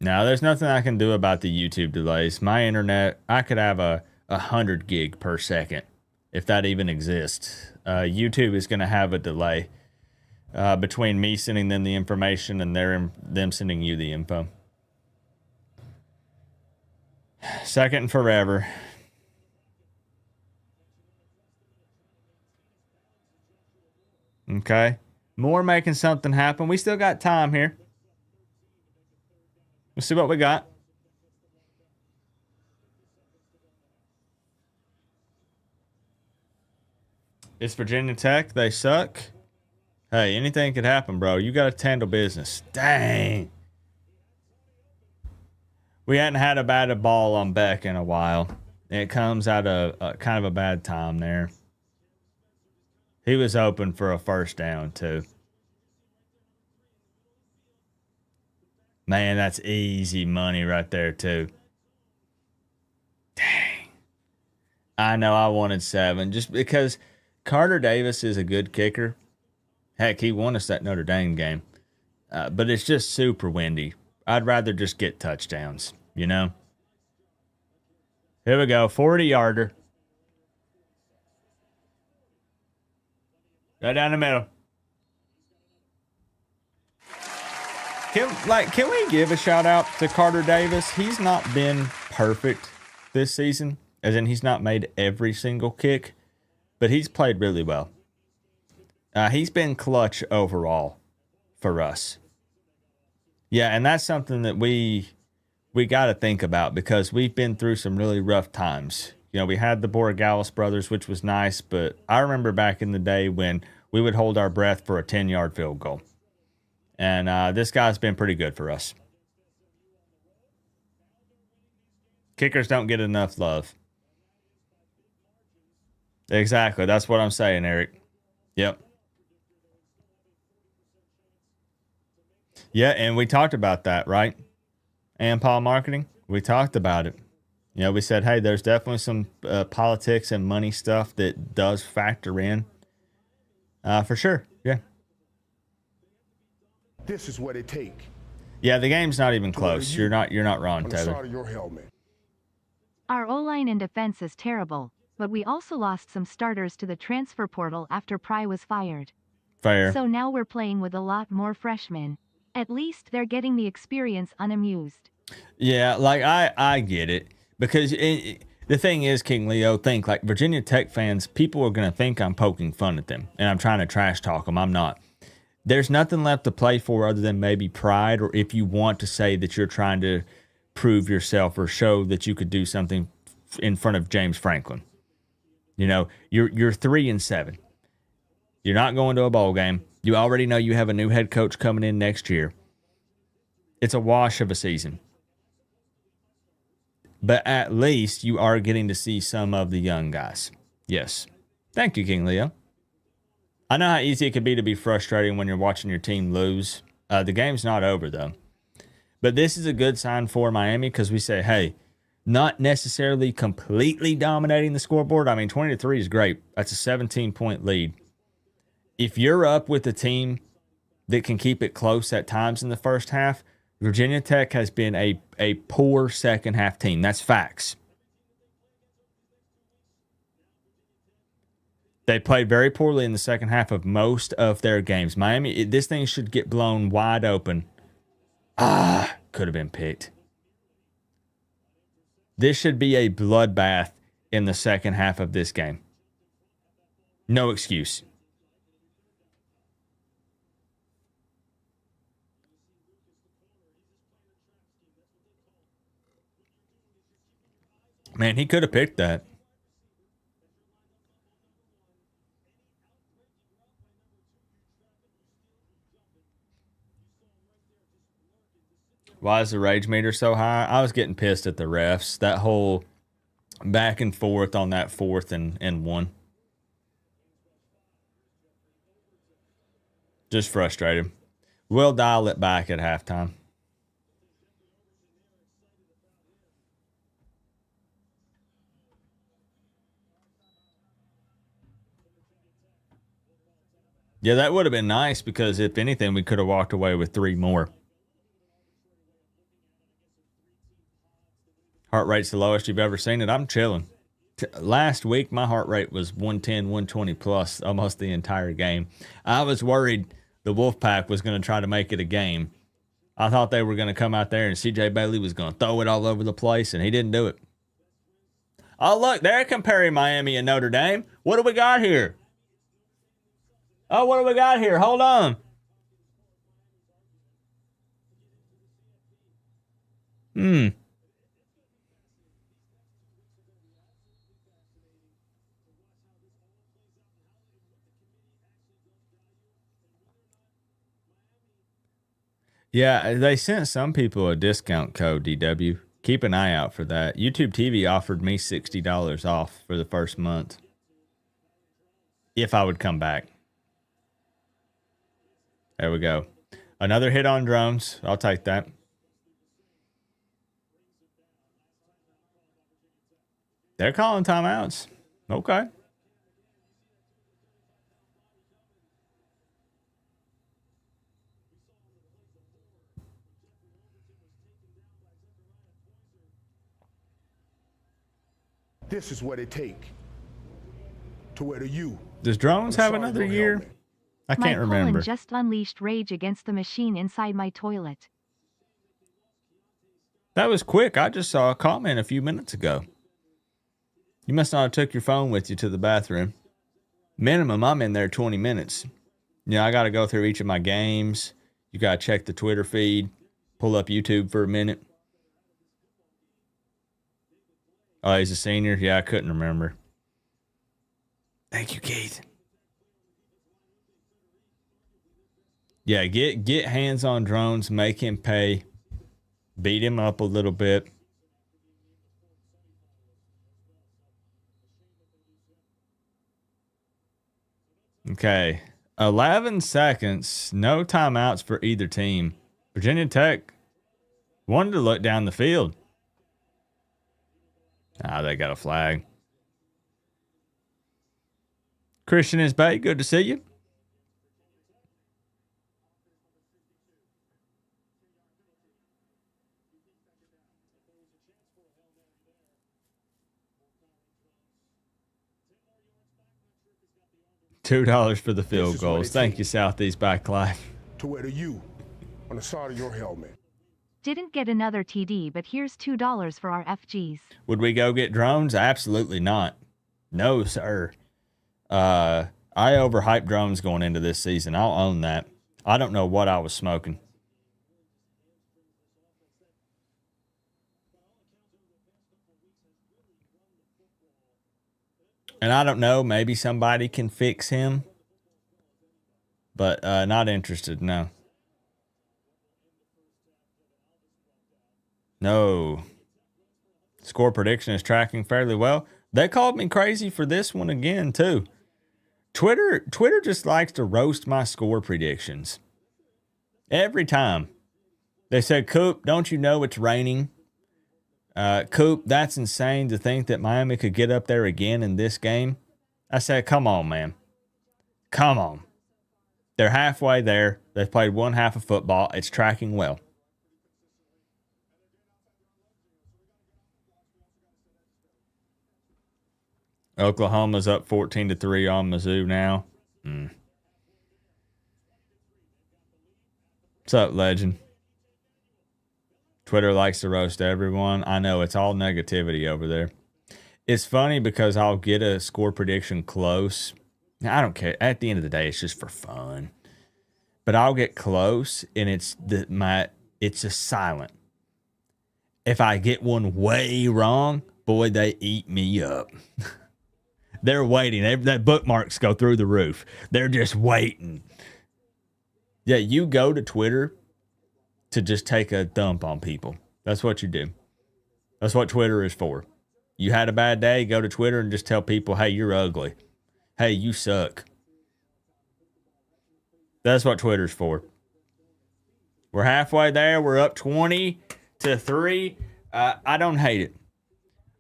Now, there's nothing I can do about the YouTube delays. My internet, I could have a 100 gig per second, if that even exists. YouTube is going to have a delay between me sending them the information and them sending you the info. Second and forever. Okay. More making something happen. We still got time here. Let's see what we got. It's Virginia Tech. They suck. Hey, anything could happen, bro. You got to handle business. Dang. We hadn't had a batted ball on Beck in a while. It comes out of kind of a bad time there. He was open for a first down, too. Man, that's easy money right there, too. Dang. I know I wanted 7 just because Carter Davis is a good kicker. Heck, he won us that Notre Dame game. But it's just super windy. I'd rather just get touchdowns, you know? Here we go. 40-yarder. Right down the middle. Can we give a shout out to Carter Davis? He's not been perfect this season, as in he's not made every single kick, but he's played really well. He's been clutch overall for us. Yeah, and that's something that we got to think about because we've been through some really rough times. You know, we had the Borregales brothers, which was nice, but I remember back in the day when we would hold our breath for a 10-yard field goal. And this guy's been pretty good for us. Kickers don't get enough love. Exactly. That's what I'm saying, Eric. Yep. Yeah, and we talked about that, right? And Paul Marketing, we talked about it. You know, we said, hey, there's definitely some politics and money stuff that does factor in. For sure. Yeah. This is what it take. Yeah, the game's not even close. You're not wrong, On the Taylor. side of your helmet. Our O-line and defense is terrible, but we also lost some starters to the transfer portal after Pry was fired. Fair. So now we're playing with a lot more freshmen. At least they're getting the experience unamused. Yeah, like I get it. Because the thing is, King Leo, think like Virginia Tech fans, people are going to think I'm poking fun at them and I'm trying to trash talk them. I'm not. There's nothing left to play for other than maybe pride, or if you want to say that you're trying to prove yourself or show that you could do something in front of James Franklin. You know, you're 3-7. You're not going to a bowl game. You already know you have a new head coach coming in next year. It's a wash of a season. But at least you are getting to see some of the young guys. Yes. Thank you, King Leo. I know how easy it could be to be frustrating when you're watching your team lose. The game's not over, though. But this is a good sign for Miami because we say, hey, not necessarily completely dominating the scoreboard. I mean, 20-3 is great. That's a 17-point lead. If you're up with a team that can keep it close at times in the first half, Virginia Tech has been a poor second half team. That's facts. They played very poorly in the second half of most of their games. Miami, this thing should get blown wide open. Could have been picked. This should be a bloodbath in the second half of this game. No excuse. Man, he could have picked that. Why is the rage meter so high? I was getting pissed at the refs. That whole back and forth on that 4th and 1. Just frustrated. We'll dial it back at halftime. Yeah, that would have been nice because if anything, we could have walked away with 3 more. Heart rate's the lowest you've ever seen it. I'm chilling. Last week, my heart rate was 110, 120 plus almost the entire game. I was worried the Wolfpack was going to try to make it a game. I thought they were going to come out there and CJ Bailey was going to throw it all over the place, and he didn't do it. Oh, look, they're comparing Miami and Notre Dame. What do we got here? Oh, what do we got here? Hold on. Yeah, they sent some people a discount code, DW. Keep an eye out for that. YouTube TV offered me $60 off for the first month if I would come back. There we go. Another hit on drones. I'll take that. They're calling timeouts. Okay. This is what it take to wear the U. Does drones have another year? I can't remember. My colon just unleashed rage against the machine inside my toilet. That was quick. I just saw a comment a few minutes ago. You must not have took your phone with you to the bathroom. Minimum, I'm in there 20 minutes. You know, I got to go through each of my games. You got to check the Twitter feed. Pull up YouTube for a minute. Oh, he's a senior? Yeah, I couldn't remember. Thank you, Keith. Yeah, get hands on drones. Make him pay. Beat him up a little bit. Okay. 11 seconds. No timeouts for either team. Virginia Tech wanted to look down the field. They got a flag. Christian is Bay, good to see you. $2 for the field goals. Thank you, Southeast Backlight. To wear the U on the side of your helmet. Didn't get another TD, but here's $2 for our FGs. Would we go get drones? Absolutely not. No, sir. I overhyped drones going into this season. I'll own that. I don't know what I was smoking. And I don't know, maybe somebody can fix him. But not interested, no. No. Score prediction is tracking fairly well. They called me crazy for this one again, too. Twitter just likes to roast my score predictions. Every time. They said, Coop, don't you know it's raining? Coop, that's insane to think that Miami could get up there again in this game. I said, come on, man. Come on. They're halfway there. They've played one half of football. It's tracking well. Oklahoma's up 14-3 on Mizzou now. What's up, legend? Twitter likes to roast everyone. I know, it's all negativity over there. It's funny because I'll get a score prediction close. Now, I don't care. At the end of the day, it's just for fun. But I'll get close, and it's just silent. If I get one way wrong, boy, they eat me up. They're waiting. That bookmarks go through the roof. They're just waiting. Yeah, you go to Twitter to just take a dump on people. That's what you do. That's what Twitter is for. You had a bad day, go to Twitter and just tell people, hey, you're ugly. Hey, you suck. That's what Twitter's for. We're halfway there. We're up 20-3. I don't hate it.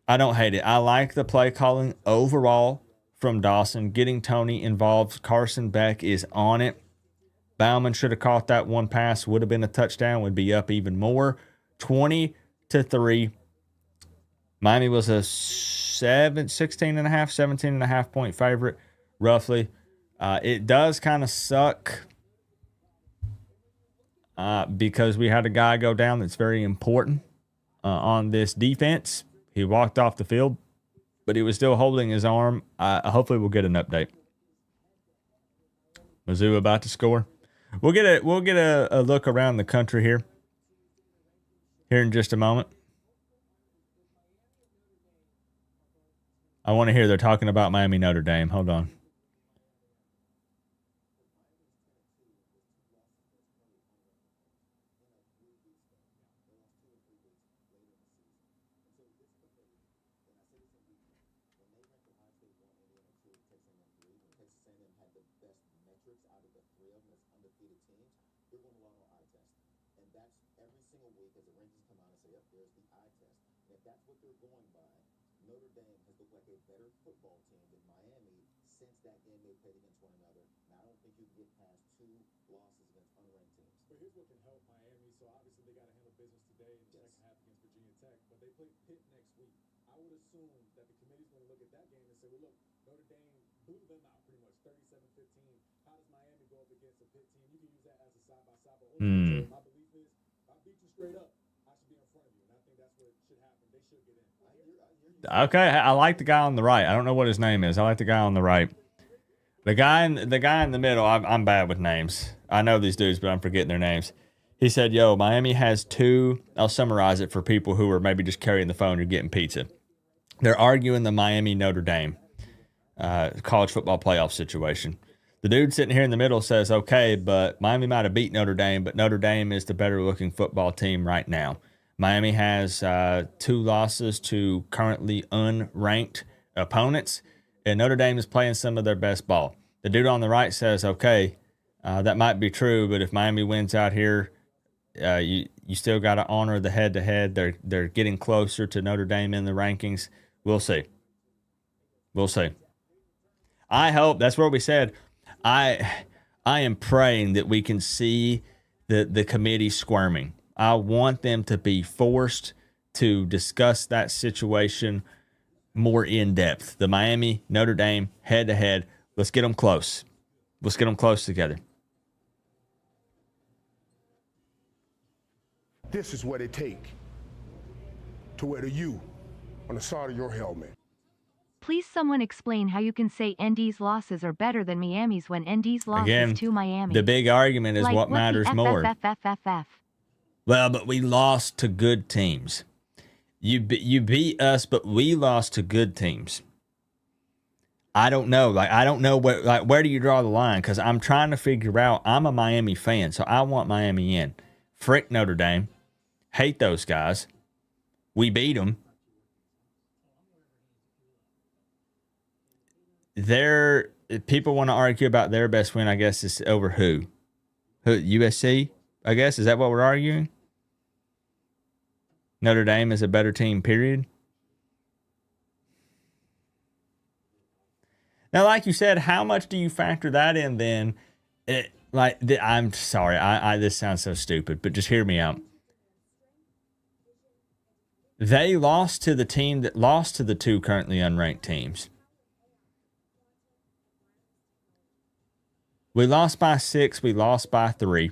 I don't hate it. I like the play calling overall from Dawson. Getting Tony involved. Carson Beck is on it. Bauman should have caught that one pass. Would have been a touchdown. Would be up even more. 20-3. Miami was a 17.5 point favorite, roughly. It does kind of suck because we had a guy go down that's very important on this defense. He walked off the field, but he was still holding his arm. Hopefully we'll get an update. Mizzou about to score. We'll get a look around the country here in just a moment. I want to hear they're talking about Miami Notre Dame. Hold on. Okay, I like the guy on the right. I don't know what his name is. I like the guy on the right. The guy in the middle, I'm bad with names. I know these dudes, but I'm forgetting their names. He said, yo, Miami has two. I'll summarize it for people who are maybe just carrying the phone or getting pizza. They're arguing the Miami Notre Dame college football playoff situation. The dude sitting here in the middle says, okay, but Miami might have beat Notre Dame, but Notre Dame is the better looking football team right now. Miami has 2 losses to currently unranked opponents, and Notre Dame is playing some of their best ball. The dude on the right says, okay, that might be true, but if Miami wins out here, you still got to honor the head-to-head. They're getting closer to Notre Dame in the rankings. We'll see. We'll see. I hope, that's what we said. I am praying that we can see the committee squirming. I want them to be forced to discuss that situation more in depth. The Miami, Notre Dame, head-to-head. Let's get them close. Let's get them close together. This is what it takes to wear the U on the side of your helmet. Please someone explain how you can say ND's losses are better than Miami's when ND's losses to Miami. The big argument is like, what matters more. Well, but we lost to good teams. You beat us, but we lost to good teams. I don't know. I don't know where do you draw the line? Because I'm trying to figure out. I'm a Miami fan, so I want Miami in. Frick Notre Dame. Hate those guys. We beat them. People want to argue about their best win, I guess, is over who? USC, I guess? Is that what we're arguing? Notre Dame is a better team, period. Now, like you said, how much do you factor that in then? I'm sorry, this sounds so stupid, but just hear me out. They lost to the team that lost to the two currently unranked teams. We lost by 6. We lost by 3.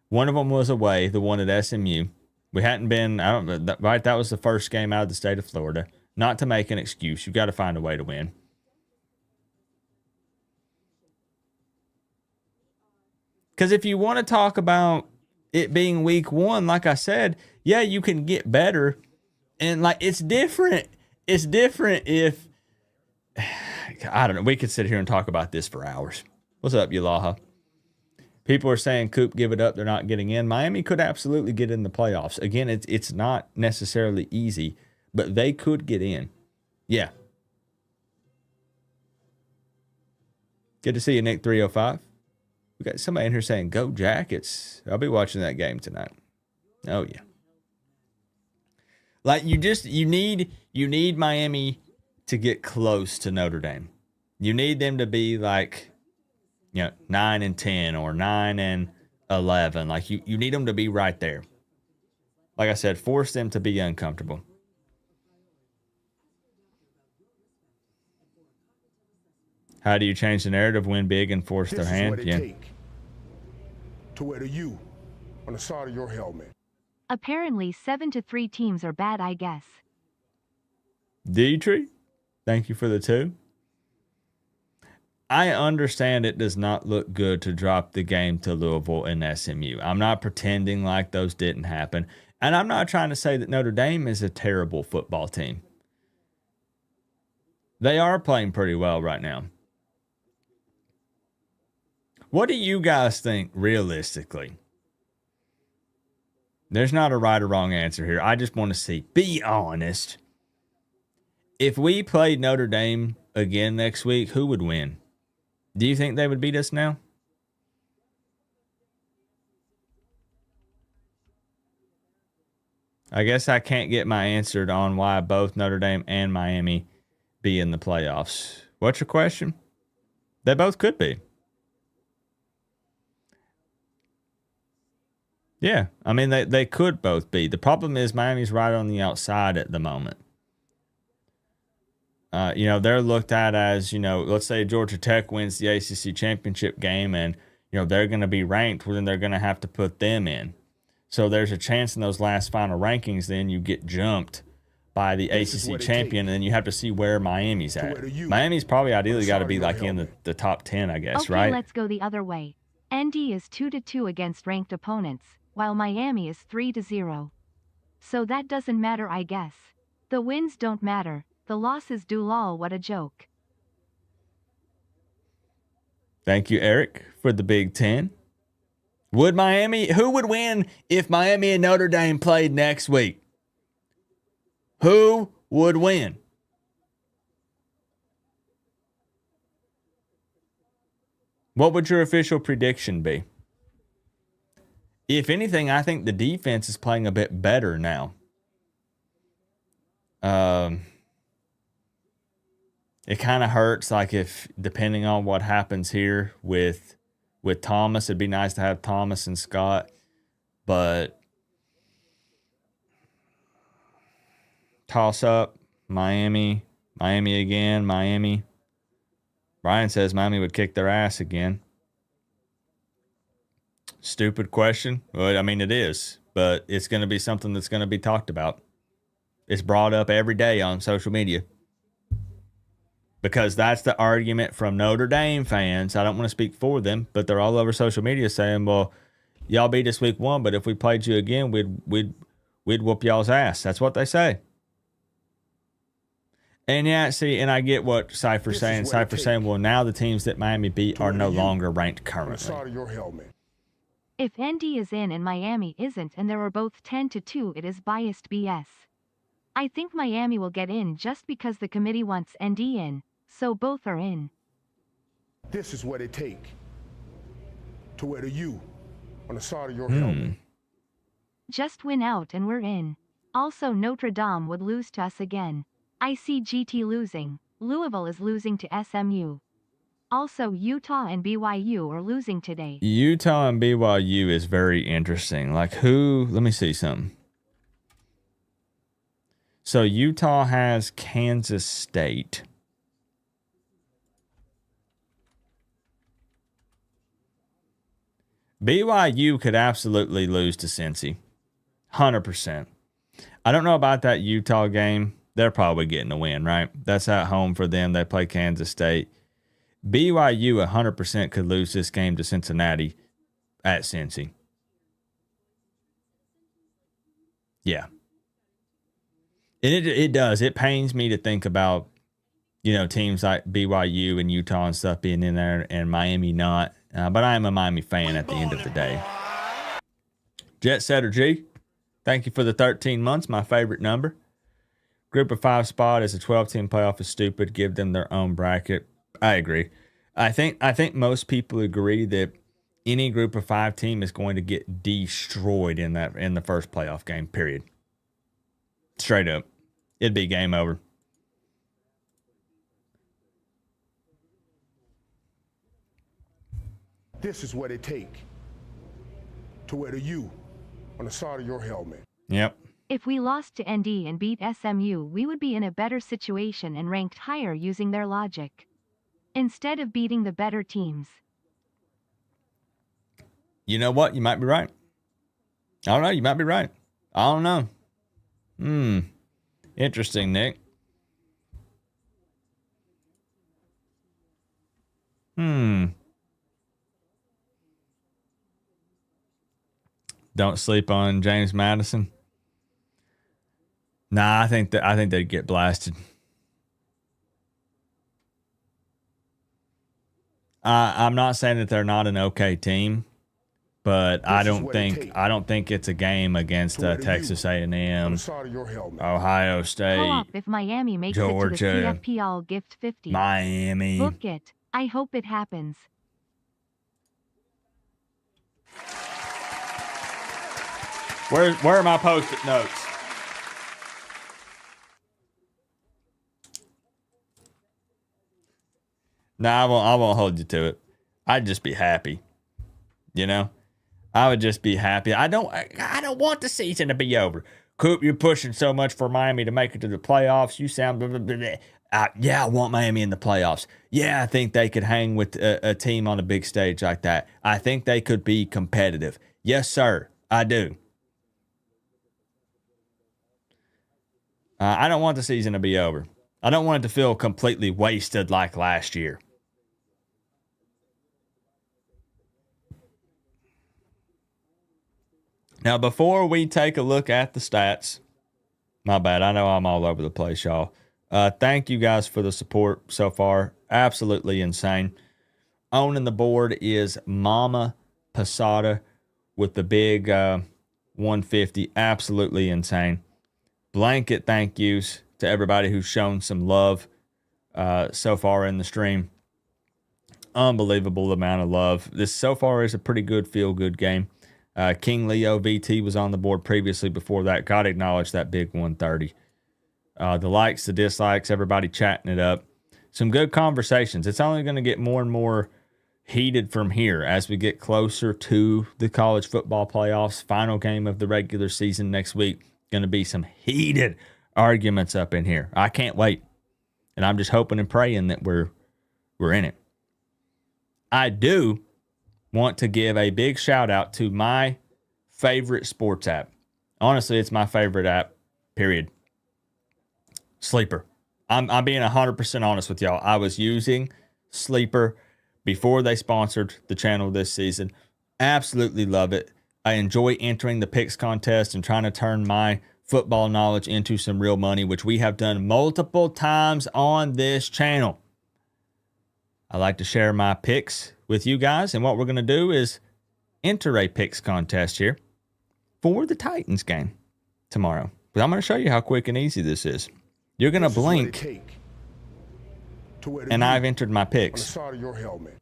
One of them was away, the one at SMU. We hadn't been, I don't know, right? That was the first game out of the state of Florida. Not to make an excuse. You've got to find a way to win. Because if you want to talk about it being week 1, like I said, yeah, you can get better. And like, it's different. It's different if, I don't know, we could sit here and talk about this for hours. What's up, Yulaha? People are saying Coop, give it up. They're not getting in. Miami could absolutely get in the playoffs. Again, it's not necessarily easy, but they could get in. Yeah. Good to see you, Nick 305. We got somebody in here saying, go Jackets. I'll be watching that game tonight. Oh, yeah. Like, you need Miami to get close to Notre Dame. You need them to be like, 9-10 or 9-11. Like, you need them to be right there. Like I said, force them to be uncomfortable. How do you change the narrative? Win big and force their hand? This is what it take to wear the U on the side of your helmet. Apparently 7-3 teams are bad, I guess. Dietrich, thank you for the 2. I understand it does not look good to drop the game to Louisville and SMU. I'm not pretending like those didn't happen. And I'm not trying to say that Notre Dame is a terrible football team. They are playing pretty well right now. What do you guys think realistically? There's not a right or wrong answer here. I just want to see. Be honest. If we played Notre Dame again next week, who would win? Do you think they would beat us now? I guess I can't get my answer on why both Notre Dame and Miami be in the playoffs. What's your question? They both could be. Yeah, I mean, they could both be. The problem is Miami's right on the outside at the moment. They're looked at as, let's say Georgia Tech wins the ACC championship game and, they're going to be ranked, well, then they're going to have to put them in. So there's a chance in those last final rankings, then you get jumped by the ACC champion, and then you have to see where Miami's at. Miami's probably ideally got to be like in the top 10, I guess, okay, right? Let's go the other way. ND is 2-2 against ranked opponents, while Miami is 3-0. So that doesn't matter, I guess. The wins don't matter. The losses do. Lol, what a joke. Thank you, Eric, for the Big Ten. Who would win if Miami and Notre Dame played next week? Who would win? What would your official prediction be? If anything, I think the defense is playing a bit better now. It kind of hurts, like if depending on what happens here with Thomas, it'd be nice to have Thomas and Scott, but toss up Miami again, Miami. Brian says Miami would kick their ass again. Stupid question. Well, I mean, it is, but it's going to be something that's going to be talked about. It's brought up every day on social media. Because that's the argument from Notre Dame fans. I don't want to speak for them, but they're all over social media saying, well, y'all beat us week 1, but if we played you again, we'd whoop y'all's ass. That's what they say. And yeah, see, and I get what Cypher's saying. Cypher's saying, well, now the teams that Miami beat are no longer ranked currently. If ND is in and Miami isn't and they were both 10-2, it is biased BS. I think Miami will get in just because the committee wants ND in, so both are in. This is what it takes to wear the U on the side of your helmet. Just win out and we're in. Also, Notre Dame would lose to us again. I see GT losing. Louisville is losing to SMU. Also, Utah and BYU are losing today. Utah and BYU is very interesting. Like who? Let me see something. So Utah has Kansas State. BYU could absolutely lose to Cincy. 100%. I don't know about that Utah game. They're probably getting a win, right? That's at home for them. They play Kansas State. BYU 100% could lose this game to Cincinnati at Cincy. Yeah. And it does. It pains me to think about, teams like BYU and Utah and stuff being in there and Miami not. But I am a Miami fan at the end of the day. Jet Setter G, thank you for the 13 months, my favorite number. Group of 5 spot as a 12-team playoff is stupid. Give them their own bracket. I agree. I think most people agree that any group of 5 team is going to get destroyed in the first playoff game, period. Straight up. It'd be game over. This is what it takes to wear the U on the side of your helmet. Yep. If we lost to ND and beat SMU, we would be in a better situation and ranked higher using their logic. Instead of beating the better teams. You know what? You might be right. I don't know. You might be right. I don't know. Interesting, Nick. Don't sleep on James Madison. Nah, I think they'd get blasted. I'm not saying that they're not an okay team, but I don't think it's a game against Texas A&M, Ohio State, Co-op, if Miami makes Georgia, it to the CFP, I'll gift 50. Miami. Book it. I hope it happens. Where are my post-it notes? No, I won't hold you to it. I'd just be happy. I would just be happy. I don't want the season to be over. Coop, you're pushing so much for Miami to make it to the playoffs. You sound blah, blah, blah, blah. Yeah, I want Miami in the playoffs. Yeah, I think they could hang with a team on a big stage like that. I think they could be competitive. Yes, sir. I do. I don't want the season to be over. I don't want it to feel completely wasted like last year. Now, before we take a look at the stats, my bad, I know I'm all over the place, y'all. Thank you guys for the support so far. Absolutely insane. Owning the board is Mama Posada with the big 150. Absolutely insane. Blanket thank yous to everybody who's shown some love so far in the stream. Unbelievable amount of love. This so far is a pretty good feel-good game. King Leo VT was on the board previously before that. Got to acknowledge that big 130. The likes, the dislikes, everybody chatting it up. Some good conversations. It's only going to get more and more heated from here as we get closer to the college football playoffs. Final game of the regular season next week. Going to be some heated arguments up in here. I can't wait. And I'm just hoping and praying that we're in it. I do want to give a big shout out to my favorite sports app. Honestly, it's my favorite app, period. Sleeper. I'm being 100% honest with y'all. I was using Sleeper before they sponsored the channel this season. Absolutely love it. I enjoy entering the picks contest and trying to turn my football knowledge into some real money, which we have done multiple times on this channel. I like to share my picks with you guys, and what we're going to do is enter a picks contest here for the Titans game tomorrow. But I'm going to show you how quick and easy this is. You're going to This is what it blink, take to wear the and U I've entered my on the picks. side of your helmet.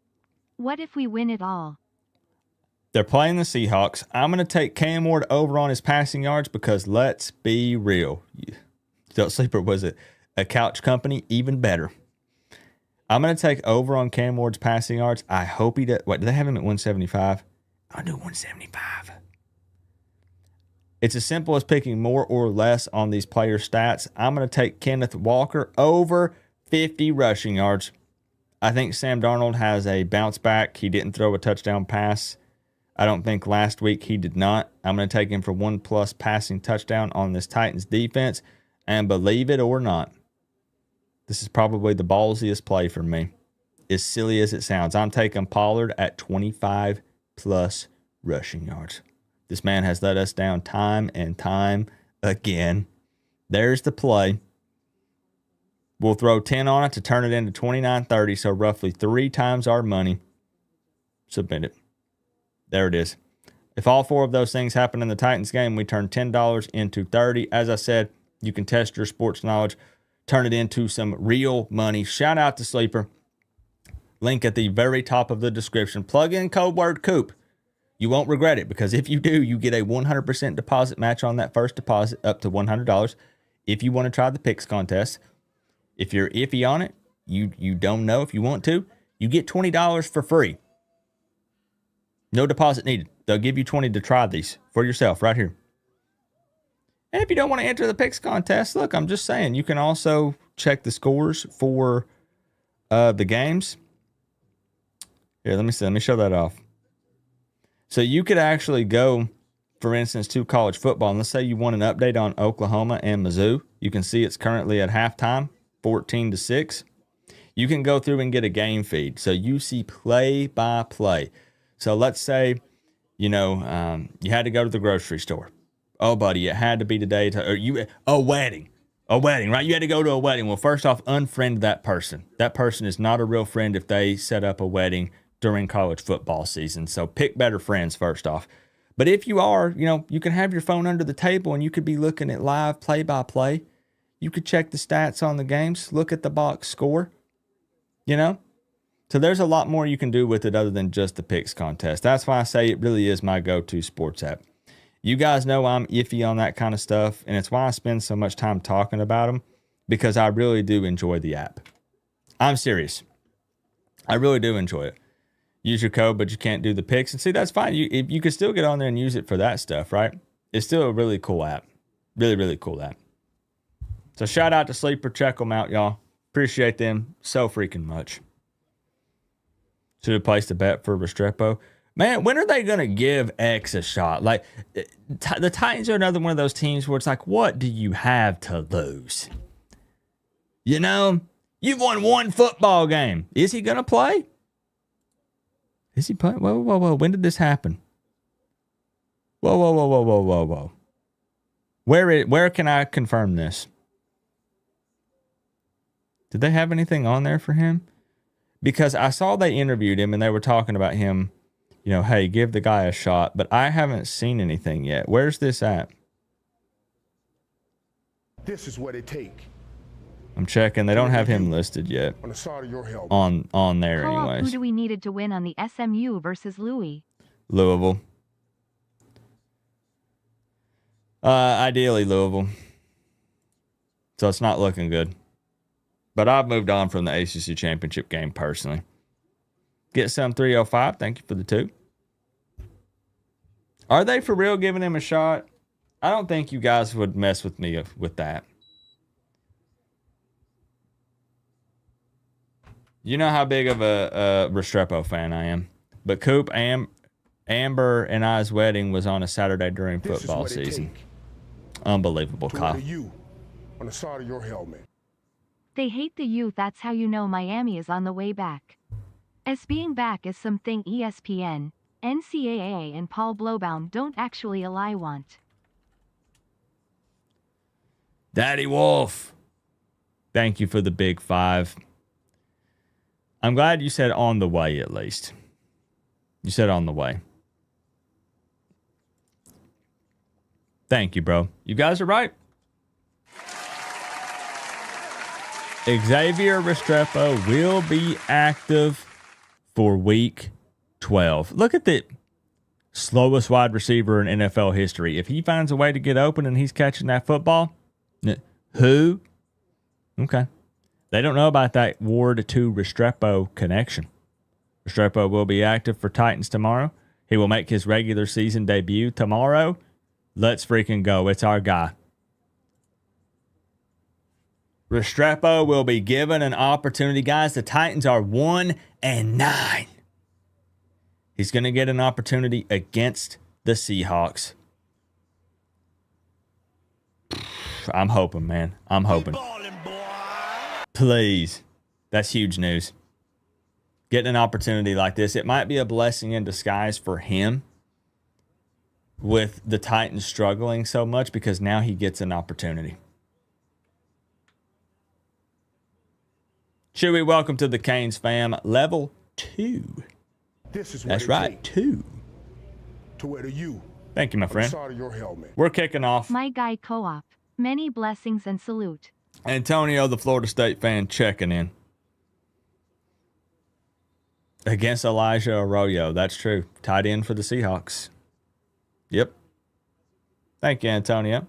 What if we win it all? They're playing the Seahawks. I'm going to take Cam Ward over on his passing yards because let's be real. Sleeper, was it a couch company? Even better. I'm going to take over on Cam Ward's passing yards. I hope he does. What, do they have him at 175? I'll do 175. It's as simple as picking more or less on these player stats. I'm going to take Kenneth Walker over 50 rushing yards. I think Sam Darnold has a bounce back. He didn't throw a touchdown pass. I don't think last week he did not. I'm going to take him for 1+ passing touchdown on this Titans defense. And believe it or not, this is probably the ballsiest play for me. As silly as it sounds, I'm taking Pollard at 25+ rushing yards. This man has let us down time and time again. There's the play. We'll throw 10 on it to turn it into 29.30, so roughly 3 times our money. Submit it. There it is. If all 4 of those things happen in the Titans game, we turn $10 into 30. As I said, you can test your sports knowledge, turn it into some real money. Shout out to Sleeper. Link at the very top of the description. Plug in code word Coop. You won't regret it, because if you do, you get a 100% deposit match on that first deposit up to $100. If you want to try the picks contest, if you're iffy on it, you don't know if you want to, you get $20 for free. No deposit needed. They'll give you $20 to try these for yourself right here. And if you don't want to enter the picks contest, look, I'm just saying, you can also check the scores for the games. Here, let me show that off. So you could actually go, for instance, to college football, and let's say you want an update on Oklahoma and Mizzou. You can see it's currently at halftime, 14-6. You can go through and get a game feed. So you see play by play. So let's say, you had to go to the grocery store. Oh, buddy, it had to be today. A wedding, right? You had to go to a wedding. Well, first off, unfriend that person. That person is not a real friend if they set up a wedding during college football season. So pick better friends first off. But if you are, you can have your phone under the table and you could be looking at live play-by-play. You could check the stats on the games, look at the box score, So there's a lot more you can do with it other than just the picks contest. That's why I say it really is my go-to sports app. You guys know I'm iffy on that kind of stuff, and it's why I spend so much time talking about them, because I really do enjoy the app. I'm serious. I really do enjoy it. Use your code, but you can't do the picks. And see, that's fine. You can still get on there and use it for that stuff, right? It's still a really cool app. Really, really cool app. So shout out to Sleeper. Check them out, y'all. Appreciate them so freaking much. Should have placed a bet for Restrepo. Man, when are they going to give X a shot? Like, the Titans are another one of those teams where it's like, what do you have to lose? You've won one football game. Is he going to play? Is he playing? Whoa. When did this happen? Whoa. Where can I confirm this? Did they have anything on there for him? Because I saw they interviewed him and they were talking about him, hey, give the guy a shot. But I haven't seen anything yet. Where's this at? This is what it take. I'm checking. They don't have him listed yet. On the side of your helmet. On there, Co-op, anyways. who do we needed to win on the SMU versus Louis? Louisville. Ideally Louisville. So it's not looking good. But I've moved on from the ACC championship game personally. Get some 305. Thank you for the 2. Are they for real giving him a shot? I don't think you guys would mess with me with that. You know how big of a Restrepo fan I am. But Coop, Amber and I's wedding was on a Saturday during football season. Unbelievable, Kyle. You on the side of your helmet. They hate the youth. That's how you know Miami is on the way back. As being back is something ESPN, NCAA, and Paul Blowbaum don't actually ally want. Daddy Wolf. Thank you for the big 5. I'm glad you said on the way at least. You said on the way. Thank you, bro. You guys are right. Xavier Restrepo will be active for week 12. Look at the slowest wide receiver in NFL history. If he finds a way to get open and he's catching that football, who? Okay. They don't know about that Ward to Restrepo connection. Restrepo will be active for Titans tomorrow. He will make his regular season debut tomorrow. Let's freaking go. It's our guy. Restrepo will be given an opportunity. Guys, the Titans are 1-9. He's going to get an opportunity against the Seahawks. I'm hoping, man. I'm hoping. Please. That's huge news. Getting an opportunity like this, it might be a blessing in disguise for him with the Titans struggling so much because now he gets an opportunity. Chewy, welcome to the Canes fam. Level 2. This is what That's it right, take 2. to wear the U Thank you, my on the friend. side of your helmet. We're kicking off. My guy Co-op. Many blessings and salute. Antonio, the Florida State fan, checking in. Against Elijah Arroyo. That's true. Tied in for the Seahawks. Yep. Thank you, Antonio.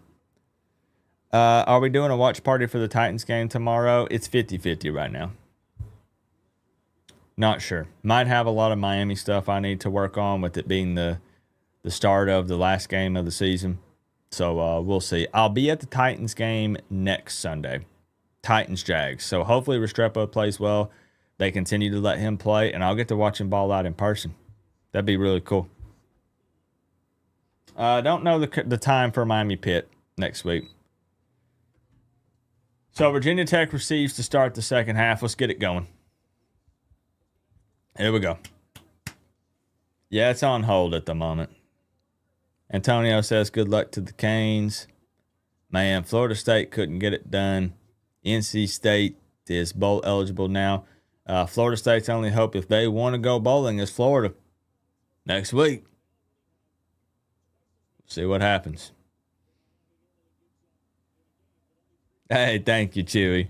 Are we doing a watch party for the Titans game tomorrow? It's 50-50 right now. Not sure. Might have a lot of Miami stuff I need to work on with it being the start of the last game of the season. So we'll see. I'll be at the Titans game next Sunday. Titans-Jags. So hopefully Restrepo plays well. They continue to let him play, and I'll get to watch him ball out in person. That'd be really cool. I don't know the time for Miami Pitt next week. So Virginia Tech receives to start the second half. Let's get it going. Here we go. Yeah, it's on hold at the moment. Antonio says good luck to the Canes. Man, Florida State couldn't get it done. NC State is bowl eligible now. Florida State's only hope if they want to go bowling is Florida next week. See what happens. Hey, thank you, Chewy.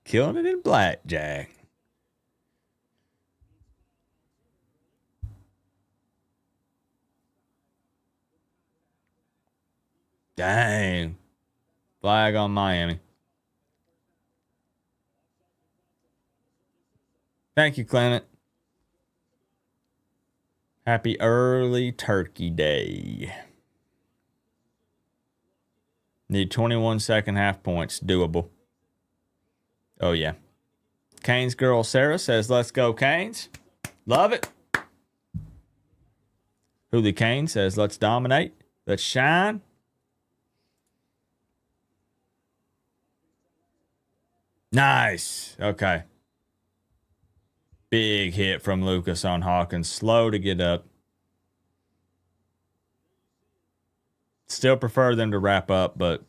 Killing it in blackjack. Dang. Flag on Miami. Thank you, Clement. Happy early Turkey Day. Need 21 second half points. Doable. Oh, yeah. Canes girl Sarah says, let's go, Canes. Love it. Hooley Kane says, let's dominate. Let's shine. Nice. Okay. Big hit from Lucas on Hawkins. Slow to get up. Still prefer them to wrap up, but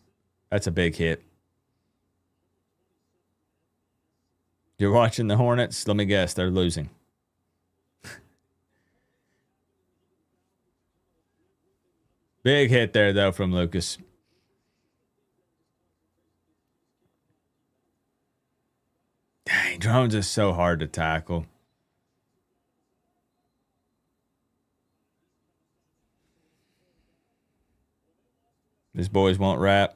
that's a big hit. You're watching the Hornets? Let me guess, they're losing. Big hit there, though, from Lucas. Dang, drones is so hard to tackle. These boys won't rap.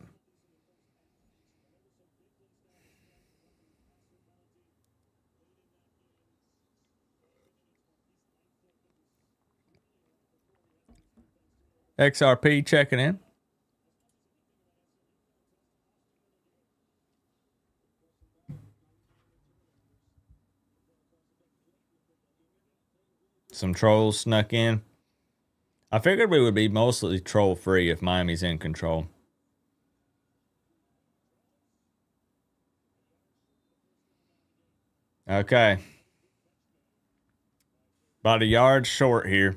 XRP checking in. Some trolls snuck in. I figured we would be mostly troll free if Miami's in control. Okay. About a yard short here.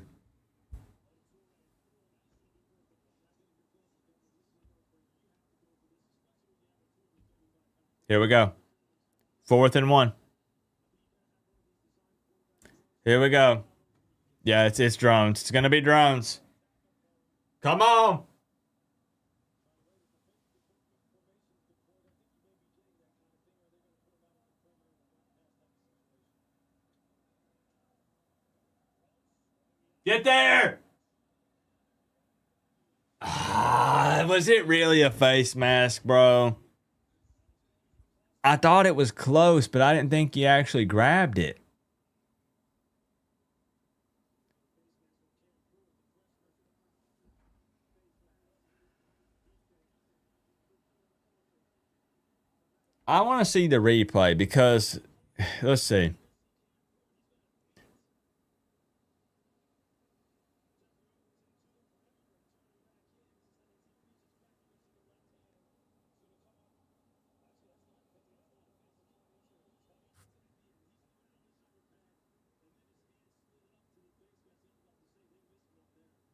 Here we go. 4th and 1. Here we go. Yeah, it's drones. It's going to be drones. Come on. Get there! Was it really a face mask, bro? I thought it was close, but I didn't think he actually grabbed it. I want to see the replay because, let's see.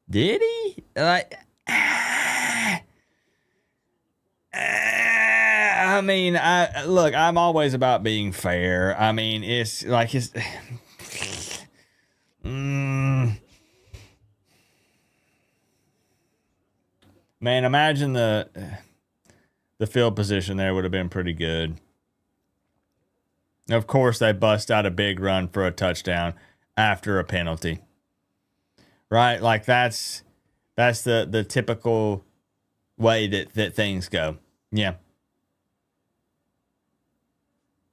Did he? Like, I mean, look, I'm always about being fair. I mean, it's like it's. Man, imagine the field position there would have been pretty good. Of course, they bust out a big run for a touchdown after a penalty. Right? Like that's the typical way that things go. Yeah.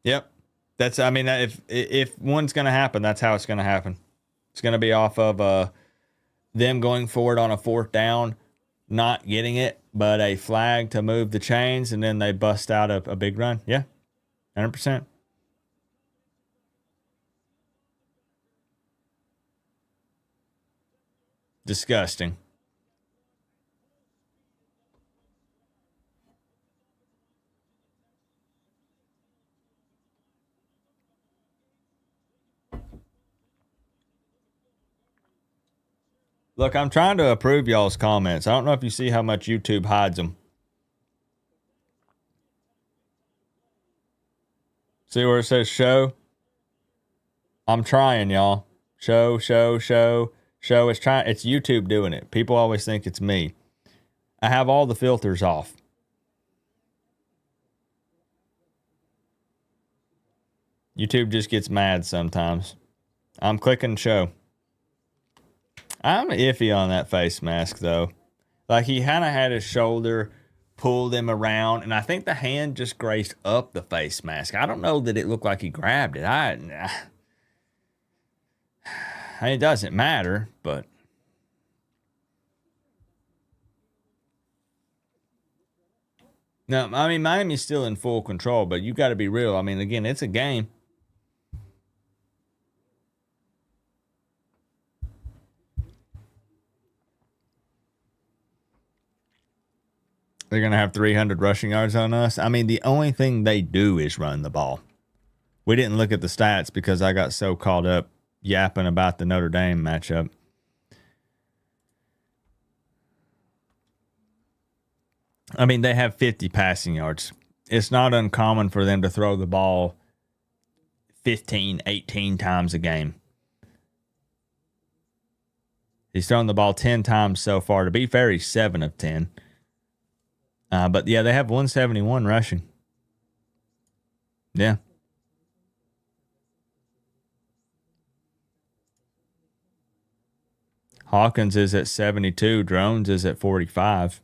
Yep. That's, I mean, if one's going to happen, that's how it's going to happen. It's going to be off of them going forward on a fourth down, not getting it, but a flag to move the chains, and then they bust out a big run. Yeah. 100%. Disgusting. Look, I'm trying to approve y'all's comments. I don't know if you see how much YouTube hides them. See where it says show? I'm trying, y'all. Show. It's trying. It's YouTube doing it. People always think it's me. I have all the filters off. YouTube just gets mad sometimes. I'm clicking show. I'm iffy on that face mask, though. Like, he kind of had his shoulder, pulled him around, and I think the hand just grazed up the face mask. I don't know that it looked like he grabbed it. It doesn't matter, but... No, I mean, Miami's still in full control, but you got to be real. I mean, again, it's a game. They're going to have 300 rushing yards on us. I mean, the only thing they do is run the ball. We didn't look at the stats because I got so caught up yapping about the Notre Dame matchup. I mean, they have 50 passing yards. It's not uncommon for them to throw the ball 15, 18 times a game. He's thrown the ball 10 times so far. To be fair, he's 7 of 10. But yeah, they have 171 rushing. Yeah. Hawkins is at 72. Drones is at 45.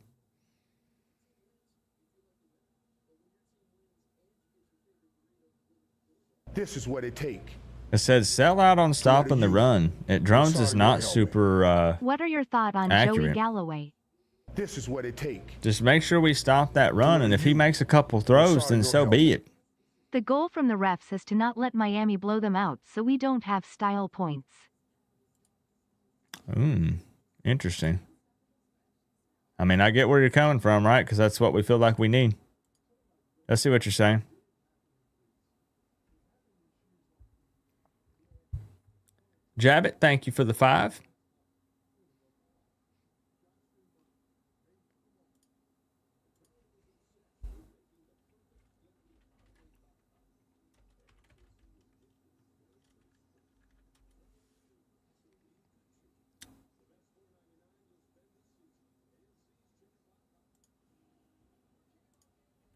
This is what it take. It says sell out on stopping the run. Drones is not super What are your thoughts on accurate. Joey Galloway? This is what it take. Just make sure we stop that run, and if he makes a couple throws, then so be it. The goal from the refs is to not let Miami blow them out so we don't have style points. Interesting. I mean, I get where you're coming from, right? Because that's what we feel like we need. Let's see what you're saying. Jabbit, thank you for the 5.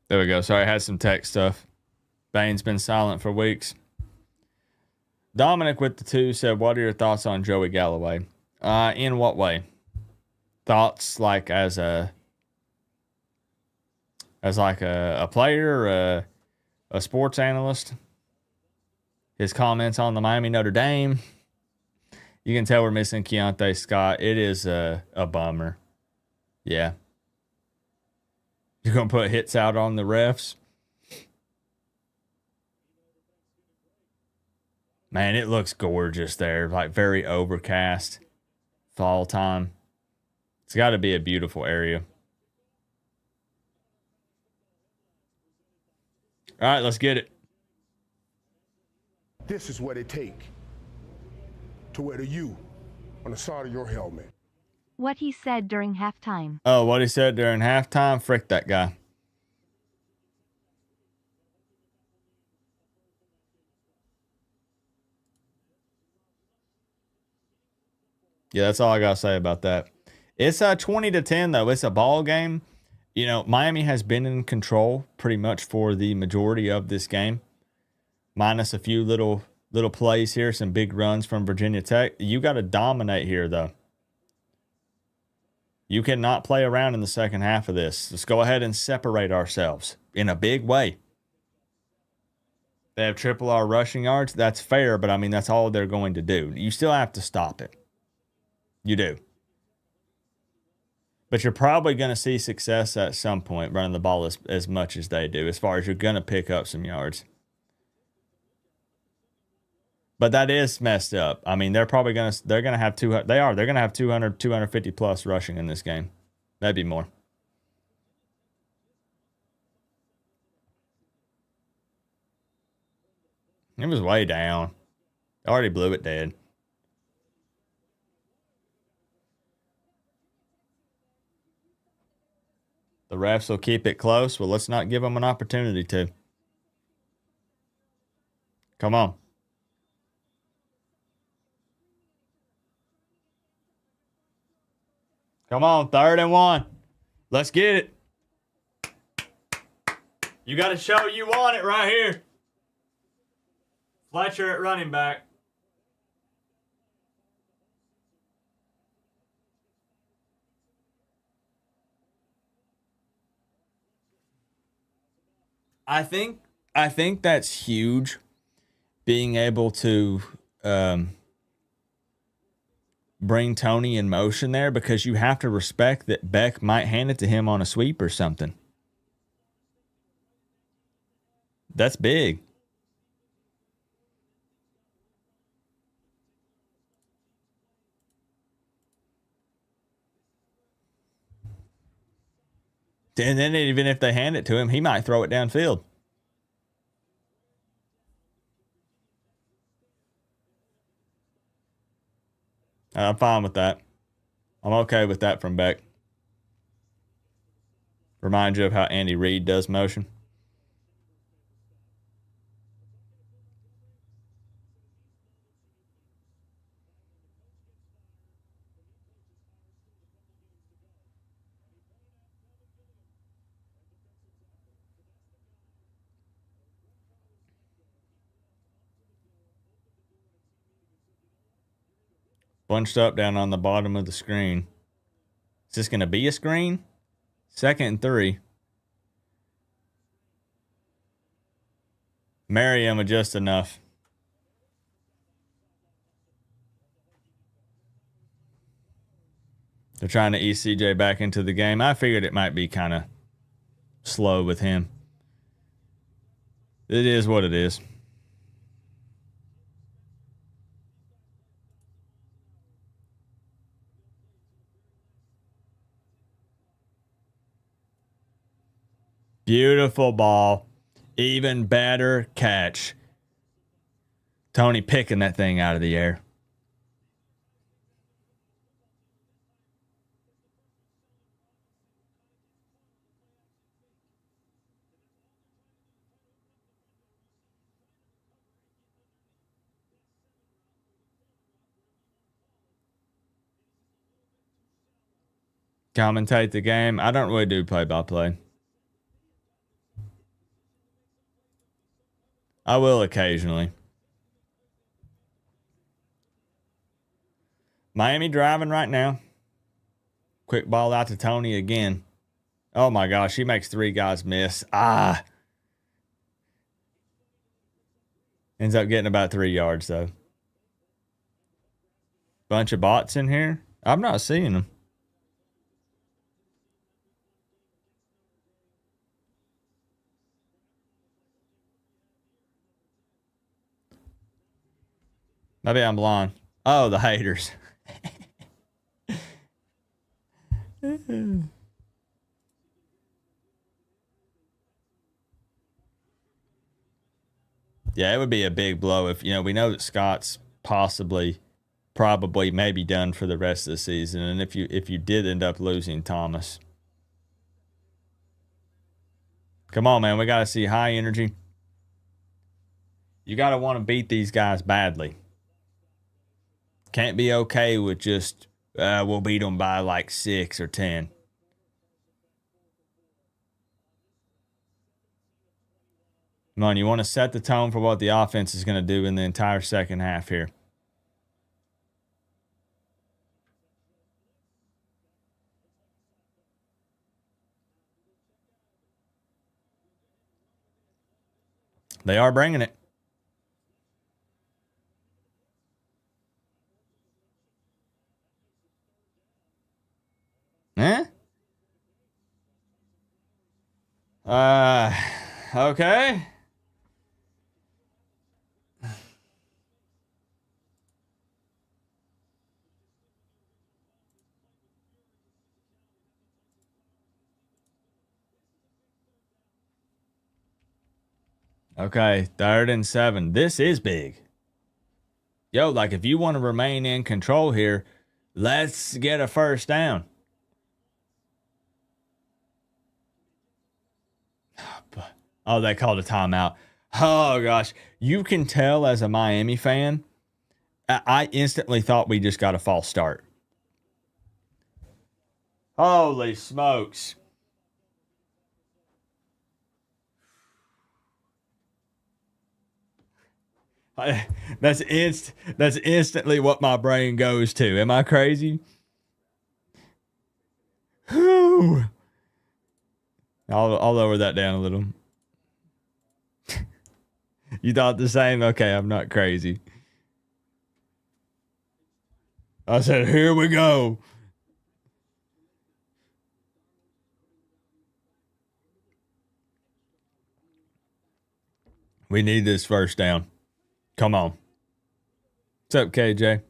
There we go. Sorry, I had some tech stuff. Bane's been silent for weeks. Dominic with the 2 said, what are your thoughts on Joey Galloway? In what way? Thoughts like as like a player, a sports analyst. His comments on the Miami Notre Dame. You can tell we're missing Keontae Scott. It is a bummer. Yeah. You're going to put hits out on the refs? Man, it looks gorgeous there. Like very overcast. Fall time. It's got to be a beautiful area. All right, let's get it. This is what it takes to wear the U on the side of your helmet. What he said during halftime. Oh, what he said during halftime? Frick that guy. Yeah, that's all I got to say about that. It's 20-10, though. It's a ball game. You know, Miami has been in control pretty much for the majority of this game, minus a few little plays here, some big runs from Virginia Tech. You got to dominate here, though. You cannot play around in the second half of this. Let's go ahead and separate ourselves in a big way. They have triple our rushing yards. That's fair, but I mean, that's all they're going to do. You still have to stop it. You do. But you're probably going to see success at some point running the ball as much as they do, as far as you're going to pick up some yards. But that is messed up. I mean, they're going to have 200, 250 plus rushing in this game. That'd be more. It was way down. I already blew it dead. The refs will keep it close. Well, let's not give them an opportunity to. Come on. Come on, 3rd and 1. Let's get it. You got to show you want it right here. Fletcher at running back. I think that's huge, being able to bring Tony in motion there, because you have to respect that Beck might hand it to him on a sweep or something. That's big. And then even if they hand it to him, he might throw it downfield. I'm fine with that. I'm okay with that from Beck. Remind you of how Andy Reid does motion. Bunched up down on the bottom of the screen. Is this going to be a screen? 2nd and 3. Marry him with just enough. They're trying to ease CJ back into the game. I figured it might be kind of slow with him. It is what it is. Beautiful ball. Even better catch. Tony picking that thing out of the air. Commentate the game. I don't really do play-by-play. I will occasionally. Miami driving right now. Quick ball out to Tony again. Oh my gosh, he makes 3 guys miss. Ends up getting about 3 yards though. Bunch of bots in here. I'm not seeing them. Maybe I'm blind. Oh, the haters. Yeah, it would be a big blow if, we know that Scott's probably maybe done for the rest of the season. And if you did end up losing Thomas. Come on, man. We got to see high energy. You got to want to beat these guys badly. Can't be okay with just, we'll beat them by like 6 or 10. Come on, you want to set the tone for what the offense is going to do in the entire second half here. They are bringing it. Eh? Okay. Okay, 3rd and 7. This is big. Yo, like if you want to remain in control here, let's get a first down. Oh, they called a timeout. Oh, gosh. You can tell as a Miami fan, I instantly thought we just got a false start. Holy smokes. That's instantly what my brain goes to. Am I crazy? I'll lower that down a little. You thought the same? Okay, I'm not crazy. I said, here we go. We need this first down. Come on. What's up, KJ?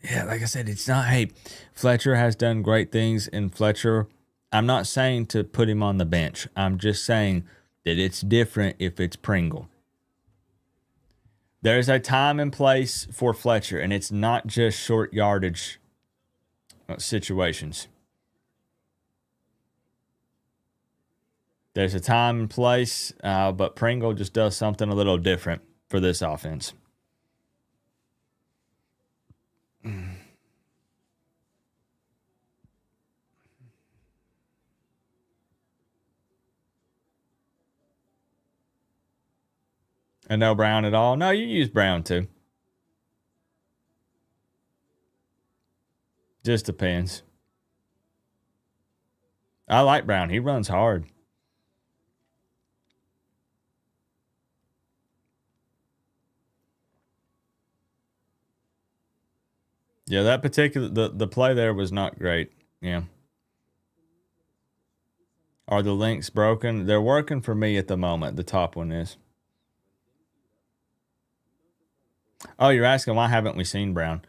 Yeah, like I said, it's not, hey, Fletcher has done great things, and Fletcher, I'm not saying to put him on the bench. I'm just saying that it's different if it's Pringle. There's a time and place for Fletcher, and it's not just short yardage situations. There's a time and place, but Pringle just does something a little different for this offense. And no Brown at all? No, you use Brown too. Just depends. I like Brown. He runs hard. Yeah, that particular the play there was not great. Yeah. Are the links broken? They're working for me at the moment. The top one is. Oh, you're asking why haven't we seen Brown?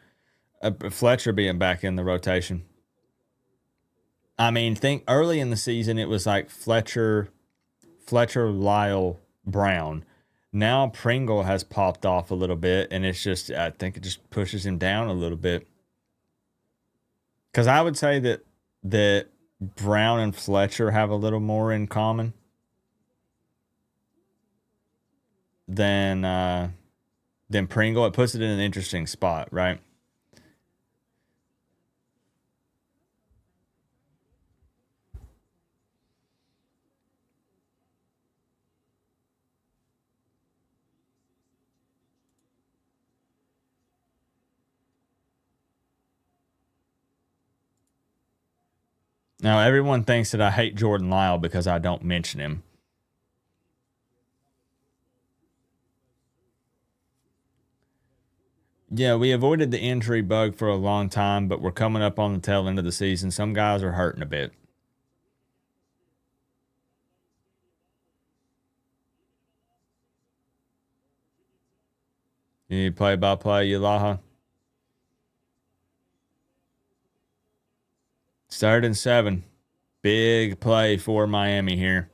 Fletcher being back in the rotation. I mean, think early in the season it was like Fletcher, Lyle, Brown. Now Pringle has popped off a little bit, and it's just, I think it just pushes him down a little bit. Because I would say that Brown and Fletcher have a little more in common than Pringle. It puts it in an interesting spot, right? Now, everyone thinks that I hate Jordan Lyle because I don't mention him. Yeah, we avoided the injury bug for a long time, but we're coming up on the tail end of the season. Some guys are hurting a bit. You need play-by-play, Ulaha? 3rd and 7. Big play for Miami here.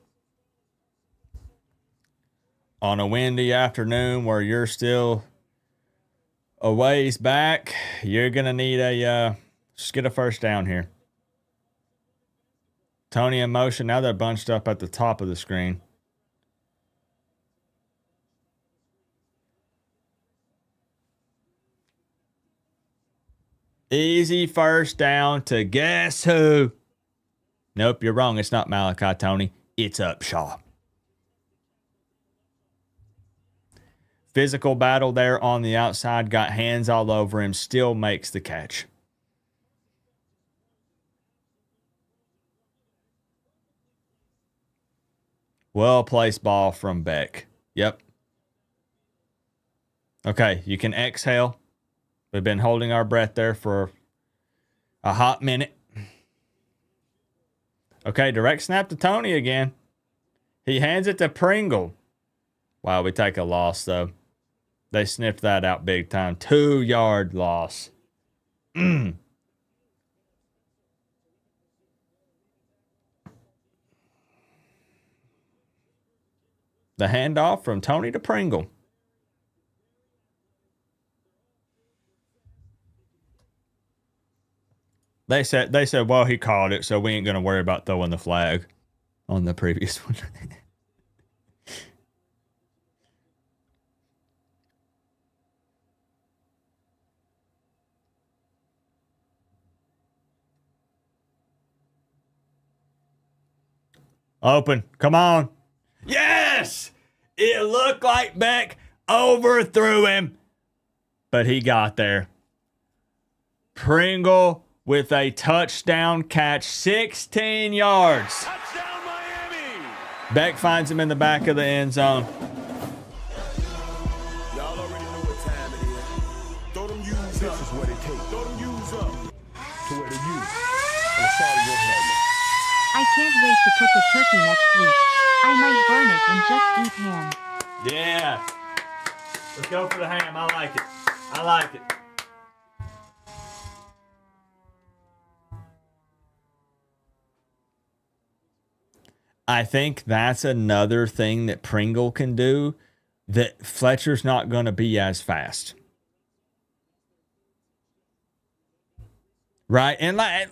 On a windy afternoon where you're still a ways back, you're going to need just get a first down here. Tony in motion. Now they're bunched up at the top of the screen. Easy first down to guess who? Nope, you're wrong. It's not Malachi, Tony. It's Upshaw. Physical battle there on the outside. Got hands all over him. Still makes the catch. Well-placed ball from Beck. Yep. Okay, you can exhale. We've been holding our breath there for a hot minute. Okay, direct snap to Tony again. He hands it to Pringle. Wow, we take a loss, though. They sniffed that out big time. 2-yard loss. The handoff from Tony to Pringle. They said, well, he called it, so we ain't going to worry about throwing the flag on the previous one. Open. Come on. Yes! It looked like Beck overthrew him, but he got there. Pringle with a touchdown catch, 16 yards. Touchdown, Miami! Beck finds him in the back of the end zone. Y'all already know what time it is. Throw them U's This up. is what it takes Throw them U's up. to wear the U on the side of your helmet. I can't wait to cook a turkey next week. I might burn it and just eat ham. Yeah. Let's go for the ham. I like it. I like it. I think that's another thing that Pringle can do that Fletcher's not going to be as fast. Right? And like,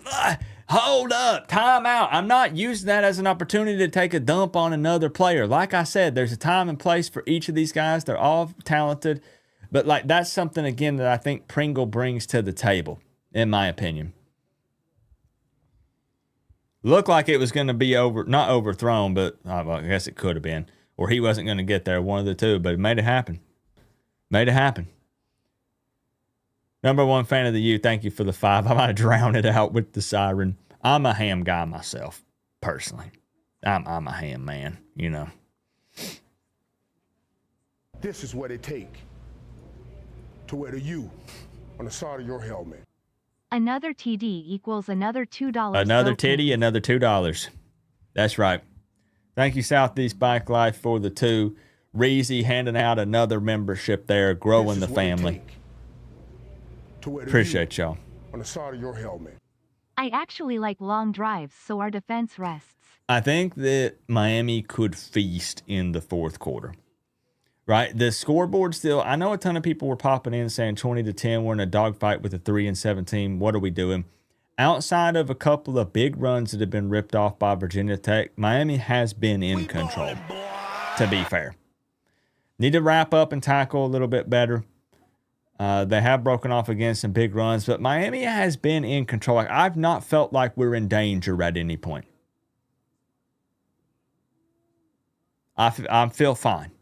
hold up, time out. I'm not using that as an opportunity to take a dump on another player. Like I said, there's a time and place for each of these guys. They're all talented. But like that's something, again, that I think Pringle brings to the table, in my opinion. Looked like it was going to be not overthrown, but well, I guess it could have been. Or he wasn't going to get there, one of the two, but it made it happen. Made it happen. Number one fan of the U, thank you for the 5. I might have drowned it out with the siren. I'm a ham guy myself, personally. I'm a ham man, you know. This is what it takes to wear the U on the side of your helmet. Another TD equals another $2. Another titty, another $2. That's right. Thank you, Southeast Bike Life, for the 2. Reezy handing out another membership there, growing the family. Appreciate y'all. On the side of your helmet. I actually like long drives, so our defense rests. I think that Miami could feast in the fourth quarter. Right? The scoreboard still, I know a ton of people were popping in saying 20-10, we're in a dogfight with a 3-17. What are we doing? Outside of a couple of big runs that have been ripped off by Virginia Tech, Miami has been in control, to be fair. Need to wrap up and tackle a little bit better. They have broken off against some big runs, but Miami has been in control. Like, I've not felt like we're in danger at any point. I feel fine.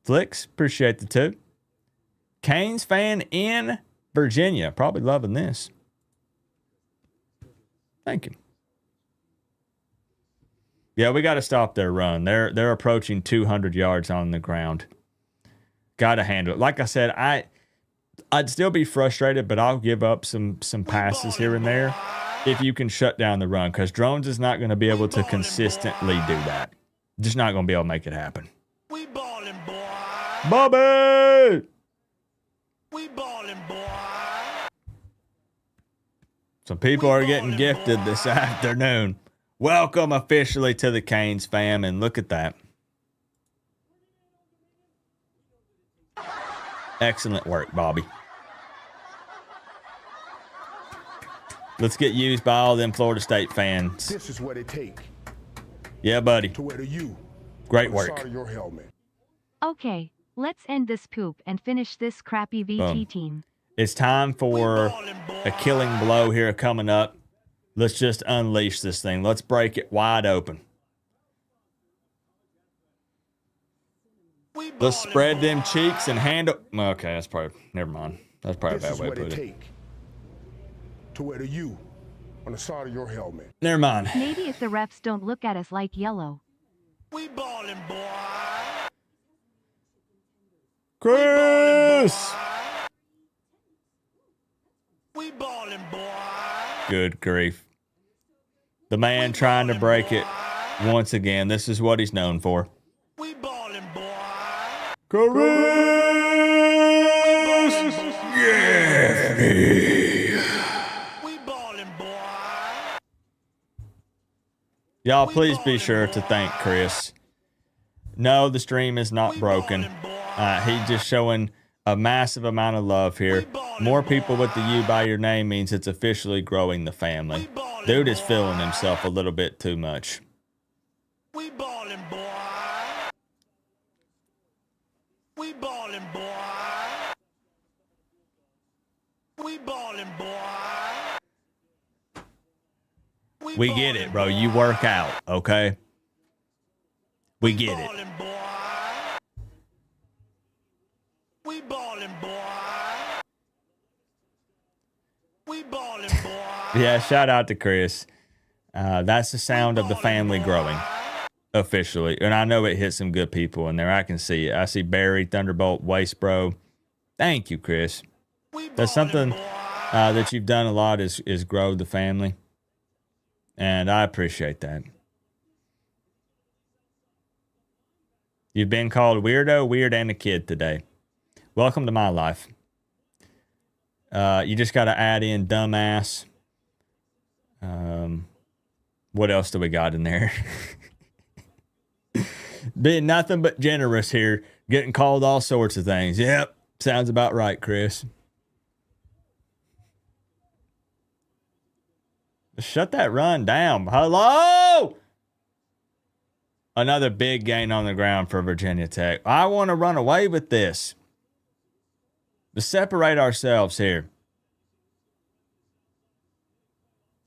Flicks, appreciate the 2. Canes fan in Virginia, probably loving this. Thank you. Yeah, we got to stop their run. They're approaching 200 yards on the ground. Got to handle it. Like I said, I'd still be frustrated, but I'll give up some passes here and there if you can shut down the run, because Drones is not going to be able to consistently do that. Just not going to be able to make it happen. We ballin', boy. Bobby! We ballin', boy. Some people are getting gifted this afternoon. Welcome officially to the Canes fam, and look at that. Excellent work, Bobby. Let's get used by all them Florida State fans. This is what it takes Yeah, buddy. to wear the U Great on the work. side of your helmet. Okay, let's end this poop and finish this crappy VT Boom. team. It's time for a killing blow here coming up. Let's just unleash this thing. Let's break it wide open. Let's spread them cheeks and handle. Okay, that's probably. Never mind. That's probably a This bad is way what to it put it. takes to wear the U on the side of your helmet. Never mind. Maybe if the refs don't look at us like yellow. We ballin', boy. Chris! We ballin', boy. Good grief. The man trying to break it once again. This is what he's known for. We ballin', boy. Chris! Yeah! We ballin', boy. Y'all, please be sure to thank Chris. No, the stream is not broken. He's just showing a massive amount of love here. More people with the U by your name means it's officially growing the family. Dude is feeling himself a little bit too much. We ballin', boy. We ballin', boy. We ballin', boy. We get it, bro. You work out, okay? We get it. Ballin', boy. We ballin', boy. We ballin', boy. Yeah, shout out to Chris. That's the sound of the family growing officially. And I know it hit some good people in there. I can see it. I see Barry, Thunderbolt, Waste Bro. Thank you, Chris. That's something that you've done a lot is grow the family. And I appreciate that. You've been called weirdo, weird, and a kid today. Welcome to my life. You just got to add in dumbass. What else do we got in there? Being nothing but generous here. Getting called all sorts of things. Yep. Sounds about right, Chris. Shut that run down. Hello! Another big gain on the ground for Virginia Tech. I want to run away with this. To separate ourselves here.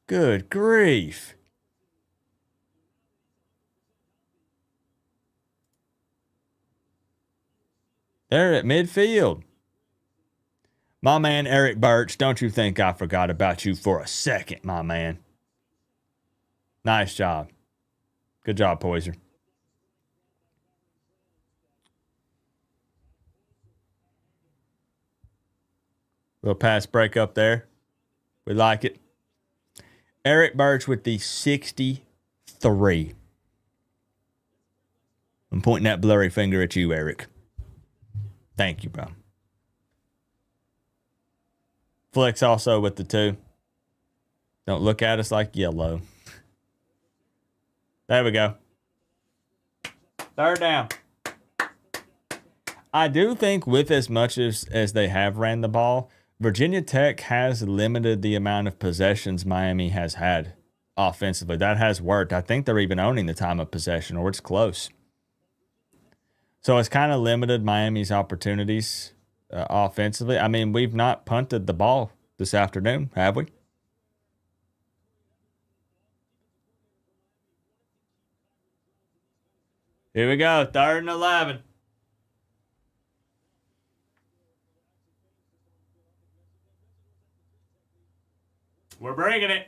Good grief. They're at midfield. My man Eric Birch, don't you think I forgot about you for a second, my man. Nice job. Good job, Poiser. Little pass break up there. We like it. Eric Birch with the 63. I'm pointing that blurry finger at you, Eric. Thank you, bro. Flex also with the 2. Don't look at us like yellow. There we go. Third down. I do think with as much as they have ran the ball, Virginia Tech has limited the amount of possessions Miami has had offensively. That has worked. I think they're even owning the time of possession, or it's close. So it's kind of limited Miami's opportunities offensively. I mean, we've not punted the ball this afternoon, have we? Here we go, 3rd and 11. We're bringing it.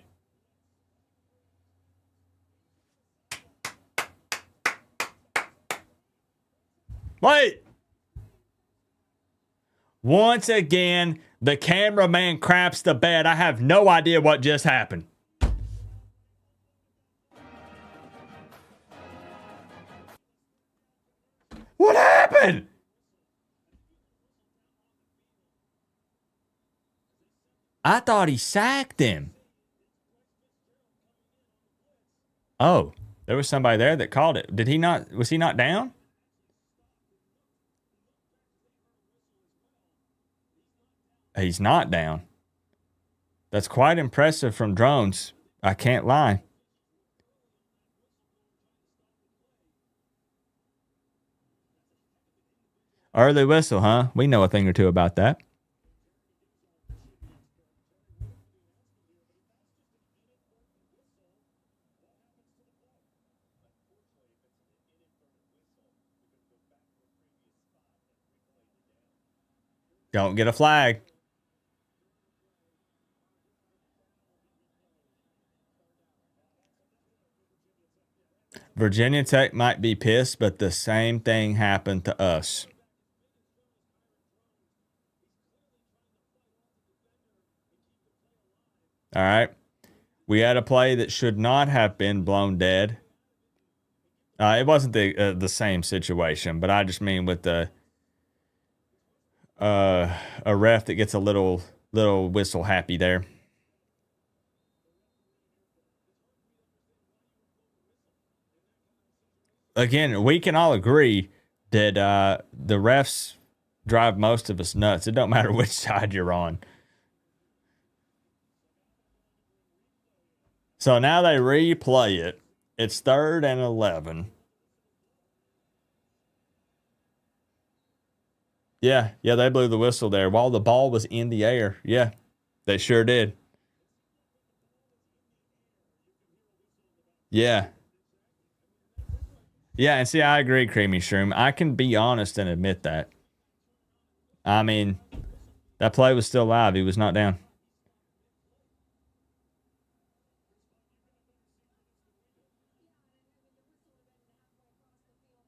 Wait. Once again, the cameraman craps the bed. I have no idea what just happened. What happened? I thought he sacked him. Oh, there was somebody there that called it. Did he not? Was he not down? He's not down. That's quite impressive from drones. I can't lie. Early whistle, huh? We know a thing or two about that. Don't get a flag. Virginia Tech might be pissed, but the same thing happened to us. All right. We had a play that should not have been blown dead. It wasn't the same situation, but I just mean with the a ref that gets a little whistle happy there. Again, we can all agree that the refs drive most of us nuts. It don't matter which side you're on. So now they replay it. It's 3rd and 11. Yeah, they blew the whistle there while the ball was in the air. Yeah, they sure did. Yeah. Yeah, and see, I agree, Creamy Shroom. I can be honest and admit that. I mean, that play was still live. He was not down.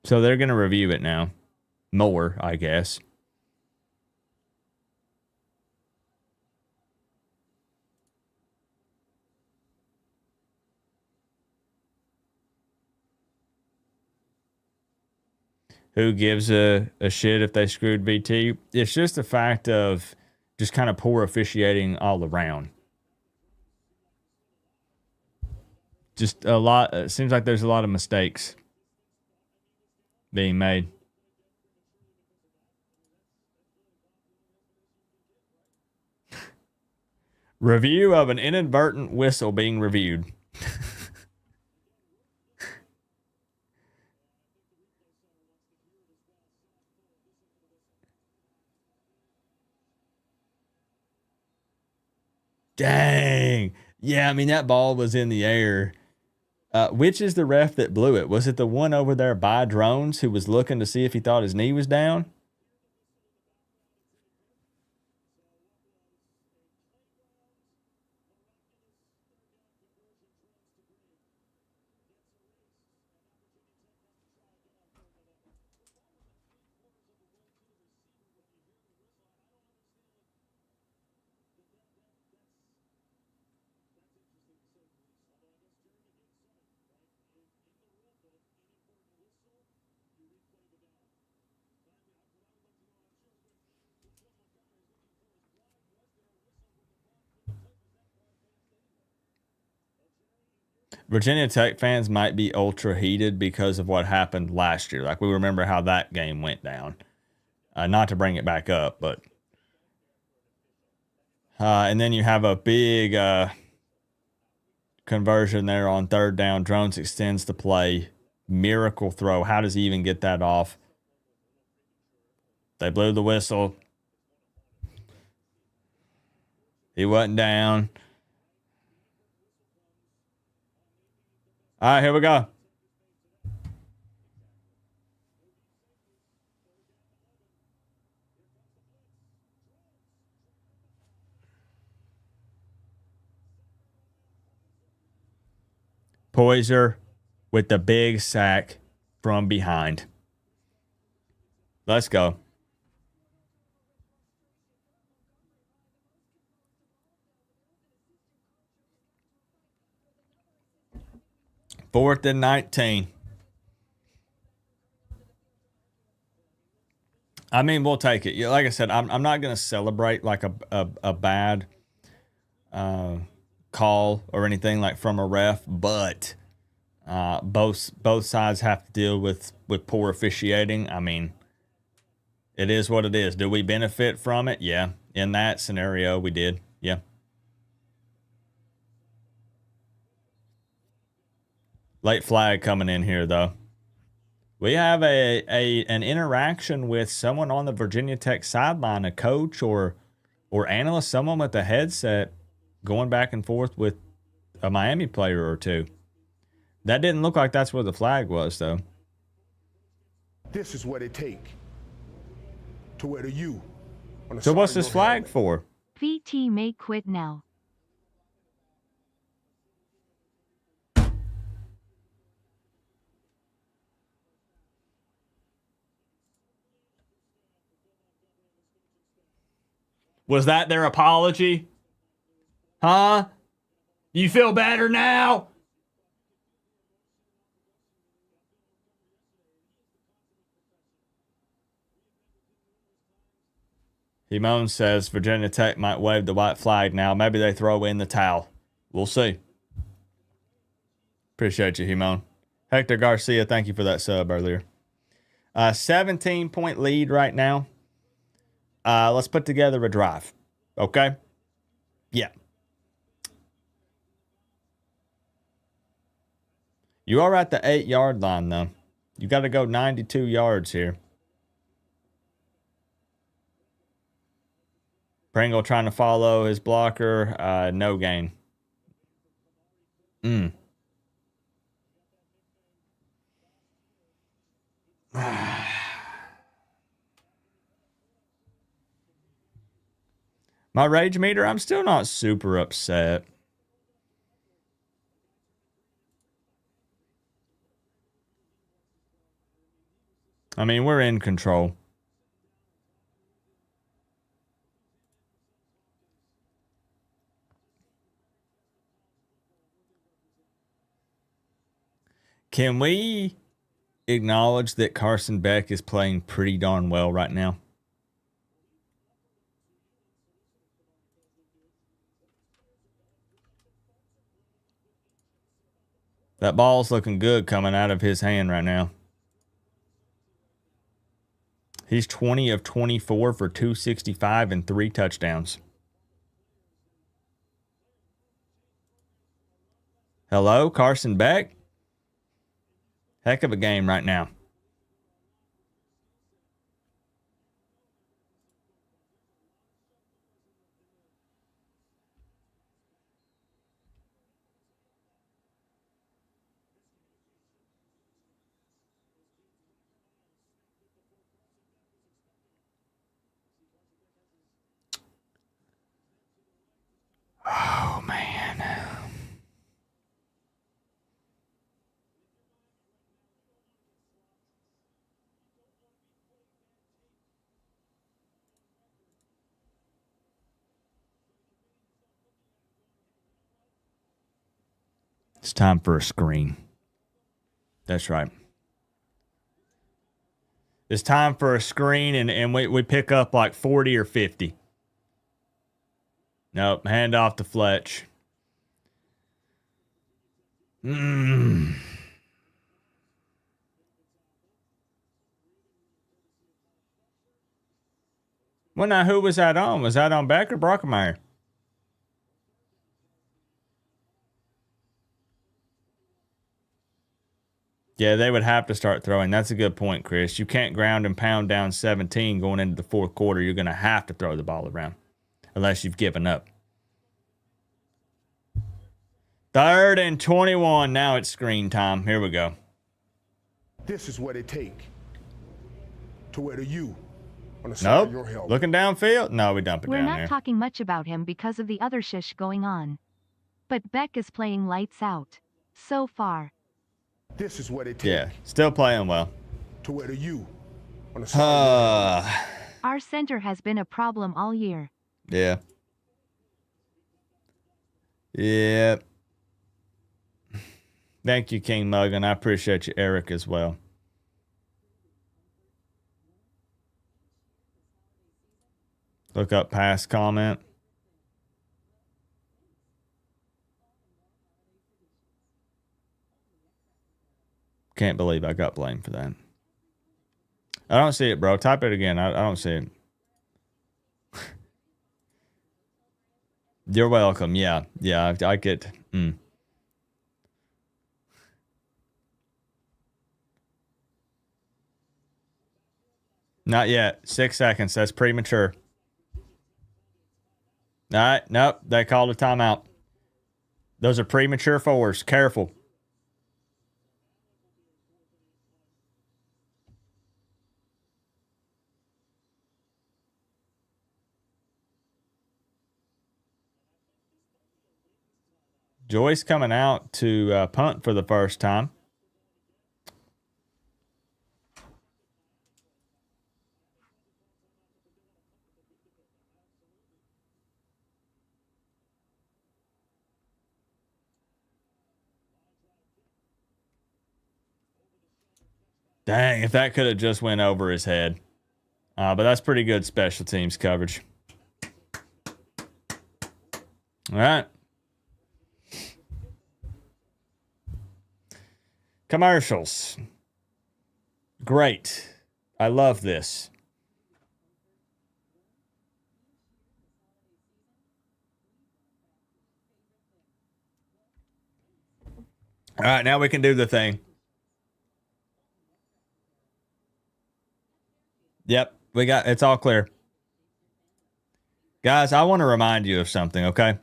So they're going to review it now. More, I guess. Who gives a shit if they screwed VT? It's just a fact of just kind of poor officiating all around. Just a lot. It seems like there's a lot of mistakes being made. Review of an inadvertent whistle being reviewed. Dang. Yeah, I mean, that ball was in the air. Which is the ref that blew it? Was it the one over there by drones who was looking to see if he thought his knee was down? Virginia Tech fans might be ultra heated because of what happened last year. Like, we remember how that game went down. Not to bring it back up, but and then you have a big conversion there on 3rd down. Drones extends the play. Miracle throw. How does he even get that off? They blew the whistle. He wasn't down. All right, here we go. Poyser with the big sack from behind. Let's go. Fourth and 19. I mean, we'll take it. Yeah, like I said, I'm not going to celebrate like a bad call or anything like from a ref, but both sides have to deal with poor officiating. I mean, it is what it is. Do we benefit from it? Yeah. In that scenario, we did. Yeah. Late flag coming in here, though. We have an interaction with someone on the Virginia Tech sideline, a coach or analyst, someone with a headset going back and forth with a Miami player or two. That didn't look like that's where the flag was, though. This is what it take to wear the U on the So side what's of this your flag helmet. for? VT may quit now. Was that their apology? Huh? You feel better now? Himon says Virginia Tech might wave the white flag now. Maybe they throw in the towel. We'll see. Appreciate you, Himon. Hector Garcia, thank you for that sub earlier. 17-point lead right now. Let's put together a drive. Okay? Yeah. You are at the 8-yard line, though. You got to go 92 yards here. Pringle trying to follow his blocker. No gain. My rage meter, I'm still not super upset. I mean, we're in control. Can we acknowledge that Carson Beck is playing pretty darn well right now? That ball's looking good coming out of his hand right now. He's 20 of 24 for 265 and 3 touchdowns. Hello, Carson Beck? Heck of a game right now. Oh, man. It's time for a screen. That's right. It's time for a screen, and we pick up like 40 or 50. Nope, hand off to Fletch. Well, now, who was that on? Was that on Beck or Brockemeyer? Yeah, they would have to start throwing. That's a good point, Chris. You can't ground and pound down 17 going into the fourth quarter. You're going to have to throw the ball around unless you've given up. 3rd and 21. Now it's screen time. Here we go. This is what it take to wear the U on the side of your Nope. helmet. Looking downfield? No, we dump it We're down not there. talking much about him because of the other shish going on. But Beck is playing lights out. So far. This is what it takes Yeah, still playing well. to wear the U on the side of your helmet. Our center has been a problem all year. Yeah. Yep. Thank you, King Muggan. I appreciate you, Eric, as well. Look up past comment. Can't believe I got blamed for that. I don't see it, bro. Type it again. I don't see it. You're welcome. Yeah. Yeah, I get... Not yet. 6 seconds. That's premature. All right. Nope. They called a timeout. Those are premature fours. Careful. Joyce coming out to punt for the first time. Dang, if that could have just went over his head. But that's pretty good special teams coverage. All right. Commercials. Great. I love this. All right, now we can do the thing. Yep, it's all clear. Guys, I want to remind you of something, okay?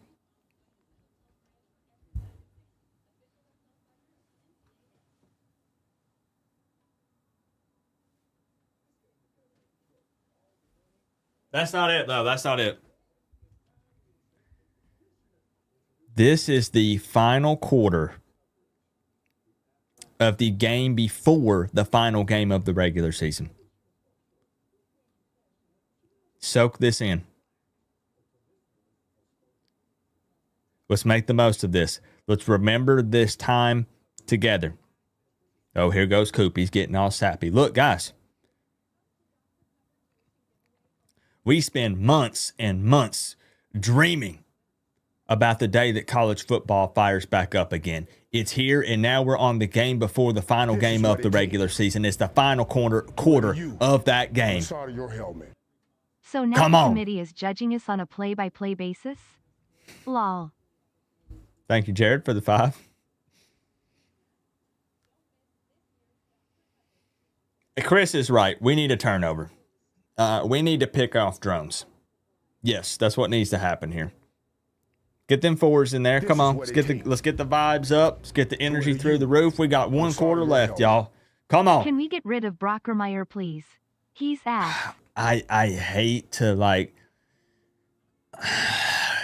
That's not it, though. That's not it. This is the final quarter of the game before the final game of the regular season. Soak this in. Let's make the most of this. Let's remember this time together. Oh, here goes Coop. He's getting all sappy. Look, guys. We spend months and months dreaming about the day that college football fires back up again. It's here, and now we're on the game before the final game of the regular season. It's the final quarter of that game. Side of your helmet. So now the committee is judging us on a play-by-play basis? Lol. Thank you, Jared, for the 5. Chris is right. We need a turnover. We need to pick off drones. Yes, that's what needs to happen here. Get them forwards in there. Come on. Let's get the vibes up. Let's get the energy through the roof. We got 1 quarter left, y'all. Come on. Can we get rid of Brockermeyer, please? He's ass. I hate to, like,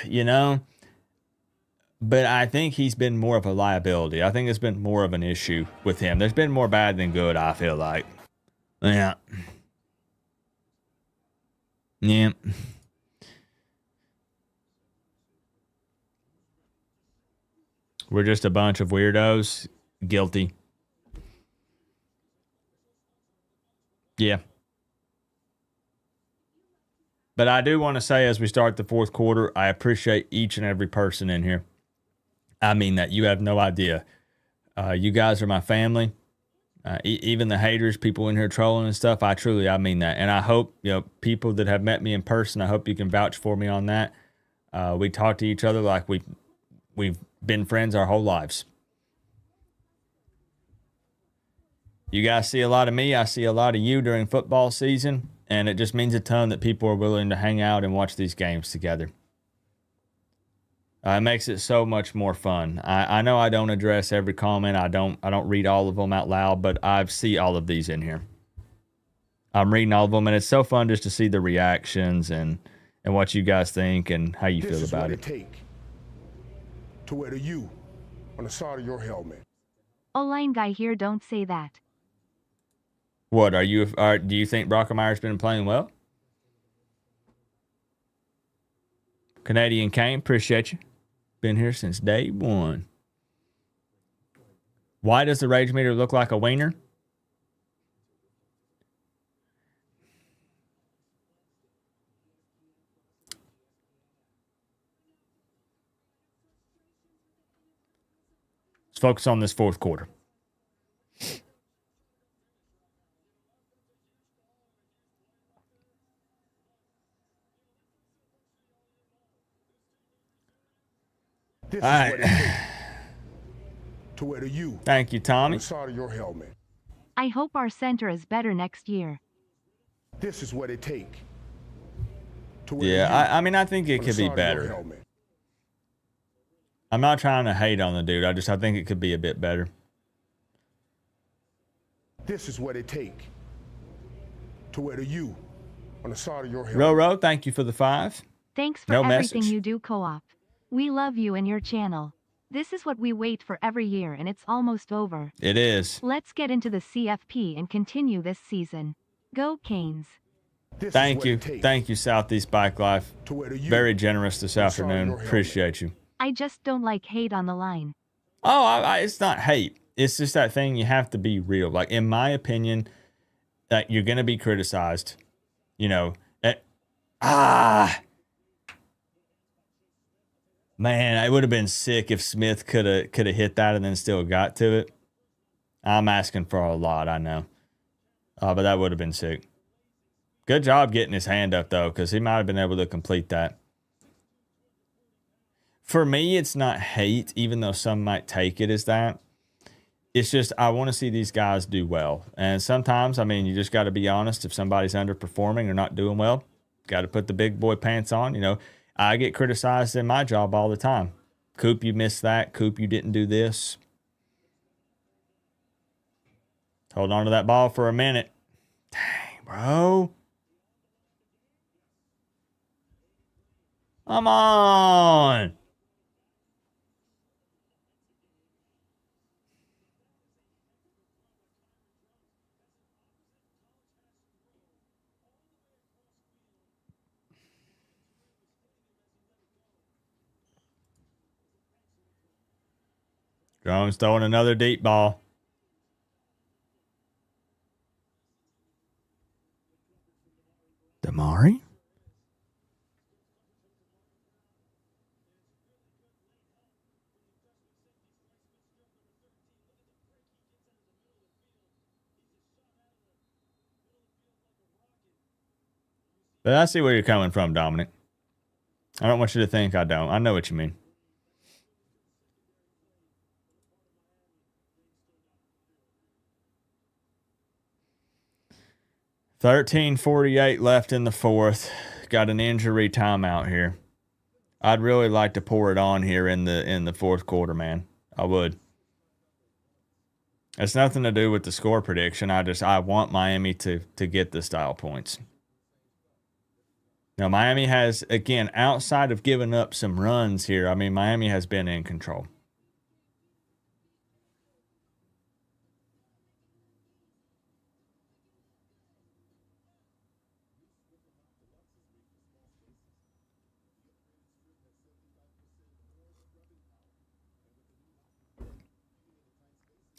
you know, but I think he's been more of a liability. I think it's been more of an issue with him. There's been more bad than good, I feel like. Yeah. Yeah. We're just a bunch of weirdos. Guilty. Yeah. But I do want to say, as we start the 4th quarter, I appreciate each and every person in here. I mean that. You have no idea. You guys are my family. Even the haters, people in here trolling and stuff, I mean that. And I hope, people that have met me in person, I hope you can vouch for me on that. We talk to each other like we've been friends our whole lives. You guys see a lot of me. I see a lot of you during football season. And it just means a ton that people are willing to hang out and watch these games together. It makes it so much more fun. I know I don't address every comment. I don't read all of them out loud, but I see all of these in here. I'm reading all of them, and it's so fun just to see the reactions and what you guys think and how you feel about it. This is what it takes to wear the U on the side of your helmet. O-line guy here, don't say that. What do you think Brockermeyer's been playing well? Canadian Kane, appreciate you. Been here since day one. Why does the rage meter look like a wiener? Let's focus on this fourth quarter. This All is right. what it takes to wear the U Thank you, on Tommy. the side of your helmet. I hope our center is better next year. This is what it takes to wear Yeah, the U I mean, I think it on could the be side of your better. helmet. I'm not trying to hate on the dude. I think it could be a bit better. This is what it takes to wear the U on the side of your helmet. Roro, thank you for the 5. Thanks for No everything message. you do, Co-op. We love you and your channel. This is what we wait for every year and it's almost over. It is. Let's get into the CFP and continue this season. Go Canes. This Thank is what you. it takes Thank you, Southeast Bike Life. to wear the U Very generous this on the side of afternoon. your helmet. Appreciate you. I just don't like hate on the line. Oh, it's not hate. It's just that thing you have to be real. Like, in my opinion, that you're going to be criticized. You know, man, it would have been sick if Smith could have hit that and then still got to it. I'm asking for a lot, I know. But that would have been sick. Good job getting his hand up, though, because he might have been able to complete that. For me, it's not hate, even though some might take it as that. It's just I want to see these guys do well. And sometimes, I mean, you just got to be honest. If somebody's underperforming or not doing well, got to put the big boy pants on. You know, I get criticized in my job all the time. Coop, you missed that. Coop, you didn't do this. Hold on to that ball for a minute. Dang, bro. Come on. Jones throwing another deep ball. Damari? But I see where you're coming from, Dominic. I don't want you to think I don't. I know what you mean. $13:48 left in the fourth. Got an injury timeout here. I'd really like to pour it on here in the fourth quarter, man. I would. It's nothing to do with the score prediction. I want Miami to get the style points. Now, Miami has, again, outside of giving up some runs here, I mean, Miami has been in control.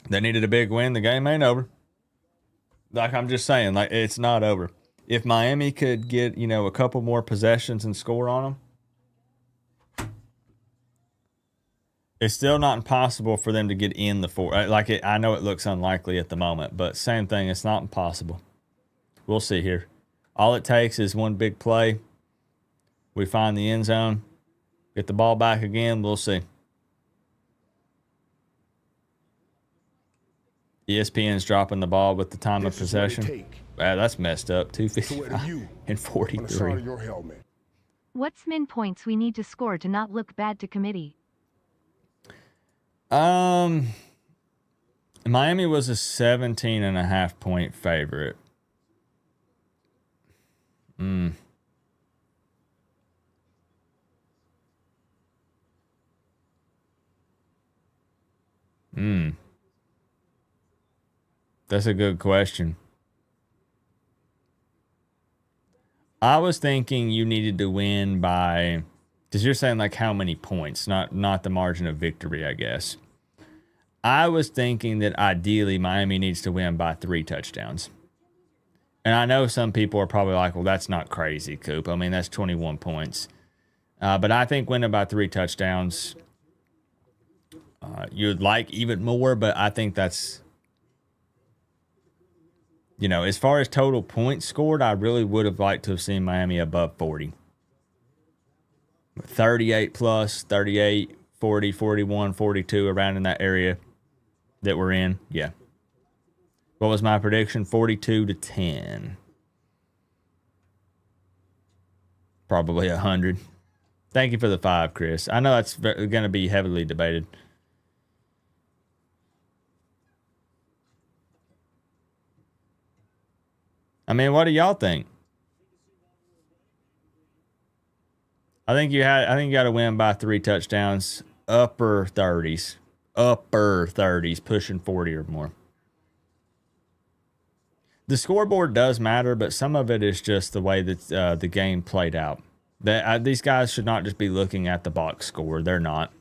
They needed a big win. The game ain't over. Like, I'm just saying, like, it's not over. If Miami could get, a couple more possessions and score on them, it's still not impossible for them to get in the four. I know it looks unlikely at the moment, but same thing. It's not impossible. We'll see here. All it takes is one big play. We find the end zone, get the ball back again. We'll see. ESPN's dropping the ball with the time of possession. That's messed up. 2:55 and 43. What's min points we need to score to not look bad to committee? Miami was a 17.5 point favorite. That's a good question. I was thinking you needed to win by, because you're saying like how many points, not the margin of victory, I guess. I was thinking that ideally Miami needs to win by 3 touchdowns. And I know some people are probably like, well, that's not crazy, Coop. I mean, that's 21 points. But I think winning by 3 touchdowns, you'd like even more, but I think that's, you know, as far as total points scored, I really would have liked to have seen Miami above 40. 38 plus, 38, 40, 41, 42, around in that area that we're in. Yeah. What was my prediction? 42-10. Probably 100. Thank you for the 5, Chris. I know that's going to be heavily debated. I mean, what do y'all think? I think you got to win by 3 touchdowns, upper 30s, pushing 40 or more. The scoreboard does matter, but some of it is just the way that the game played out. These guys should not just be looking at the box score. They're not.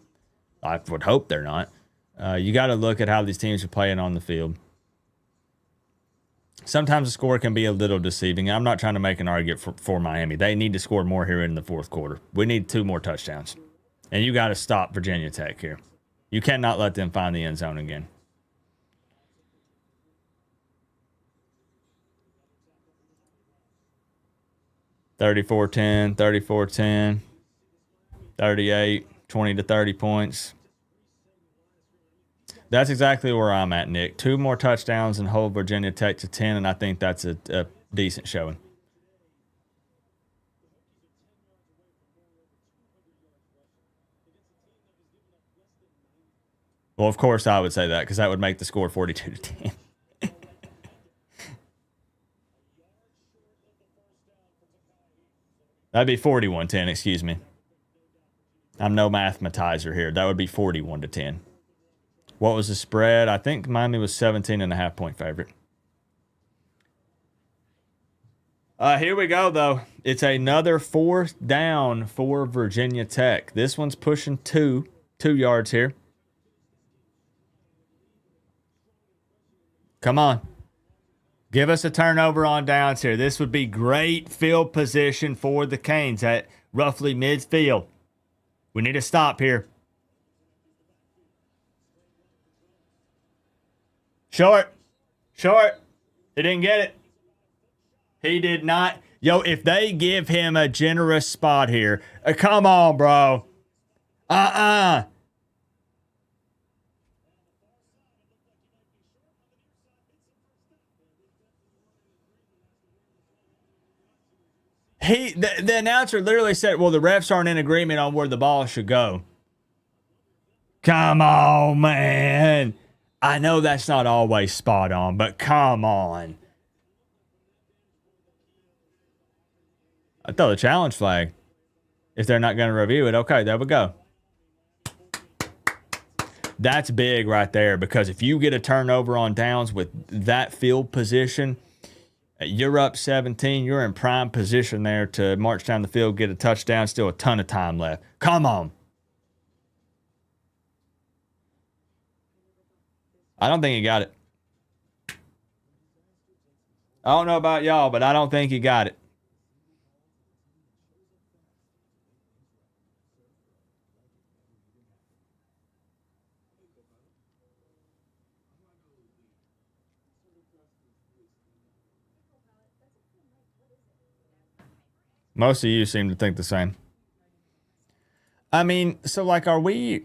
I would hope they're not. You got to look at how these teams are playing on the field. Sometimes the score can be a little deceiving. I'm not trying to make an argument for Miami. They need to score more here in the fourth quarter. We need 2 more touchdowns. And you got to stop Virginia Tech here. You cannot let them find the end zone again. (34-10, 34-10, 38, 20 to 30 points. That's exactly where I'm at, Nick. 2 more touchdowns and hold Virginia Tech to 10, and I think that's a decent showing. Well, of course I would say that, because that would make the score 42-10. That'd be 41-10, excuse me. I'm no mathematizer here. That would be 41-10. What was the spread? I think Miami was 17.5 point favorite. Here we go, though. It's another 4th down for Virginia Tech. This one's pushing 2 yards here. Come on. Give us a turnover on downs here. This would be great field position for the Canes at roughly midfield. We need to stop here. Short. He didn't get it. He did not. Yo, if they give him a generous spot here, come on, bro. The announcer literally said, well, the refs aren't in agreement on where the ball should go. Come on, man. I know that's not always spot on, but come on. I throw the challenge flag. If they're not going to review it, okay, there we go. That's big right there, because if you get a turnover on downs with that field position, you're up 17. You're in prime position there to march down the field, get a touchdown. Still a ton of time left. Come on. I don't think he got it. I don't know about y'all, but I don't think he got it. Most of you seem to think the same. I mean, so like, are we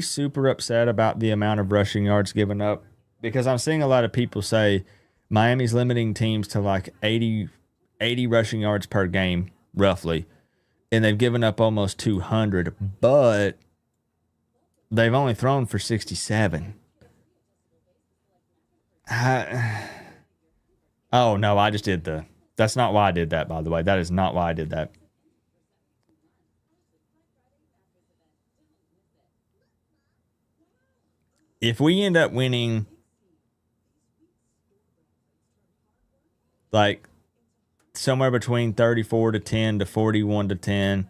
super upset about the amount of rushing yards given up? Because I'm seeing a lot of people say Miami's limiting teams to like 80 rushing yards per game, roughly. And they've given up almost 200, but they've only thrown for 67. Oh, no, I just did that's not why I did that, by the way. That is not why I did that. if we end up winning like somewhere between 34-10 to 41-10,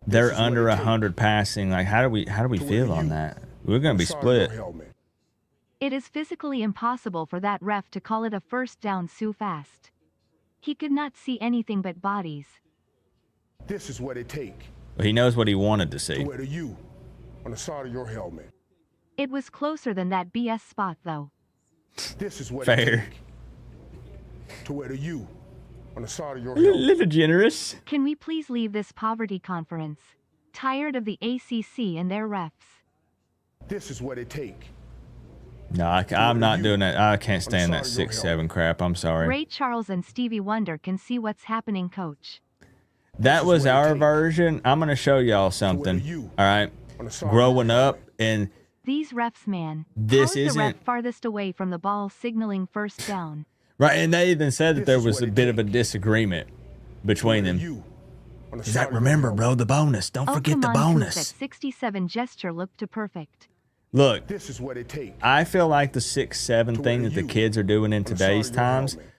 they're under 100 passing. Like, how do we feel on that? We're going to be split. It is physically impossible for that ref to call it a first down so fast. He could not see anything but bodies. This is what it takes Well, he knows what he wanted to to see. wear the U on the side of your helmet. It was closer than that BS spot though. This is what Fair. it takes to wear the U on the side of your A little, helmet. little generous. Can we please leave this poverty conference? Tired of the ACC and their refs. This is what it takes. No, I'm not doing that. I can't stand that 6-7 crap. I'm sorry. Ray Charles and Stevie Wonder can see what's happening, coach. That was what it our takes version. I'm going to show y'all something. All right. On the side of Growing your up, helmet. and These refs, man. This How is the ref isn't- farthest away from the ball signaling first down? right, and they even said that This there is was what a it bit of a takes disagreement between Wear the them. U on the He's side like, of your remember, helmet. bro, the bonus. Don't Oh, forget come the on, Coop, bonus. that 67 gesture looked to perfect. Look, This is what it takes. I feel like the 6-7 thing that the kids are doing in on the side of today's your times, helmet.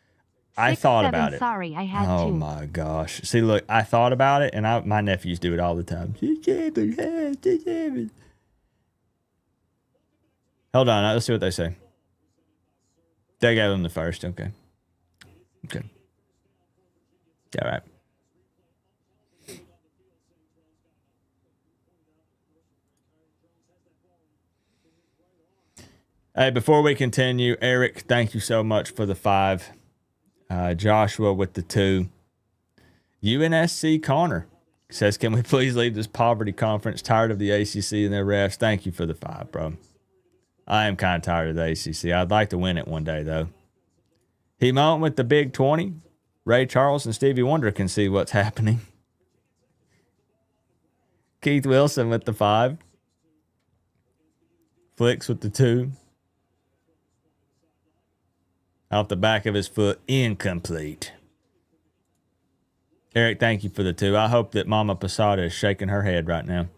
I 6, thought 7, about it. Sorry, I had Oh to. my gosh. See, look, I thought about it, and my nephews do it all the time. 6-7, 6-7. Hold on, let's see what they say. They gave them the first. Okay. Okay. Yeah, right. Hey, before we continue, Eric, thank you so much for the 5. Joshua with the 2. UNSC Connor says, can we please leave this poverty conference? Tired of the ACC and their refs. Thank you for the 5, bro. I am kind of tired of the ACC. I'd like to win it one day, though. He went with the Big 20. Ray Charles and Stevie Wonder can see what's happening. Keith Wilson with the 5. Flicks with the 2. Off the back of his foot, incomplete. Eric, thank you for the 2. I hope that Mama Posada is shaking her head right now.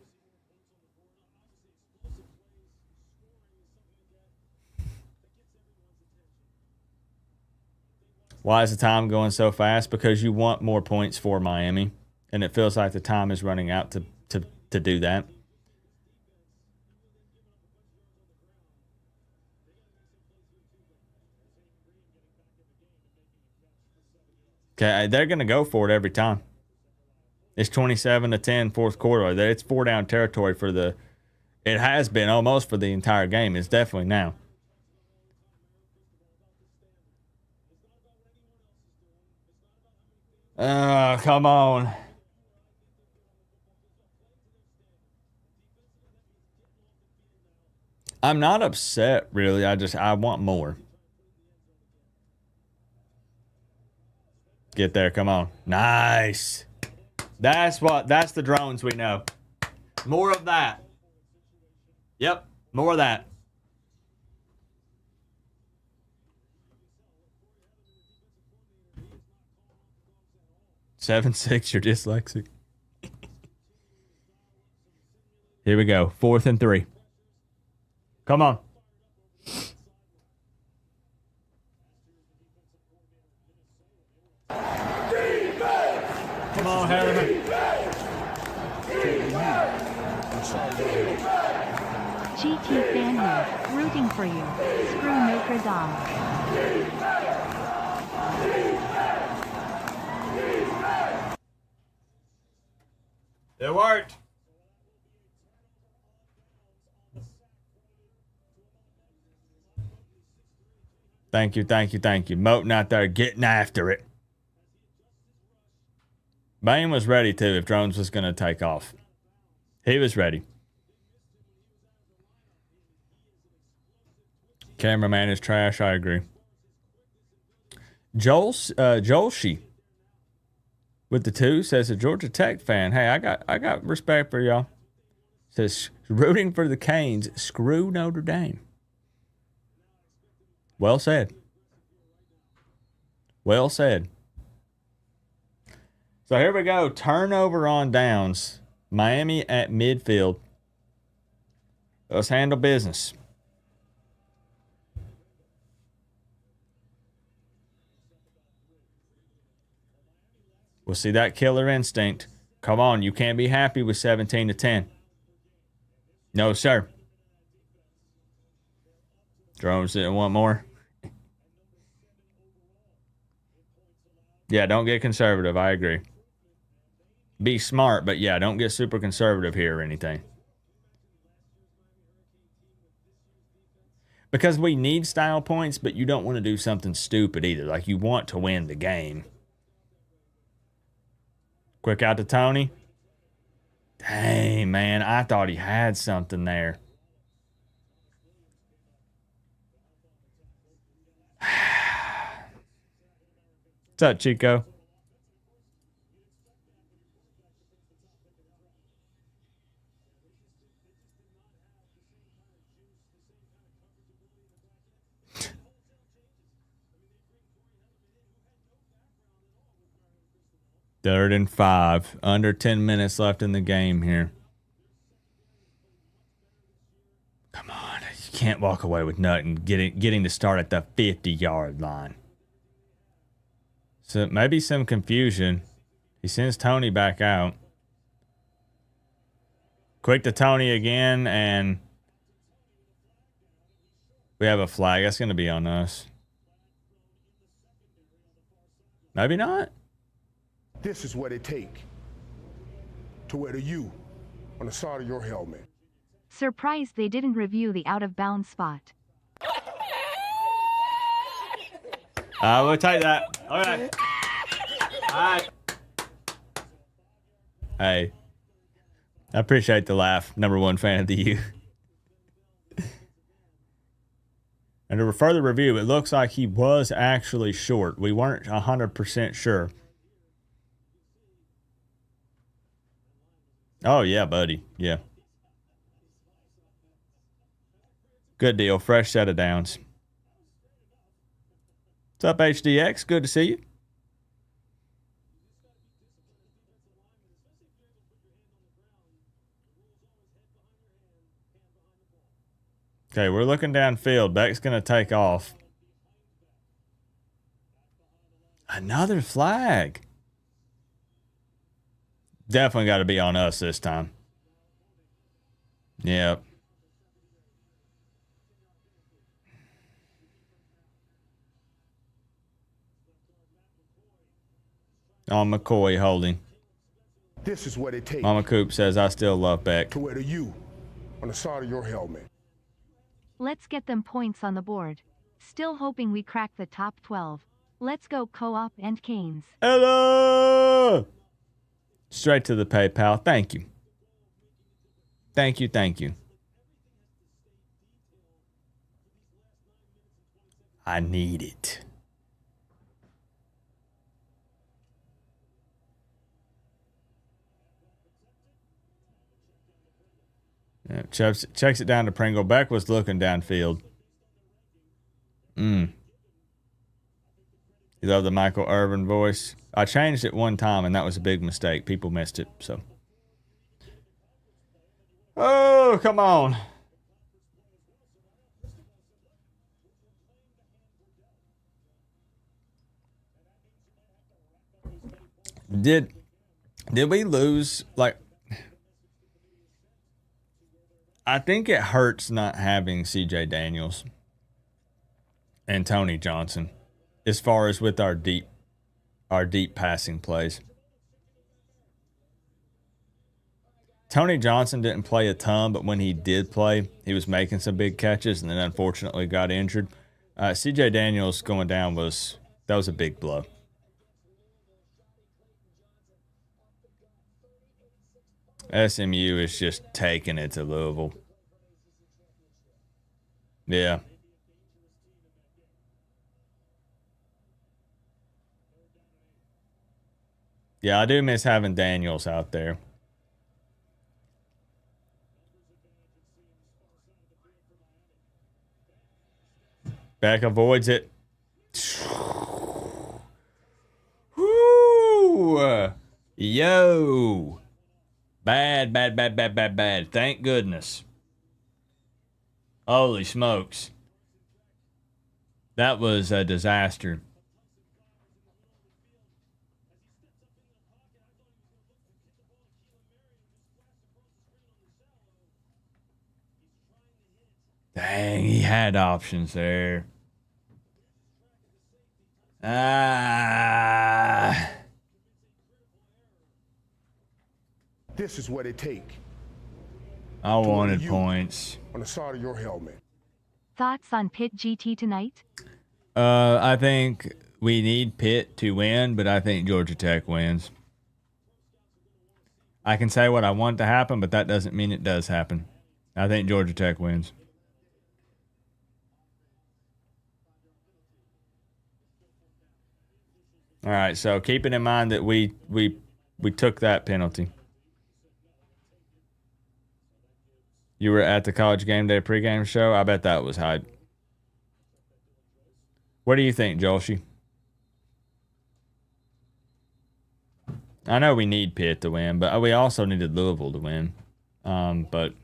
Why is the time going so fast? Because you want more points for Miami, and it feels like the time is running out to do that. Okay, they're going to go for it every time. It's 27-10 fourth quarter. It's 4-down territory for the... It has been almost for the entire game. It's definitely now. Come on. I'm not upset, really. I want more. Get there, come on. Nice. That's the drones we know. More of that. Yep, more of that. 7-6, you're dyslexic. Here we go. 4th and 3. Come on. Come on, Harriman. GT fan here, rooting for you. Screw Notre Dame. It worked. Thank you, thank you, thank you. Moten out there getting after it. Bane was ready too if Drones was going to take off. He was ready. Cameraman is trash, I agree. Joel She with the 2 says a Georgia Tech fan. Hey, I got respect for y'all. Says rooting for the Canes, screw Notre Dame. Well said. Well said. So here we go. Turnover on downs. Miami at midfield. Let's handle business. We'll see that killer instinct. Come on, you can't be happy with 17-10. No, sir. Drones didn't want more. Yeah, don't get conservative. I agree. Be smart, but yeah, don't get super conservative here or anything. Because we need style points, but you don't want to do something stupid either. Like, you want to win the game. Quick out to Tony. Dang, man. I thought he had something there. What's up, Chico? Third and 5. Under 10 minutes left in the game here. Come on. You can't walk away with nothing. Getting to start at the 50-yard line. So maybe some confusion. He sends Tony back out. Quick to Tony again, and we have a flag. That's going to be on us. Maybe not. This is what it takes to wear the U on the side of your helmet. Surprised they didn't review the out-of-bounds spot. We'll take that. Okay. All right. Hey. I appreciate the laugh. Number 1 fan of the U. And to further review, it looks like he was actually short. We weren't 100% sure. Oh, yeah, buddy. Yeah. Good deal. Fresh set of downs. What's up, HDX? Good to see you. Okay, we're looking downfield. Beck's going to take off. Another flag. Definitely got to be on us this time. Yep. On McCoy holding. This is what it takes. Mama Coop says, I still love Beck. To wear the U on the side of your helmet. Let's get them points on the board. Still hoping we crack the top 12. Let's go Co-op and Canes. Hello! Straight to the PayPal. Thank you. Thank you, thank you. I need it. Yeah, checks it down to Pringle. Beck was looking downfield. You love the Michael Irvin voice. I changed it one time, and that was a big mistake. People missed it, so. Oh, come on. Did we lose, like, I think it hurts not having CJ Daniels and Tony Johnson as far as with our deep passing plays. Tony Johnson didn't play a ton, but when he did play, he was making some big catches and then unfortunately got injured. CJ Daniels going down was a big blow. SMU is just taking it to Louisville. Yeah. Yeah, I do miss having Daniels out there. Beck avoids it. Woo! Yo! Bad. Thank goodness. Holy smokes. That was a disaster. Dang, he had options there. This is what it take I wanted points. on the side of your helmet. Thoughts on Pitt GT tonight? I think we need Pitt to win, but I think Georgia Tech wins. I can say what I want to happen, but that doesn't mean it does happen. I think Georgia Tech wins. All right, so keeping in mind that we took that penalty. You were at the College Game Day pregame show? I bet that was hype. What do you think, Jolshi? I know we need Pitt to win, but we also needed Louisville to win. But,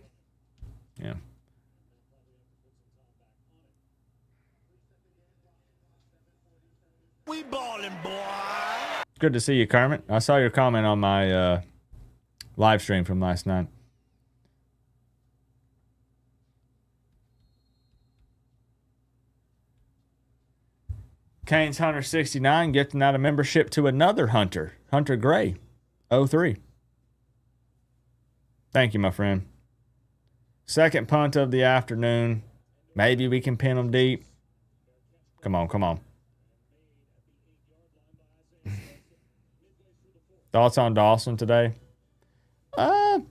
yeah. We ballin', boy. Good to see you, Kermit. I saw your comment on my live stream from last night. Kane's Hunter 69 gifting out a membership to another Hunter, Hunter Gray, 03. Thank you, my friend. Second punt of the afternoon. Maybe we can pin them deep. Come on, come on. Thoughts on Dawson today? I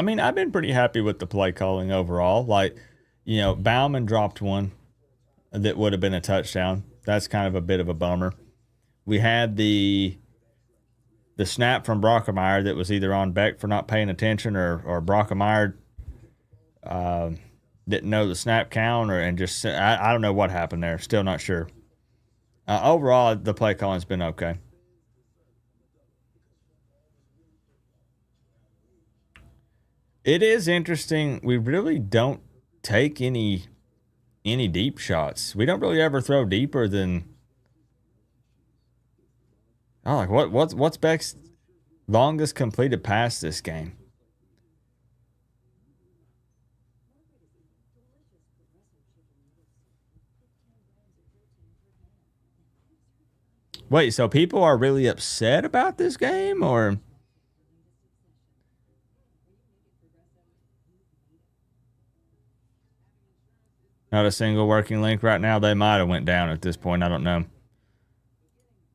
mean, I've been pretty happy with the play calling overall. Like, you know, Bauman dropped one that would have been a touchdown. That's kind of a bit of a bummer. We had the snap from Brockemeyer that was either on Beck for not paying attention or Brockemeyer didn't know the snap count and just I don't know what happened there. Still not sure. Overall, the play calling's been okay. It is interesting. We really don't take any deep shots. We don't really ever throw deeper than. Oh, like what's Beck's longest completed pass this game? Wait, so people are really upset about this game, or? Not a single working link right now. They might have went down at this point. I don't know.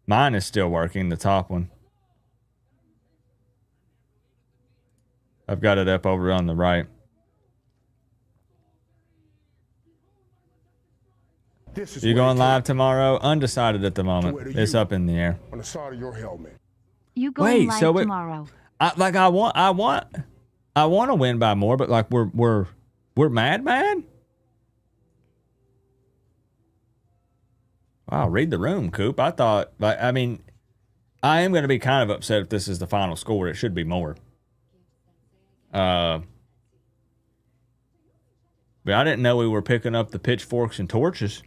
Mine is still working, the top one. I've got it up over on the right. You going live tomorrow? Undecided at the moment. It's up in the air. On the side of your helmet. You going live tomorrow? I want to win by more, but like we're mad. Wow, read the room, Coop. I thought, I mean, I am going to be kind of upset if this is the final score. It should be more. But I didn't know we were picking up the pitchforks and torches.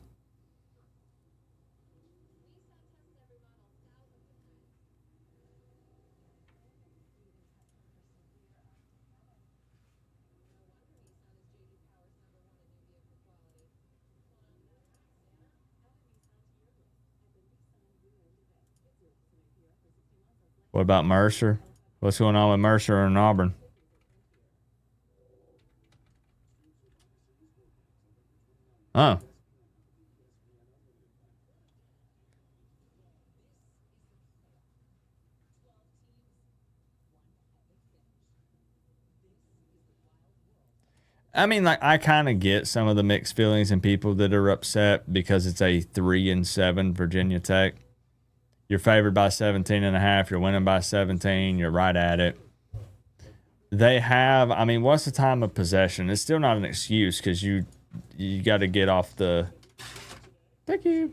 What about Mercer? What's going on with Mercer and Auburn? Oh. I mean, like, I kind of get some of the mixed feelings and people that are upset because it's a 3-7 Virginia Tech. You're favored by 17.5. You're winning by 17. You're right at it. They have, I mean, what's the time of possession? It's still not an excuse because you got to get off the. Thank you.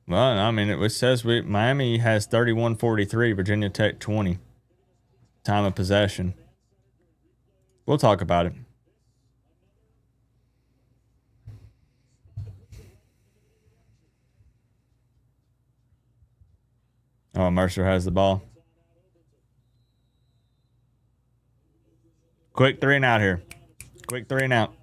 Well, I mean, it says Miami has 31-43, Virginia Tech 20. Time of possession. We'll talk about it. Oh, Mercer has the ball. Quick 3 and out here. Quick 3 and out.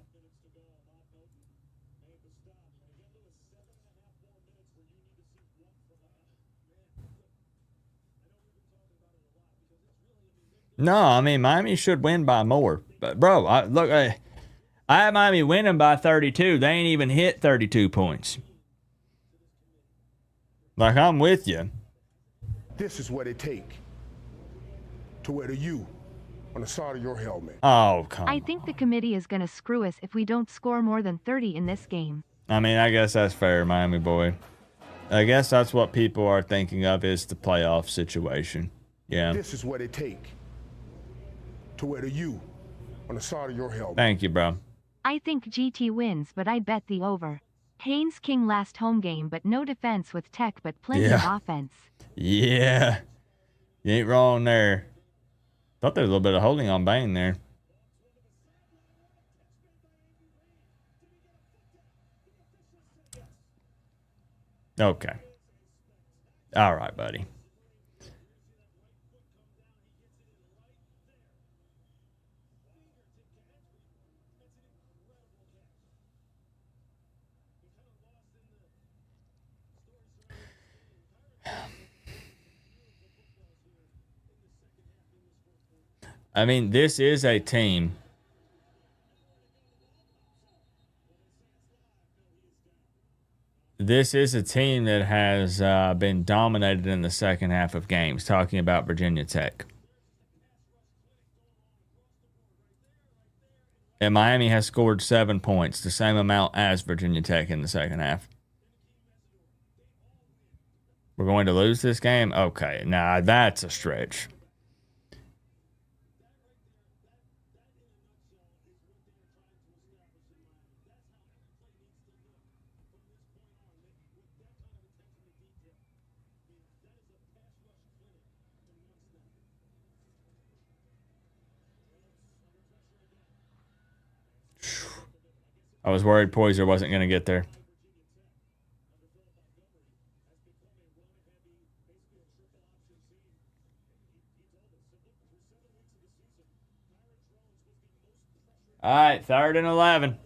No, I mean, Miami should win by more. But, bro, I had Miami winning by 32. They ain't even hit 32 points. Like, I'm with you. This is what it take to wear the U on the side of your helmet. Oh, come I think the committee is going to screw us if we don't score more than 30 in this game. I mean, I guess that's fair, Miami boy. I guess that's what people are thinking of is the playoff situation. Yeah. This is what it take to wear the U on the side of your helmet. Thank you, bro. I think GT wins, but I bet the over. Haynes King last home game, but no defense with Tech, but plenty of offense. Yeah. You ain't wrong there. Thought there was a little bit of holding on Bain there. Okay. All right, buddy. I mean, this is a team. This is a team that has been dominated in the second half of games, talking about Virginia Tech. And Miami has scored 7 points, the same amount as Virginia Tech in the second half. We're going to lose this game? Okay, now that's a stretch. I was worried Poyser wasn't going to get there. All right, 3rd and 11.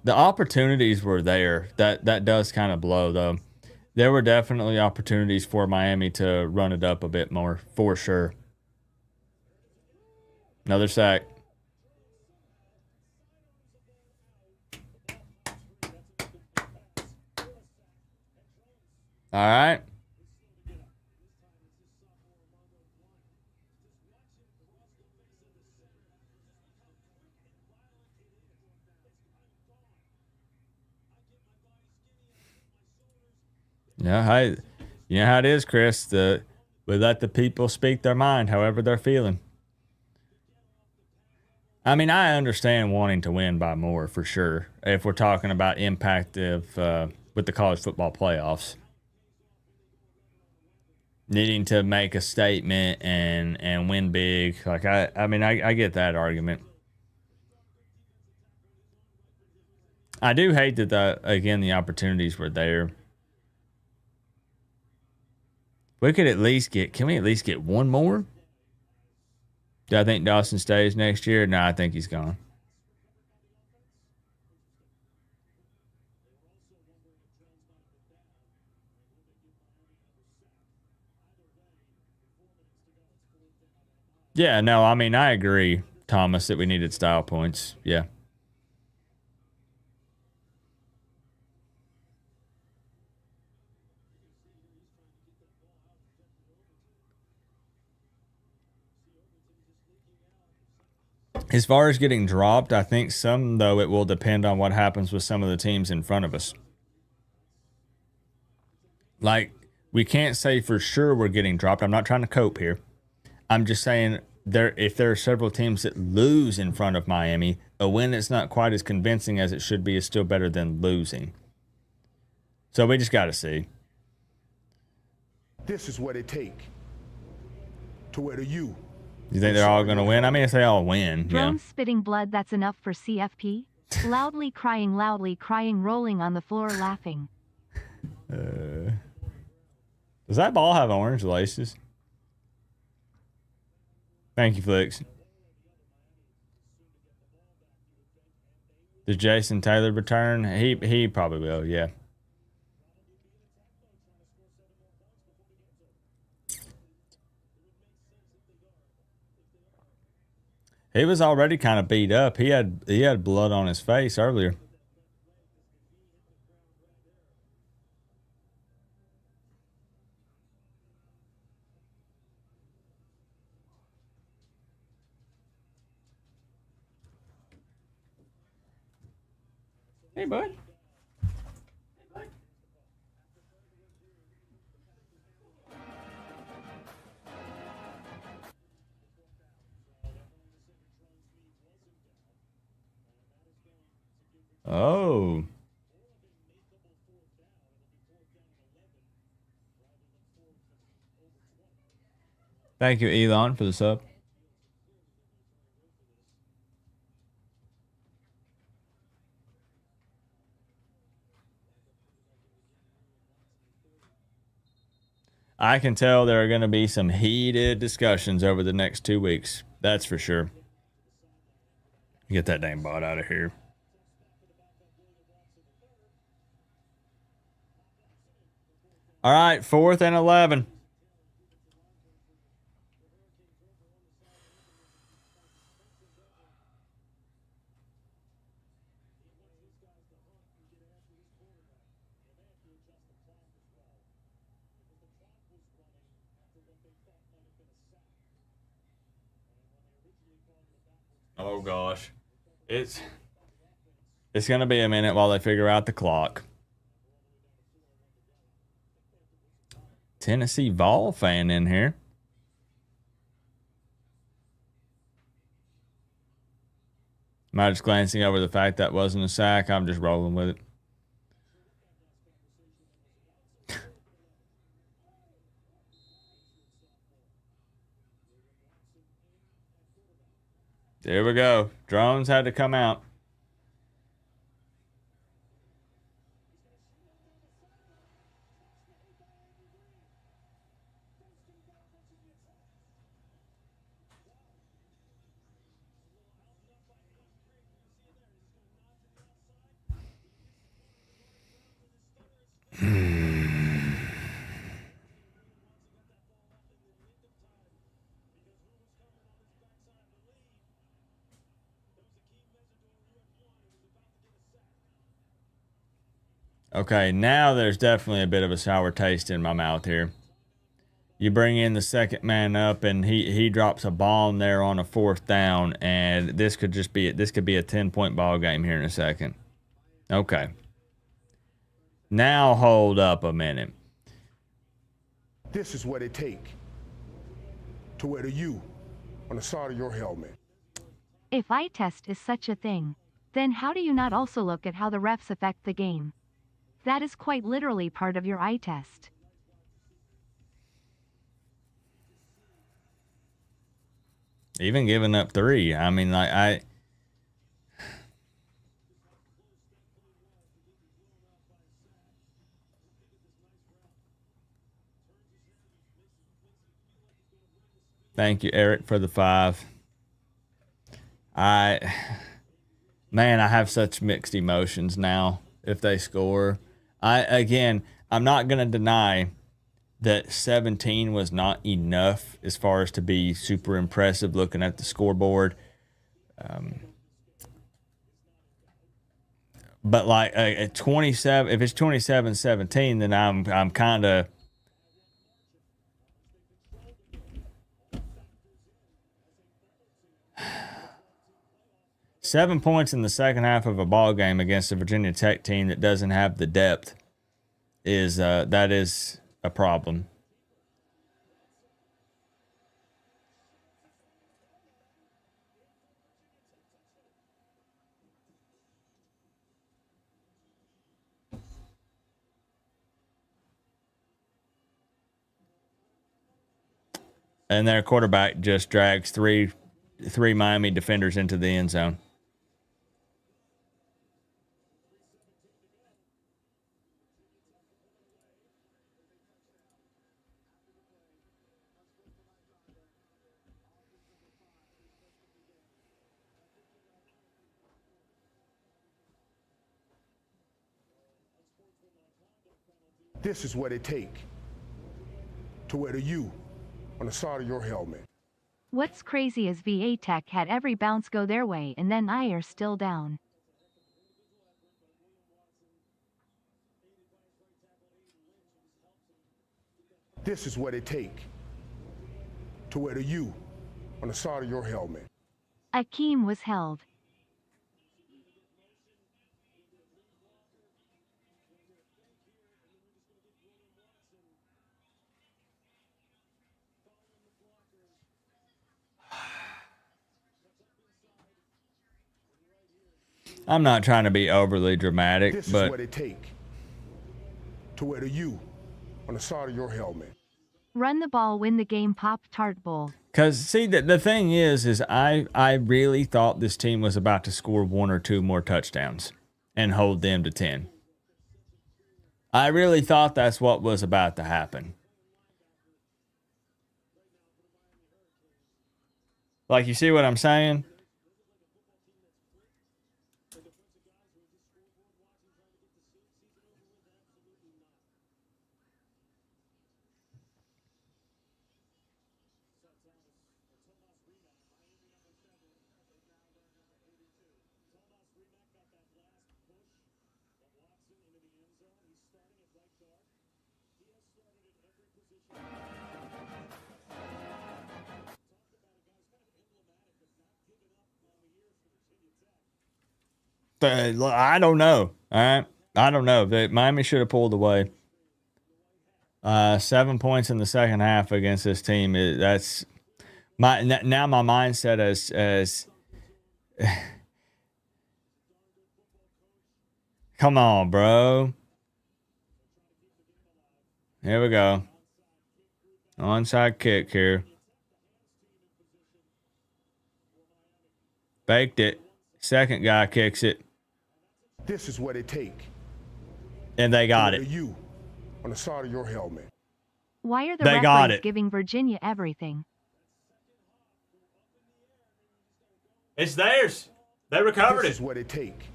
The opportunities were there. That does kind of blow, though. There were definitely opportunities for Miami to run it up a bit more, for sure. Another sack. All right. Yeah, you know how it is, Chris. We let the people speak their mind, however they're feeling. I mean, I understand wanting to win by more for sure. If we're talking about impact of with the college football playoffs, needing to make a statement and win big, like I mean, I get that argument. I do hate that the opportunities were there. Can we at least get one more? Do I think Dawson stays next year? No, I think he's gone. Yeah, no, I mean, I agree, Thomas, that we needed style points. Yeah. As far as getting dropped, I think though, it will depend on what happens with some of the teams in front of us. Like, we can't say for sure we're getting dropped. I'm not trying to cope here. I'm just saying if there are several teams that lose in front of Miami, a win that's not quite as convincing as it should be is still better than losing. So we just got to see. This is what it take to wear the U. You think they're all going to win? I mean, if they all win, Drones spitting blood, that's enough for CFP. Loudly crying, rolling on the floor, laughing. Does that ball have orange laces? Thank you, Flicks. Does Jason Taylor return? He probably will, yeah. He was already kind of beat up. He had blood on his face earlier. Hey, bud. Oh. Thank you, Elon, for the sub. I can tell there are going to be some heated discussions over the next 2 weeks. That's for sure. Get that dang bot out of here. All right, 4th and 11. Oh gosh. It's going to be a minute while they figure out the clock. Tennessee Vol fan in here. Am I just glancing over the fact that wasn't a sack? I'm just rolling with it. There we go. Drones had to come out. Okay, now there's definitely a bit of a sour taste in my mouth here. You bring in the second man up, and he drops a bomb there on a 4th down, and this could be a 10-point ball game here in a second. Okay. Now hold up a minute. This is what it take to wear the U on the side of your helmet. If eye test is such a thing, then how do you not also look at how the refs affect the game? That is quite literally part of your eye test. Even giving up 3. I mean, like, Thank you, Eric, for the 5. Man, I have such mixed emotions now if they score. I'm not going to deny that 17 was not enough as far as to be super impressive looking at the scoreboard. But like at 27, if it's 27-17, then I'm kind of 7 points in the second half of a ball game against a Virginia Tech team that doesn't have the depth is that is a problem. And their quarterback just drags three Miami defenders into the end zone. This is what it takes to wear the U on the side of your helmet. What's crazy is VA Tech had every bounce go their way and then I are still down. This is what it takes to wear the U on the side of your helmet. Akeem was held. I'm not trying to be overly dramatic, This is but what it takes to wear the U on the side of your helmet. Run the ball, win the game, Pop-Tart Bowl. because see the thing is I really thought this team was about to score 1 or 2 more touchdowns and hold them to 10. I really thought that's what was about to happen. Like, you see what I'm saying? I don't know. All right. I don't know. Miami should have pulled away. 7 points in the second half against this team. That's now my mindset as come on, bro. Here we go. Onside kick here. Baked it. Second guy kicks it. This is what it takes. And they got it. You on the side of your helmet. Why are the They got referees it. giving Virginia everything? It's theirs. They recovered This is what it takes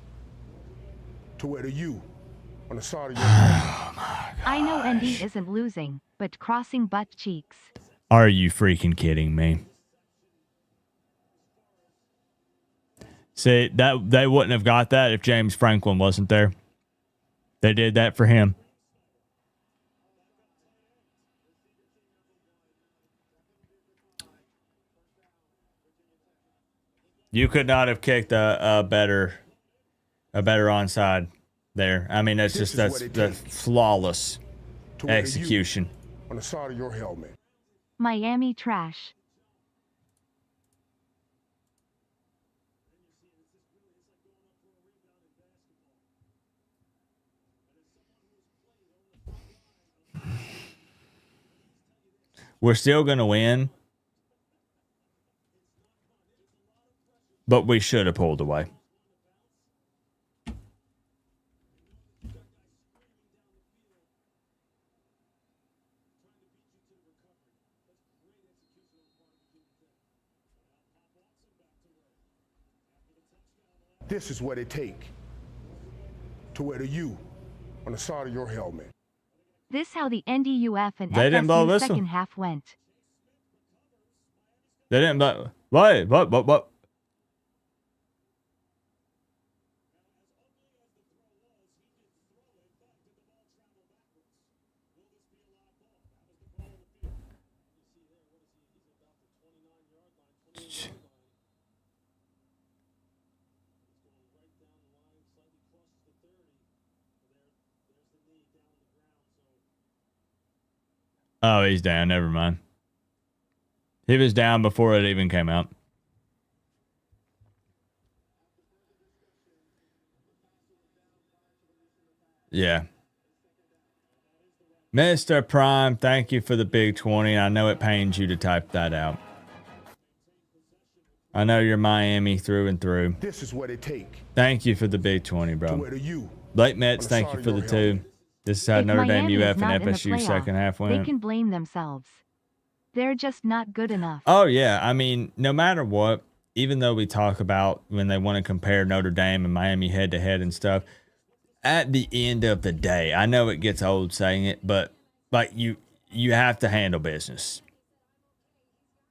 to wear the U on the side of your helmet. I know ND isn't losing, but crossing butt cheeks. Are you freaking kidding me? See, that they wouldn't have got that if James Franklin wasn't there. They did that for him. You could not have kicked a better onside there. I mean, that's flawless To wear the U execution. on the side of your helmet. Miami trash. We're still going to win, but we should have pulled away. This is what it takes to wear the U on the side of your helmet. This how the NDUF and They didn't blow FSU whistle. second half went. They didn't, but what? Oh, he's down. Never mind. He was down before it even came out. Yeah. Mr. Prime, thank you for the big 20. I know it pains you to type that out. I know you're Miami through and through. This is what it take Thank you for the big 20, to bro. wear the U. Blake Metz, on the thank side you of for your the 2. helmet. This is how If Notre Dame Miami UF is not and in the FSU playoff, second half they went. can blame themselves. They're just not good enough. Oh, yeah. I mean, no matter what, even though we talk about when they want to compare Notre Dame and Miami head to head and stuff, at the end of the day, I know it gets old saying it, but like you have to handle business.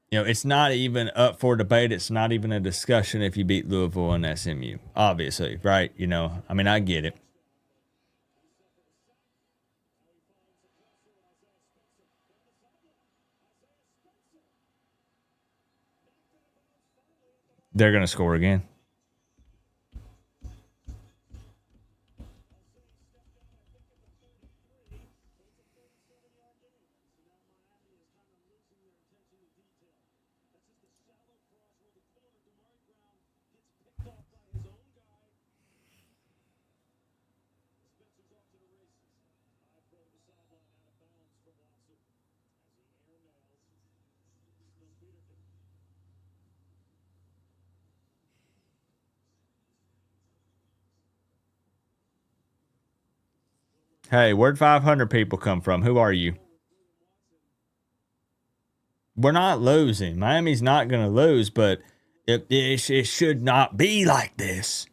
You know, it's not even up for debate. It's not even a discussion if you beat Louisville and SMU, obviously, right? You know, I mean, I get it. They're going to score again. Hey, where'd 500 people come from? Who are you? We're not losing. Miami's not going to lose, but it should not be like this.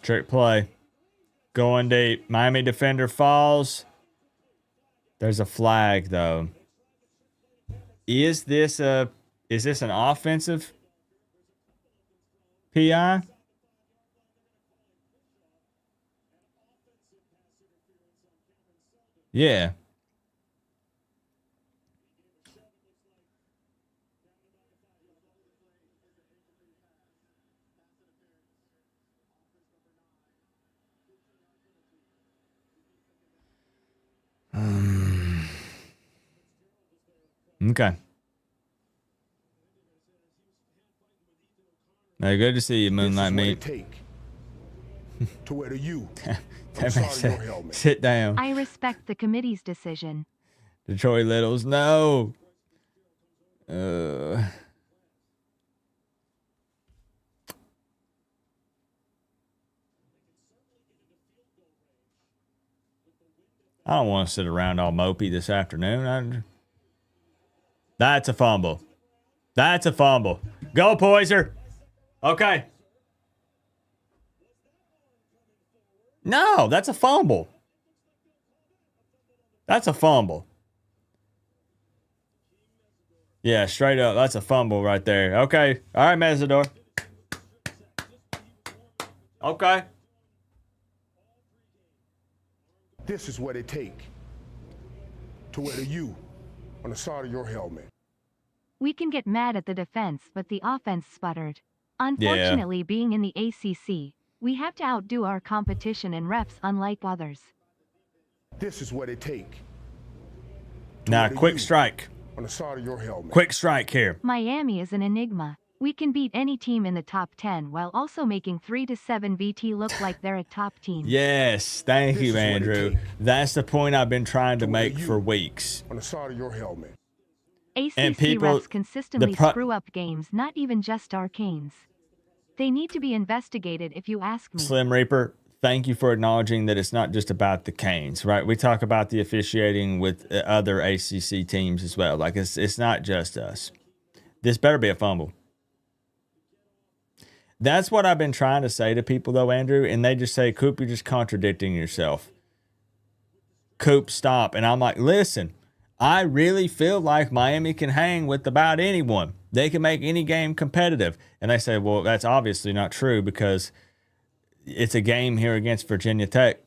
Trick play. Going deep. Miami defender falls. There's a flag, though. Is this an offensive PI? Yeah. Okay. Hey, good to see you, Moonlight Meat. This is what it take to wear the U. That man said, sit down. I respect the committee's decision. Detroit Littles, no. I don't want to sit around all mopey this afternoon. That's a fumble. That's a fumble. Go, Poiser. Okay. No, that's a fumble. That's a fumble. Yeah, straight up. That's a fumble right there. Okay. All right, Mesidor. Okay. This is what it take to wear the U on the side of your helmet. We can get mad at the defense, but the offense sputtered. Unfortunately, being in the ACC, we have to outdo our competition and refs unlike others. This is what it take. Now, quick strike. On the side of your helmet. Quick strike here. Miami is an enigma. We can beat any team in the top 10 while also making 3-7 VT look like they're a top team. Yes, thank you, Andrew. That's the point I've been trying to make for weeks. On the side of your helmet. ACC refs consistently screw up games, not even just our Canes. They need to be investigated if you ask me. Slim Reaper, thank you for acknowledging that it's not just about the Canes, right? We talk about the officiating with other ACC teams as well. Like, it's not just us. This better be a fumble. That's what I've been trying to say to people, though, Andrew, and they just say, Coop, you're just contradicting yourself. Coop, stop. And I'm like, listen, I really feel like Miami can hang with about anyone. They can make any game competitive. And they say, well, that's obviously not true because it's a game here against Virginia Tech.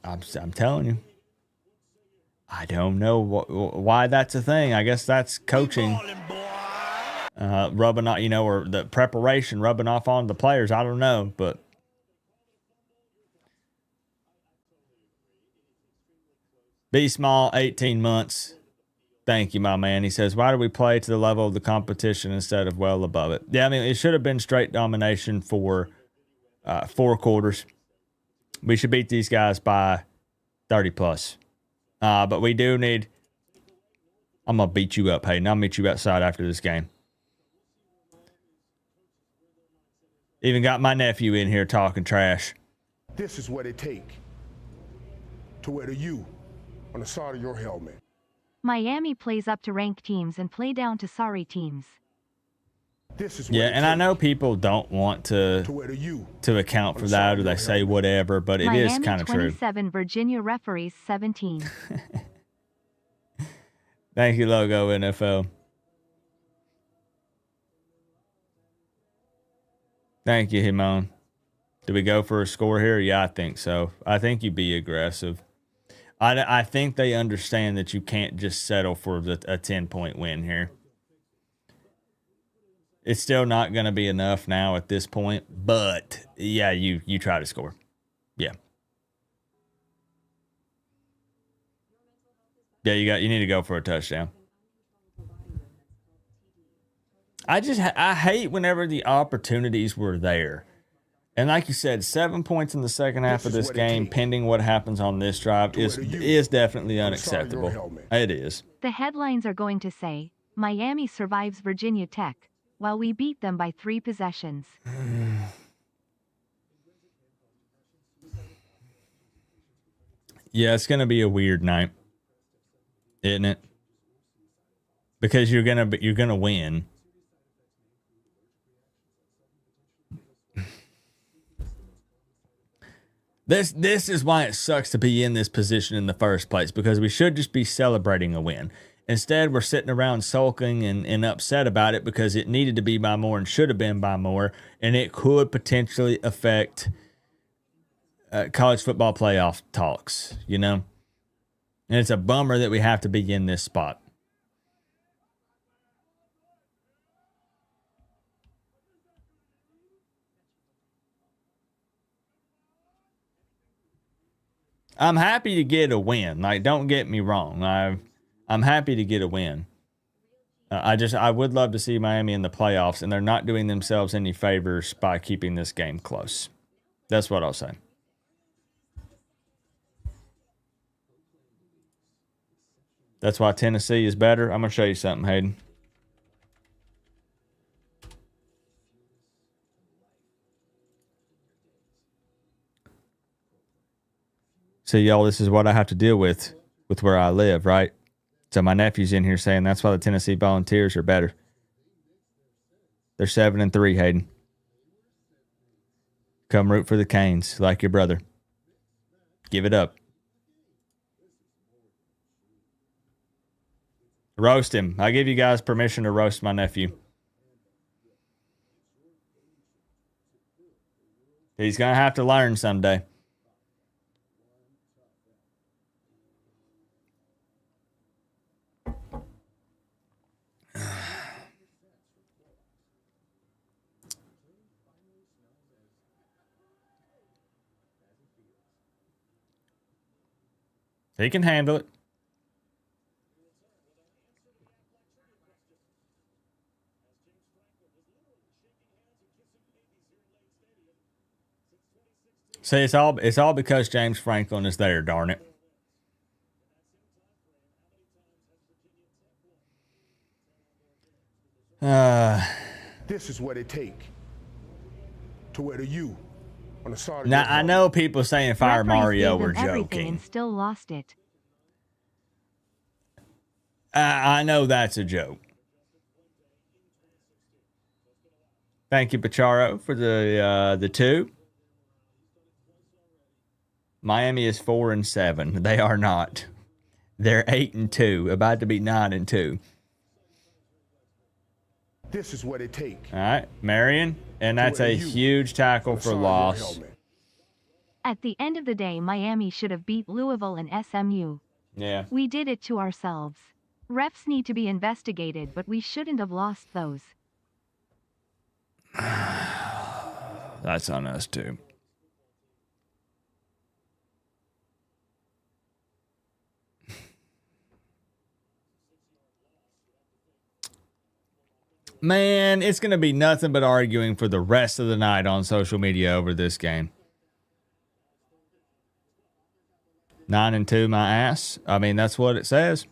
I'm telling you. I don't know why that's a thing. I guess that's coaching. Rubbing off, or the preparation rubbing off on the players. I don't know, but Be small, 18 months. Thank you, my man. He says, why do we play to the level of the competition instead of well above it? Yeah, I mean, it should have been straight domination for 4 quarters. We should beat these guys by 30 plus. But we do need... I'm going to beat you up, Hayden. I'll meet you outside after this game. Even got my nephew in here talking trash. This is what it takes to wear the U on the side of your helmet. Miami plays up to ranked teams and play down to sorry teams. This is what Yeah, it and I takes know people don't want to wear the U to account for that, or they say whatever, but it is kind of true. Miami 27, Virginia referees 17. Thank you, Logo NFL. Thank you, Himon. Do we go for a score here? Yeah, I think so. I think you be aggressive. I think they understand that you can't just settle for a 10-point win here. It's still not going to be enough now at this point, but yeah, you try to score. Yeah. Yeah, you need to go for a touchdown. I hate whenever the opportunities were there. And like you said, 7 points in the second half of this game, pending what happens on this drive, is definitely unacceptable. It is. The headlines are going to say, Miami survives Virginia Tech, while we beat them by 3 possessions. Yeah, it's going to be a weird night, isn't it? Because you're gonna win. This is why it sucks to be in this position in the first place, because we should just be celebrating a win. Instead, we're sitting around sulking and upset about it because it needed to be by more and should have been by more, and it could potentially affect college football playoff talks, you know? And it's a bummer that we have to be in this spot. I'm happy to get a win. Like, don't get me wrong. I'm happy to get a win. I would love to see Miami in the playoffs, and they're not doing themselves any favors by keeping this game close. That's what I'll say. That's why Tennessee is better. I'm going to show you something, Hayden. So, y'all, this is what I have to deal with where I live, right? So my nephew's in here saying that's why the Tennessee Volunteers are better. They're 7-3, Hayden. Come root for the Canes like your brother. Give it up. Roast him. I give you guys permission to roast my nephew. He's going to have to learn someday. He can handle it. See, it's all because James Franklin is there, darn it. This is what it takes to wear the U on the side of Now, your I know people saying fire Referees Mario gave were them everything joking. and still lost it. I know that's a joke. Thank you, Pacharo, for the 2. Miami is 4-7. They are not. They're 8-2, about to be 9-2. This is what it takes. All right, Marion, and that's a huge tackle for loss. At the end of the day, Miami should have beat Louisville and SMU. Yeah. We did it to ourselves. Refs need to be investigated, but we shouldn't have lost those. That's on us, too. Man, it's going to be nothing but arguing for the rest of the night on social media over this game. 9-2, my ass. I mean, that's what it says.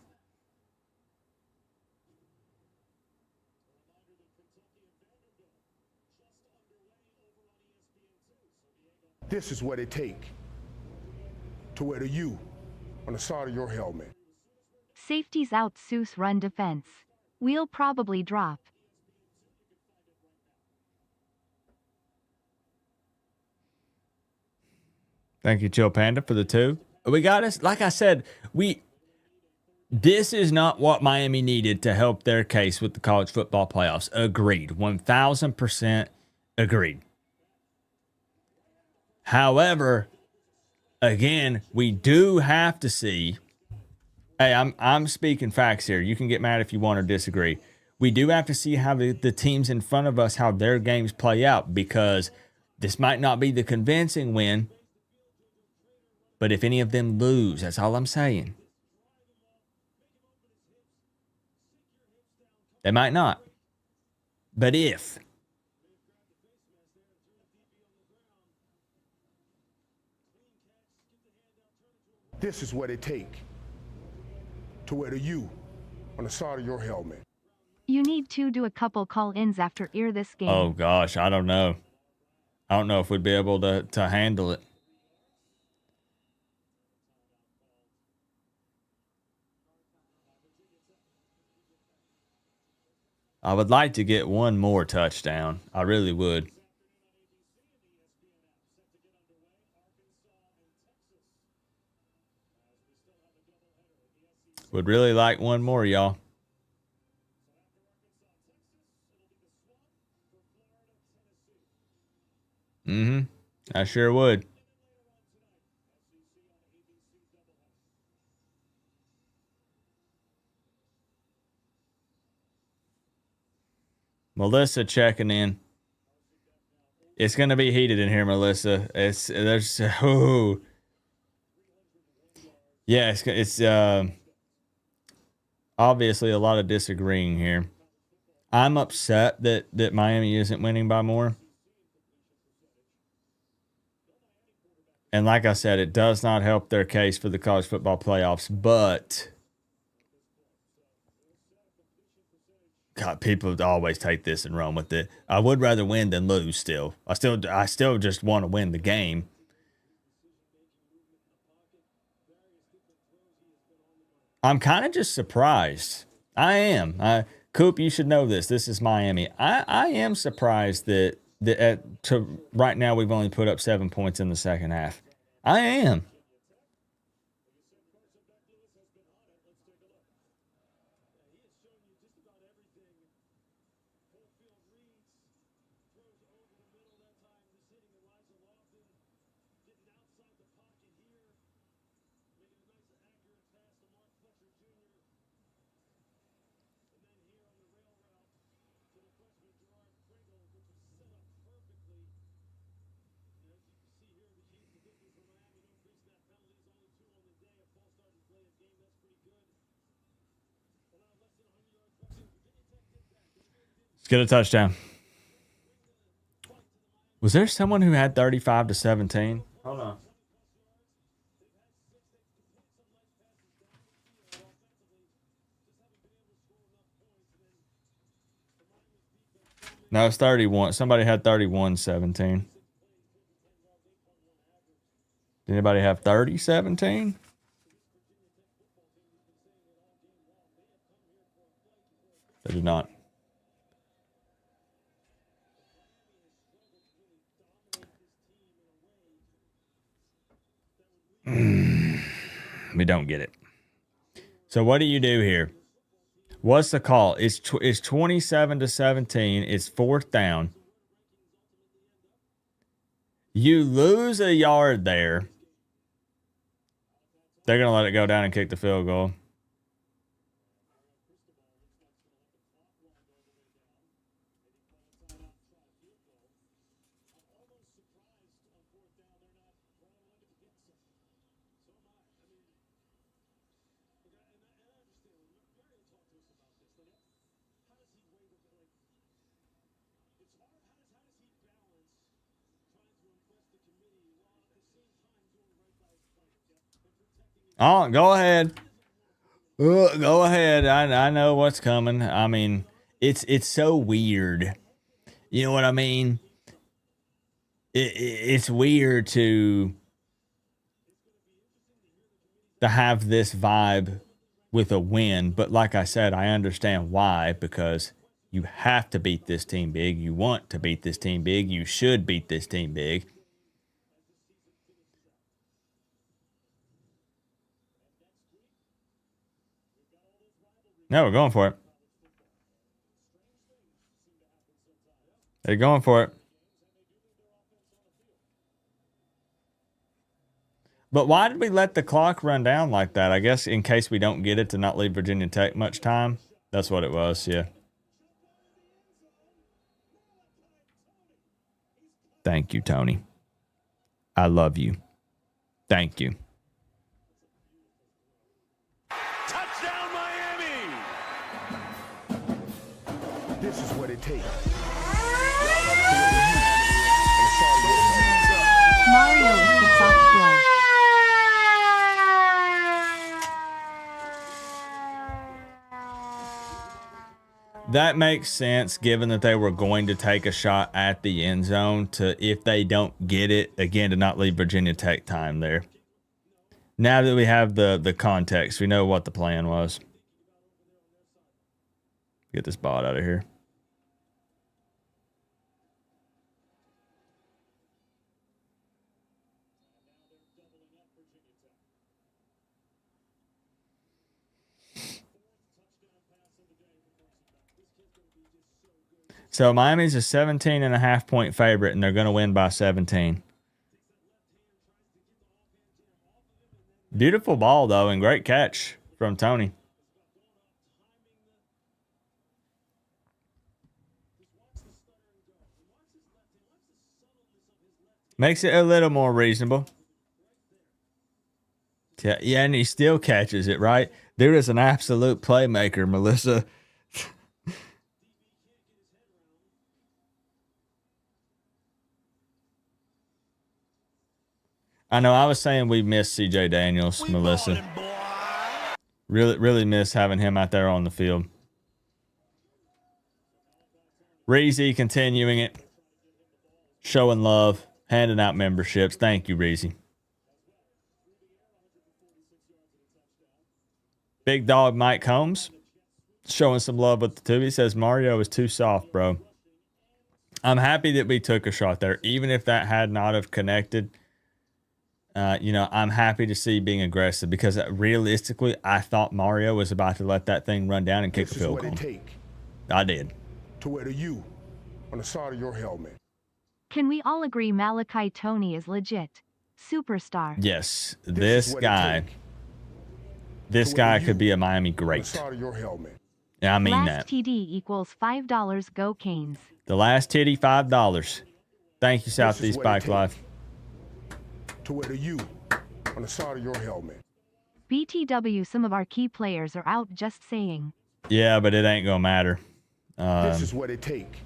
This is what it takes to wear the U on the side of your helmet. Safety's out, Seuss run defense. We'll probably drop. Thank you, Chill Panda, for the 2. We got us. Like I said, this is not what Miami needed to help their case with the college football playoffs. Agreed. 1,000% agreed. However, again, we do have to see. Hey, I'm speaking facts here. You can get mad if you want or disagree. We do have to see how the teams in front of us, how their games play out, because this might not be the convincing win. But if any of them lose, that's all I'm saying. They might not. But if. This is what it takes to wear the U on the side of your helmet. You need to do a couple call-ins after this game. Oh, gosh, I don't know. I don't know if we'd be able to handle it. I would like to get one more touchdown. I really would. Would really like one more, y'all. I sure would. Melissa checking in. It's going to be heated in here, Melissa. It's obviously a lot of disagreeing here. I'm upset that Miami isn't winning by more. And like I said, it does not help their case for the college football playoffs, but God, people always take this and run with it. I would rather win than lose still. I still just want to win the game. I'm kind of just surprised. I am. Coop, you should know this. This is Miami. I am surprised that right now we've only put up 7 points in the second half. I am. Let's get a touchdown. Was there someone who had 35-17? Hold on. No, it's 31. Somebody had 31-17. Did anybody have 30-17? They did not. We don't get it. So what do you do here? What's the call? It's 27-17. It's 4th down. You lose a yard there. They're going to let it go down and kick the field goal. Oh, go ahead. Go ahead. I know what's coming. I mean, it's so weird. You know what I mean? It's weird to have this vibe with a win, but like I said, I understand why, because you have to beat this team big. You want to beat this team big. You should beat this team big. No, we're going for it. They're going for it. But why did we let the clock run down like that? I guess in case we don't get it, to not leave Virginia Tech much time. That's what it was, yeah. Thank you, Tony. I love you. Thank you. Touchdown, Miami! This is what it takes. Mario is the soft throw. That makes sense, given that they were going to take a shot at the end zone, to, if they don't get it, again, to not leave Virginia Tech time there. Now that we have the context, we know what the plan was. Get this bot out of here. So Miami's a 17.5-point favorite, and they're going to win by 17. Beautiful ball, though, and great catch from Tony. Makes it a little more reasonable. Yeah, and he still catches it, right? There is an absolute playmaker, Melissa. I know I was saying we miss C.J. Daniels, Melissa. Really miss having him out there on the field. Reezy continuing it. Showing love. Handing out memberships. Thank you, Reezy. Big dog Mike Holmes. Showing some love with the tube. He says Mario is too soft, bro. I'm happy that we took a shot there. Even if that had not have connected. I'm happy to see being aggressive, because realistically, I thought Mario was about to let that thing run down and kick a field goal. I did. To wear the U on the side of your helmet. Can we all agree Malachi Tony is legit? Superstar. Yes, this guy could be a Miami great. And I mean Last that. TD equals $5. Go Canes. The last titty, $5. Thank you, Southeast Bike Life. To wear the U on the side of your helmet. BTW, some of our key players are out, just saying. Yeah, but it ain't gonna matter. This is what it takes.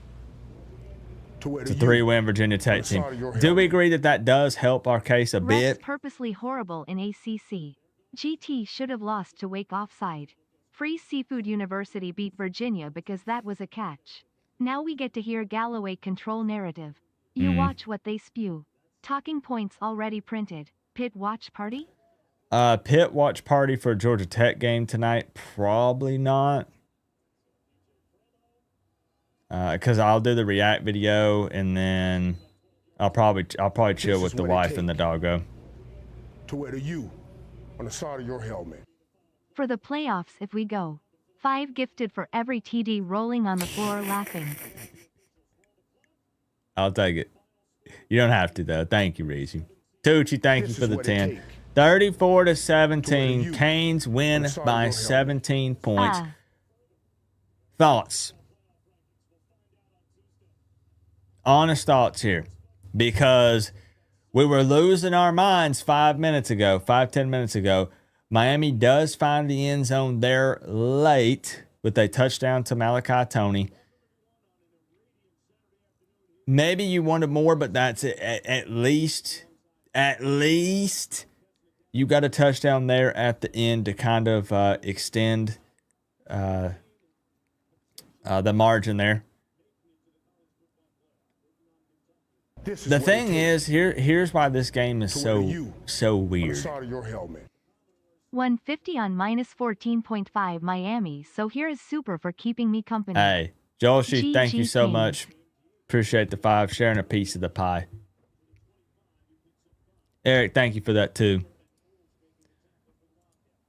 It's a 3-win Virginia Tech team. Do we agree that does help our case a bit? Refs purposely horrible in ACC. GT should have lost to Wake offside. Free Seafood University beat Virginia because that was a catch. Now we get to hear Galloway control narrative. You watch what they spew. Talking points already printed. Pitt watch party? Pitt watch party for a Georgia Tech game tonight? Probably not. Because I'll do the react video, and then I'll probably chill with the wife and the doggo. To wear the U on the side of your helmet. For the playoffs, if we go. 5 gifted for every TD rolling on the floor laughing. I'll take it. You don't have to, though. Thank you, Reezy. Tucci, thank you for the 10. 34-17. Canes win by 17 points. Thoughts? Honest thoughts here. Because we were losing our minds 10 minutes ago. Miami does find the end zone there late with a touchdown to Malachi Tony. Maybe you wanted more, but that's at least You got a touchdown there at the end to kind of extend the margin there. The thing is, here's why this game is so weird. 150 on minus 14.5 Miami, so here is super for keeping me company. Hey, Joshi, thank you so Kings. much. Appreciate the 5, sharing a piece of the pie. Eric, thank you for that too.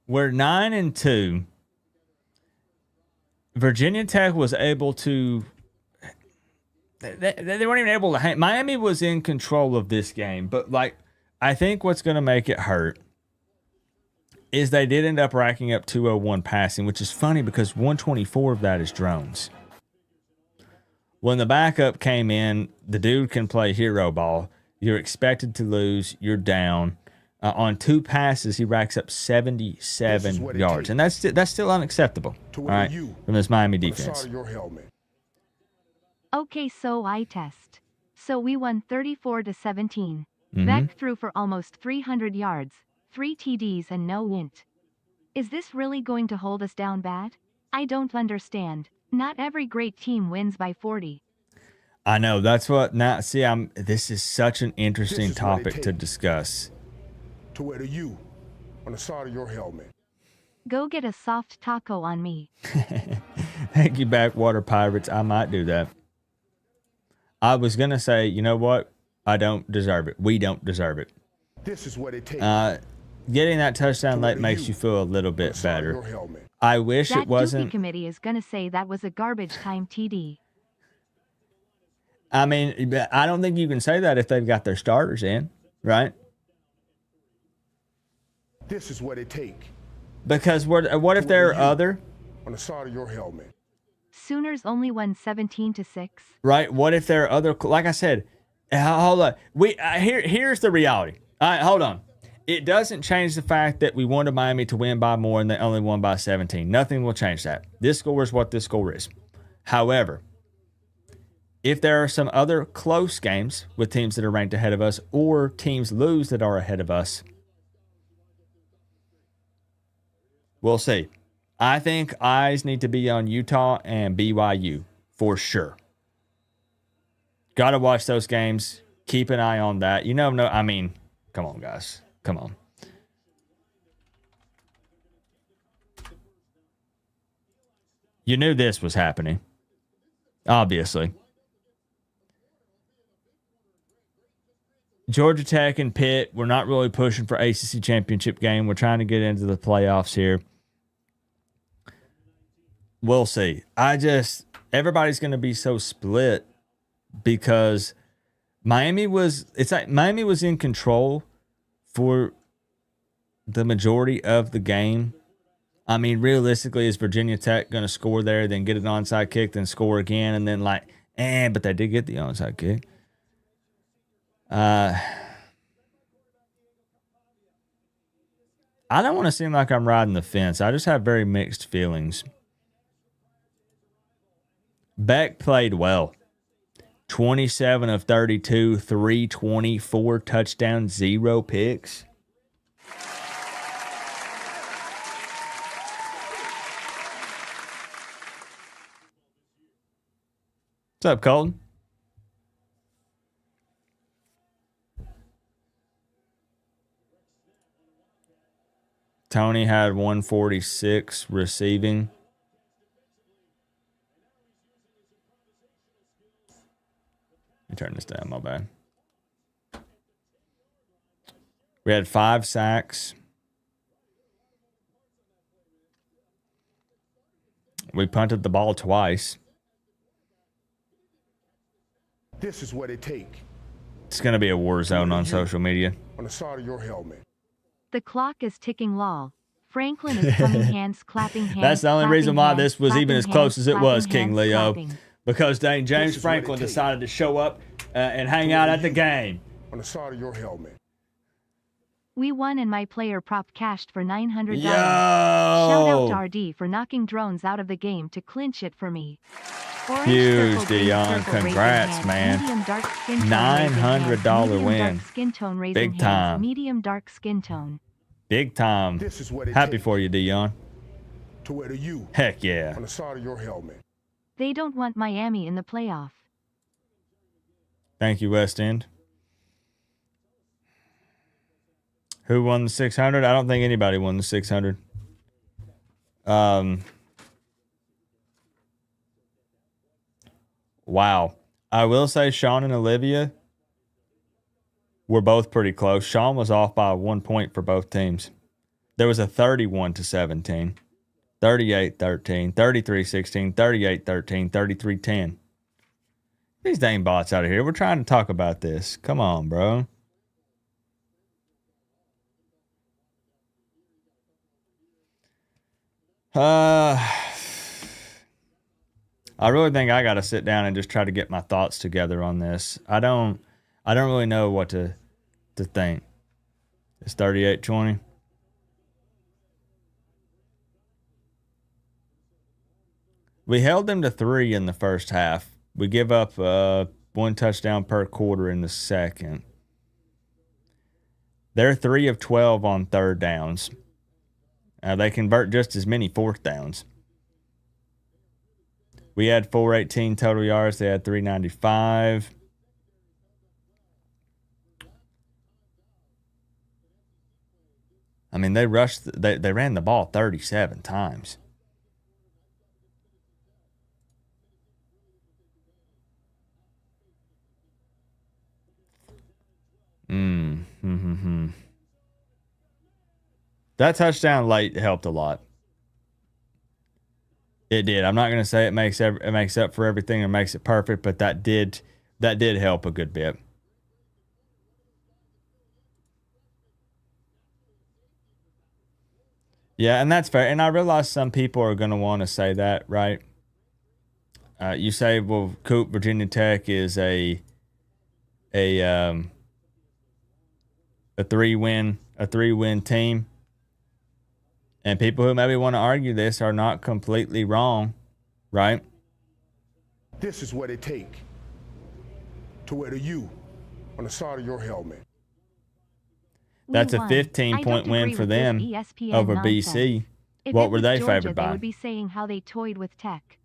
We're 9-2. Virginia Tech was able to. They weren't even able to hang. Miami was in control of this game, but like I think what's going to make it hurt is they did end up racking up 201 passing, which is funny because 124 of that is drones. When the backup came in, the dude can play hero ball. You're expected to lose. You're down. On 2 passes, he racks up 77 yards, and that's still unacceptable. All right, from this Miami defense. Okay, so I test. So we won 34-17. Mm-hmm. Beck threw for almost 300 yards, 3 TDs and no int. Is this really going to hold us down bad? I don't understand. Not every great team wins by 40. I know, that's what now see this is such an interesting topic to discuss. To wear the U on the side of your helmet. Go get a soft taco on me. Thank you, Backwater Pirates. I might do that. I was gonna say, you know what? I don't deserve it. We don't deserve it. This is what it takes. Getting that touchdown late makes you feel a little bit better. I wish that it wasn't. That committee is gonna say that was a garbage time TD. I mean, I don't think you can say that if they've got their starters in, right? This is what it takes. Because what if there are other on the side of your helmet? Sooners only won 17-6. Right? What if there are other? Like I said, hold on. Here's the reality. All right, hold on. It doesn't change the fact that we wanted Miami to win by more and they only won by 17. Nothing will change that. This score is what this score is. However, if there are some other close games with teams that are ranked ahead of us or teams lose that are ahead of us, we'll see. I think eyes need to be on Utah and BYU for sure. Got to watch those games. Keep an eye on that. You know, no, I mean, come on, guys. Come on. You knew this was happening. Obviously. Georgia Tech and Pitt, we're not really pushing for ACC championship game. We're trying to get into the playoffs here. We'll see. Everybody's going to be so split because Miami was in control for the majority of the game. I mean, realistically, is Virginia Tech going to score there, then get an onside kick, then score again, and then but they did get the onside kick. I don't want to seem like I'm riding the fence. I just have very mixed feelings. Beck played well. 27 of 32, 324 touchdowns, 0 picks. What's up, Colton? Tony had 146 receiving. Let me turn this down, my bad. We had 5 sacks. We punted the ball twice. This is what it takes. It's going to be a war zone on social media. On the side of your helmet. The clock is ticking, lol. Franklin is coming hands, clapping hands. That's the only reason why this was even as close as it was, King hands, Leo. clapping. Because dang, James Franklin decided to show up and hang out at the game. On the side of your helmet. We won and my player prop cashed for $900. Yo! Shout out to RD for knocking drones out of the game to clinch it for me. Orange Huge, circle, green Dion. circle, raising Congrats, hands, man. Medium dark skin tone, $900 raising hands, medium win. dark skin tone, raising Big hands, time. medium dark skin tone. Big time. This is what it Happy takes for you, Dion. to wear the U Heck yeah. on the side of your helmet. They don't want Miami in the playoff. Thank you, West End. Who won the 600? I don't think anybody won the 600. Wow. I will say Sean and Olivia were both pretty close. Sean was off by 1 point for both teams. There was a 31-17, 38-13, 33-16, 38-13, 33-10. These dang bots out of here. We're trying to talk about this. Come on, bro. I really think I got to sit down and just try to get my thoughts together on this. I don't really know what to think. It's 38-20. We held them to 3 in the first half. We give up 1 touchdown per quarter in the second. They're 3 of 12 on third downs. They convert just as many fourth downs. We had 418 total yards. They had 395. I mean, they ran the ball 37 times. That touchdown late helped a lot. It did. I'm not going to say it makes up for everything or makes it perfect, but that did help a good bit. Yeah, and that's fair. And I realize some people are going to want to say that, right? You say, well, Coop, Virginia Tech is a 3-win team. And people who maybe want to argue this are not completely wrong, right? This is what it takes to wear the U on the side of your helmet. That's a 15-point win for them over BC. What were they favored by? They would be saying how they toyed with Tech.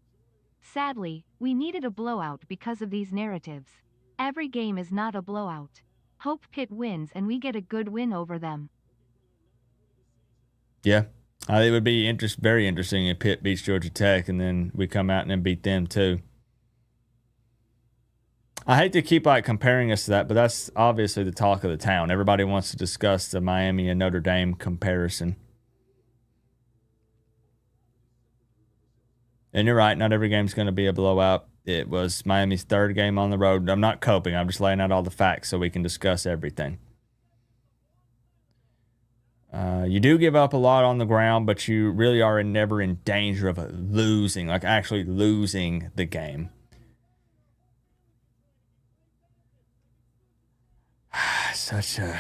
Sadly, we needed a blowout because of these narratives. Every game is not a blowout. Hope Pitt wins and we get a good win over them. Yeah. It would be very interesting if Pitt beats Georgia Tech and then we come out and then beat them too. I hate to keep comparing us to that, but that's obviously the talk of the town. Everybody wants to discuss the Miami and Notre Dame comparison. And you're right, not every game's going to be a blowout. It was Miami's third game on the road. I'm not coping. I'm just laying out all the facts so we can discuss everything. You do give up a lot on the ground, but you really are never in danger of losing, actually losing the game. Such a...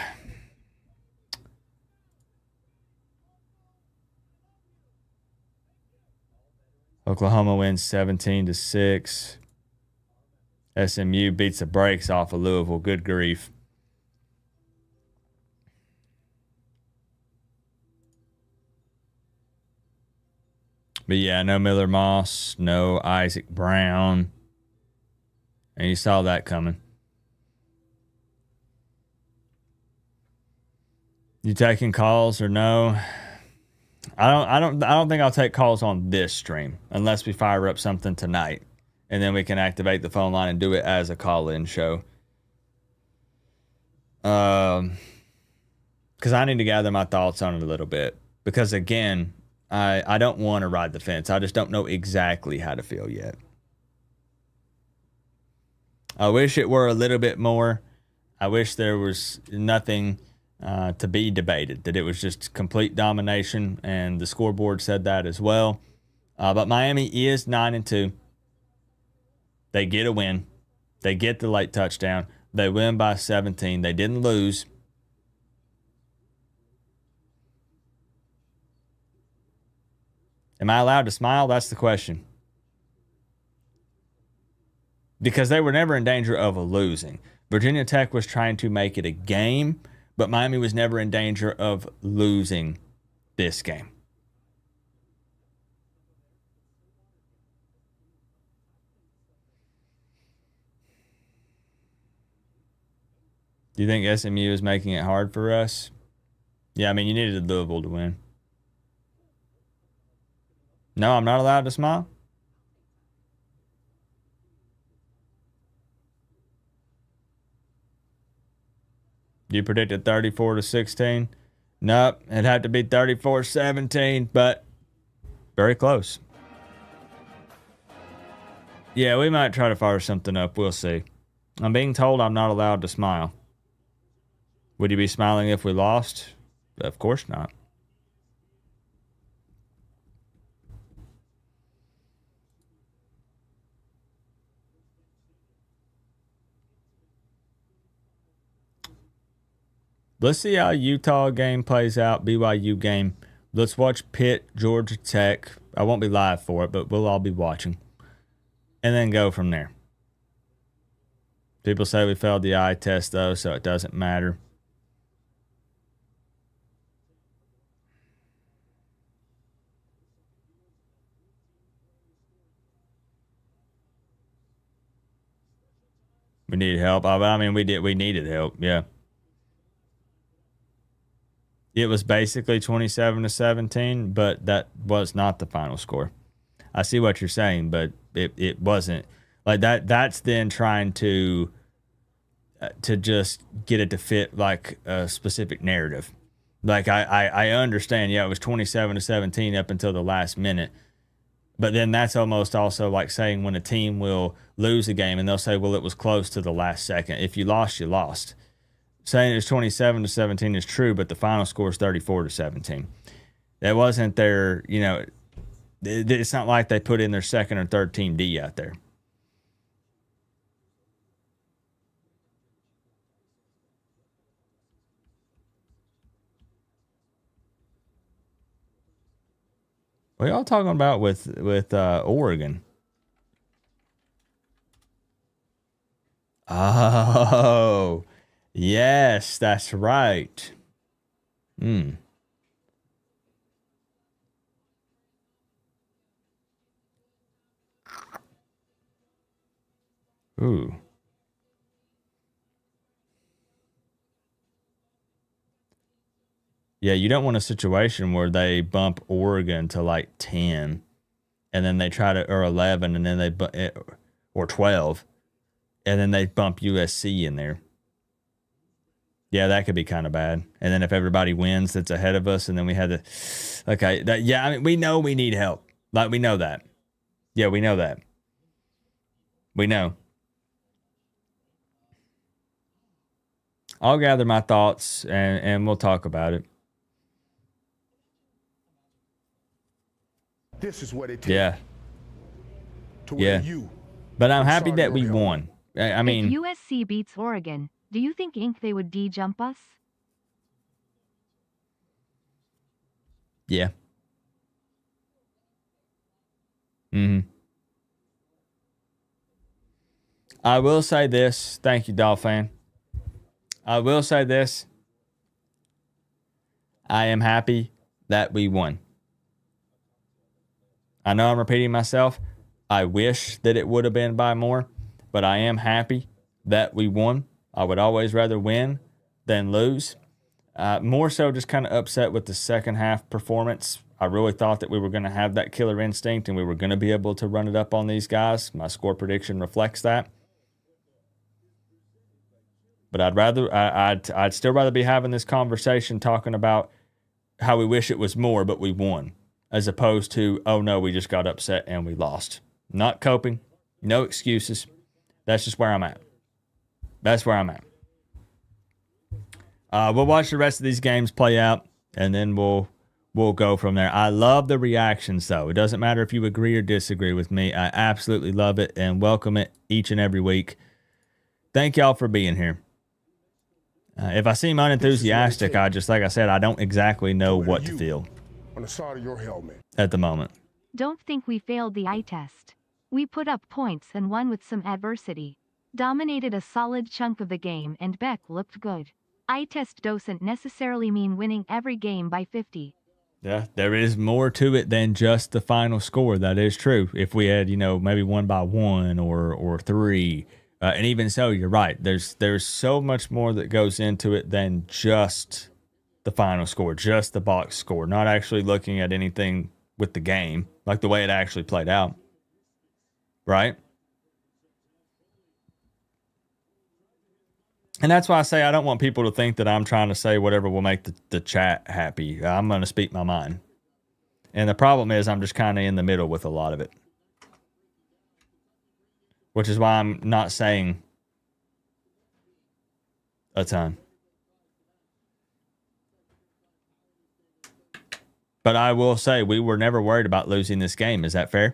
Oklahoma wins 17-6. SMU beats the brakes off of Louisville. Good grief. But yeah, no Miller Moss, no Isaac Brown. And you saw that coming. You taking calls or no? I don't think I'll take calls on this stream unless we fire up something tonight. And then we can activate the phone line and do it as a call-in show. Because I need to gather my thoughts on it a little bit. Because again, I don't want to ride the fence. I just don't know exactly how to feel yet. I wish it were a little bit more. I wish there was nothing to be debated, that it was just complete domination, and the scoreboard said that as well. But Miami is 9-2. They get a win. They get the late touchdown. They win by 17. They didn't lose. Am I allowed to smile? That's the question. Because they were never in danger of losing. Virginia Tech was trying to make it a game, But Miami was never in danger of losing this game. Do you think SMU is making it hard for us? Yeah, I mean, you needed Louisville to win. No, I'm not allowed to smile. You predicted 34-16. Nope, it had to be 34-17, but very close. Yeah, we might try to fire something up. We'll see. I'm being told I'm not allowed to smile. Would you be smiling if we lost? Of course not. Let's see how Utah game plays out, BYU game. Let's watch Pitt, Georgia Tech. I won't be live for it, but we'll all be watching. And then go from there. People say we failed the eye test, though, so it doesn't matter. We needed help. I mean, we needed help, yeah. It was basically 27-17, but that was not the final score. I see what you're saying, but it wasn't like that. That's then trying to just get it to fit like a specific narrative. Like I understand, yeah, it was 27-17 up until the last minute, but then that's almost also like saying when a team will lose a game and they'll say, well, it was close to the last second. If you lost, you lost. Saying it was 27-17 is true, but the final score is 34-17. That wasn't their, you know, it's not like they put in their second or third team D out there. What y'all talking about with Oregon? Oh, yes, that's right. Ooh. Yeah, you don't want a situation where they bump Oregon to like 10 and then they try to, or 11, and then or 12, and then they bump USC in there. Yeah, that could be kind of bad. And then if everybody wins that's ahead of us, and then we had to, okay, yeah, I mean, we know we need help. Like, we know that. Yeah, we know that. We know. I'll gather my thoughts and we'll talk about it. This is what it takes. Yeah. To where you. But I'm happy that we won. I mean, if USC beats Oregon, do you think they would D-jump us? Yeah. I will say this. Thank you, Dolphin. I will say this. I am happy that we won. I know I'm repeating myself. I wish that it would have been by more, but I am happy that we won. I would always rather win than lose. More so just kind of upset with the second half performance. I really thought that we were going to have that killer instinct and we were going to be able to run it up on these guys. My score prediction reflects that. But I'd still rather be having this conversation talking about how we wish it was more, but we won, as opposed to, oh no, we just got upset and we lost. Not coping, no excuses. That's just where I'm at. That's where I'm at. We'll watch the rest of these games play out, and then we'll go from there. I love the reactions, though. It doesn't matter if you agree or disagree with me. I absolutely love it and welcome it each and every week. Thank y'all for being here. If I seem unenthusiastic, like I said, I don't exactly know what to feel on the side of your helmet at the moment. Don't think we failed the eye test. We put up points and won with some adversity. Dominated a solid chunk of the game, and Beck looked good. Eye test doesn't necessarily mean winning every game by 50. Yeah, there is more to it than just the final score. That is true. If we had, maybe won by 1 or 3, and even so, you're right. There's so much more that goes into it than just the final score, just the box score. Not actually looking at anything with the game, like the way it actually played out. Right? And that's why I say I don't want people to think that I'm trying to say whatever will make the chat happy. I'm going to speak my mind. And the problem is I'm just kind of in the middle with a lot of it. Which is why I'm not saying a ton. But I will say we were never worried about losing this game. Is that fair?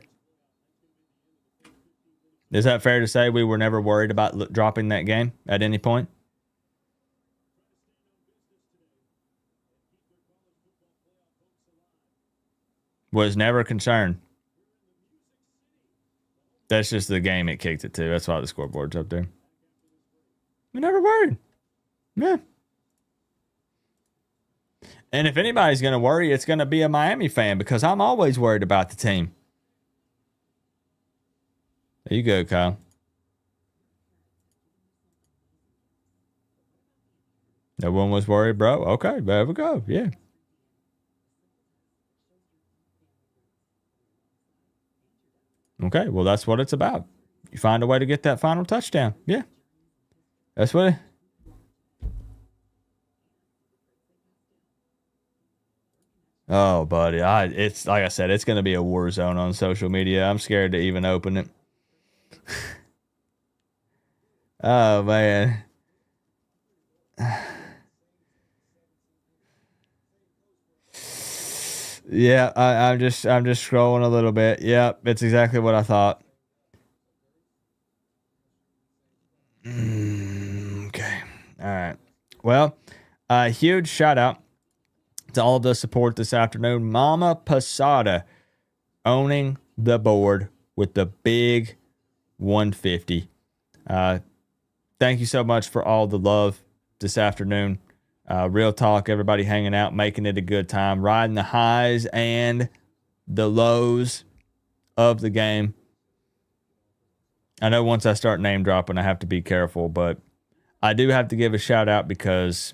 Is that fair to say we were never worried about dropping that game at any point? Was never concerned. That's just the game it kicked it to. That's why the scoreboard's up there. We never worried. Yeah. And if anybody's going to worry, it's going to be a Miami fan because I'm always worried about the team. There you go, Kyle. No one was worried, bro. Okay, there we go. Yeah. Okay, well, that's what it's about. You find a way to get that final touchdown. Yeah. That's what it... Oh, buddy. It's like I said, it's going to be a war zone on social media. I'm scared to even open it. Oh, man. Yeah, I'm just scrolling a little bit. Yep, it's exactly what I thought. Okay. All right. Well, a huge shout out to all of the support this afternoon. Mama Posada owning the board with the big 150. Thank you so much for all the love this afternoon. Real talk, everybody hanging out, making it a good time, riding the highs and the lows of the game. I know once I start name dropping, I have to be careful, but I do have to give a shout out because,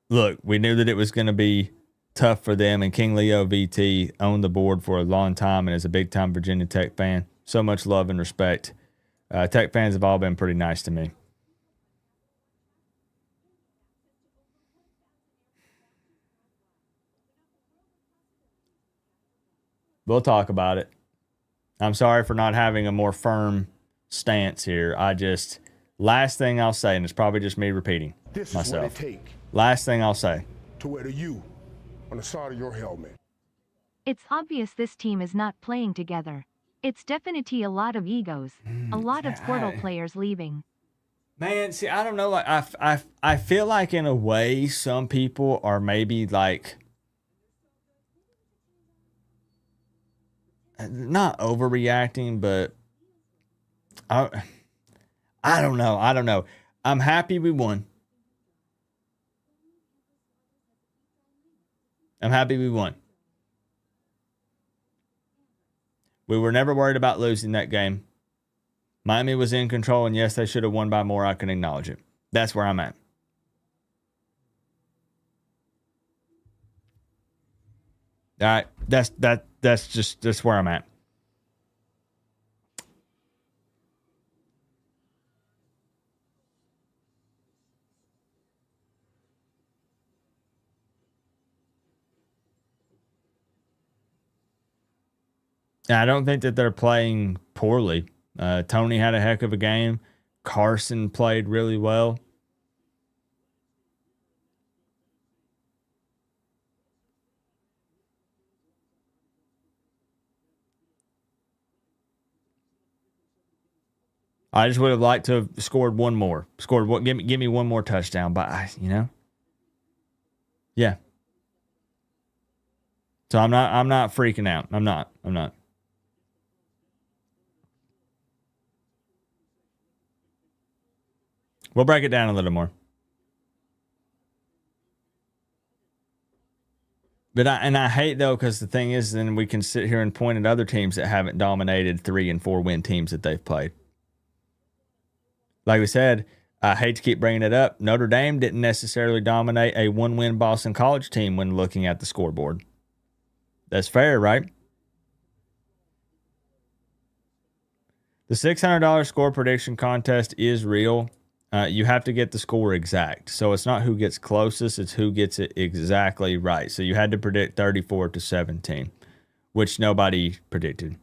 look, we knew that it was going to be tough for them, and King Leo VT owned the board for a long time and is a big-time Virginia Tech fan. So much love and respect. Tech fans have all been pretty nice to me. We'll talk about it. I'm sorry for not having a more firm stance here. Last thing I'll say, and it's probably just me repeating This myself. is what it take Last thing I'll say. to wear the U on the side of your helmet. It's obvious this team is not playing together. It's definitely a lot of egos, a lot of portal players leaving. Man, see, I don't know. Like, I feel like in a way, some people are maybe like not overreacting, but I don't know. I don't know. I'm happy we won. I'm happy we won. We were never worried about losing that game. Miami was in control, and yes, they should have won by more. I can acknowledge it. That's where I'm at. All right, that's just where I'm at. I don't think that they're playing poorly. Tony had a heck of a game. Carson played really well. I just would have liked to have scored one more. Give me one more touchdown, but yeah. So I'm not freaking out. I'm not. We'll break it down a little more. But I hate, though, because the thing is, then we can sit here and point at other teams that haven't dominated 3 and 4 win teams that they've played. Like we said, I hate to keep bringing it up. Notre Dame didn't necessarily dominate a 1-win Boston College team when looking at the scoreboard. That's fair, right? The $600 score prediction contest is real. You have to get the score exact. So it's not who gets closest, it's who gets it exactly right. So you had to predict 34-17, which nobody predicted.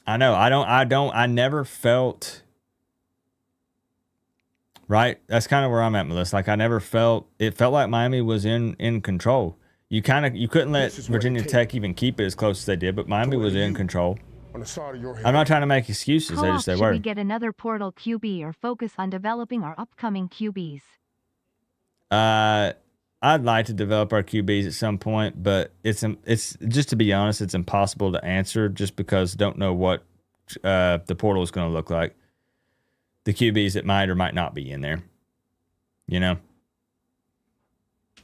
I know. I never felt right. That's kind of where I'm at, Melissa. Like, it felt like Miami was in control. You couldn't let Virginia Tech even keep it as close as they did, but Miami was in control. On the side of your head. I'm not trying to make excuses. How I just say, should we word. get another portal QB or focus on developing our upcoming QBs? I'd like to develop our QBs at some point, but it's just, to be honest, it's impossible to answer just because I don't know what the portal is going to look like. The QBs that might or might not be in there, you know.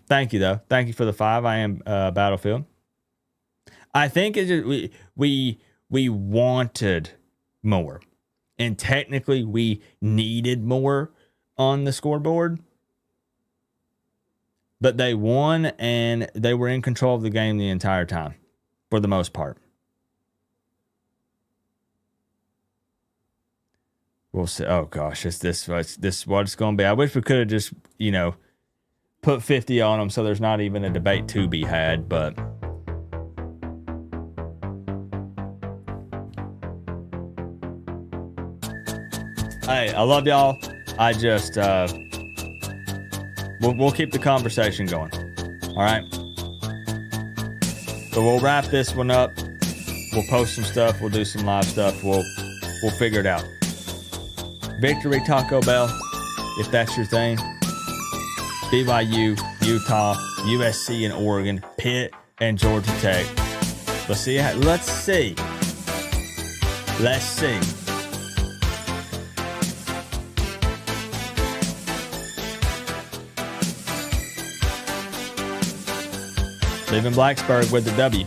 Thank you, though. Thank you for the 5. I am Battlefield. I think it's just, we wanted more, and technically we needed more on the scoreboard. But they won, and they were in control of the game the entire time, for the most part. We'll see. Oh gosh, is this what it's going to be? I wish we could have just, put 50 on them, so there's not even a debate to be had. But hey, I love y'all. I just we'll keep the conversation going. All right. So we'll wrap this one up. We'll post some stuff. We'll do some live stuff. We'll figure it out. Victory Taco Bell, if that's your thing. BYU, Utah, USC, and Oregon, Pitt, and Georgia Tech. Let's see. Let's see. Leaving Blacksburg with the W.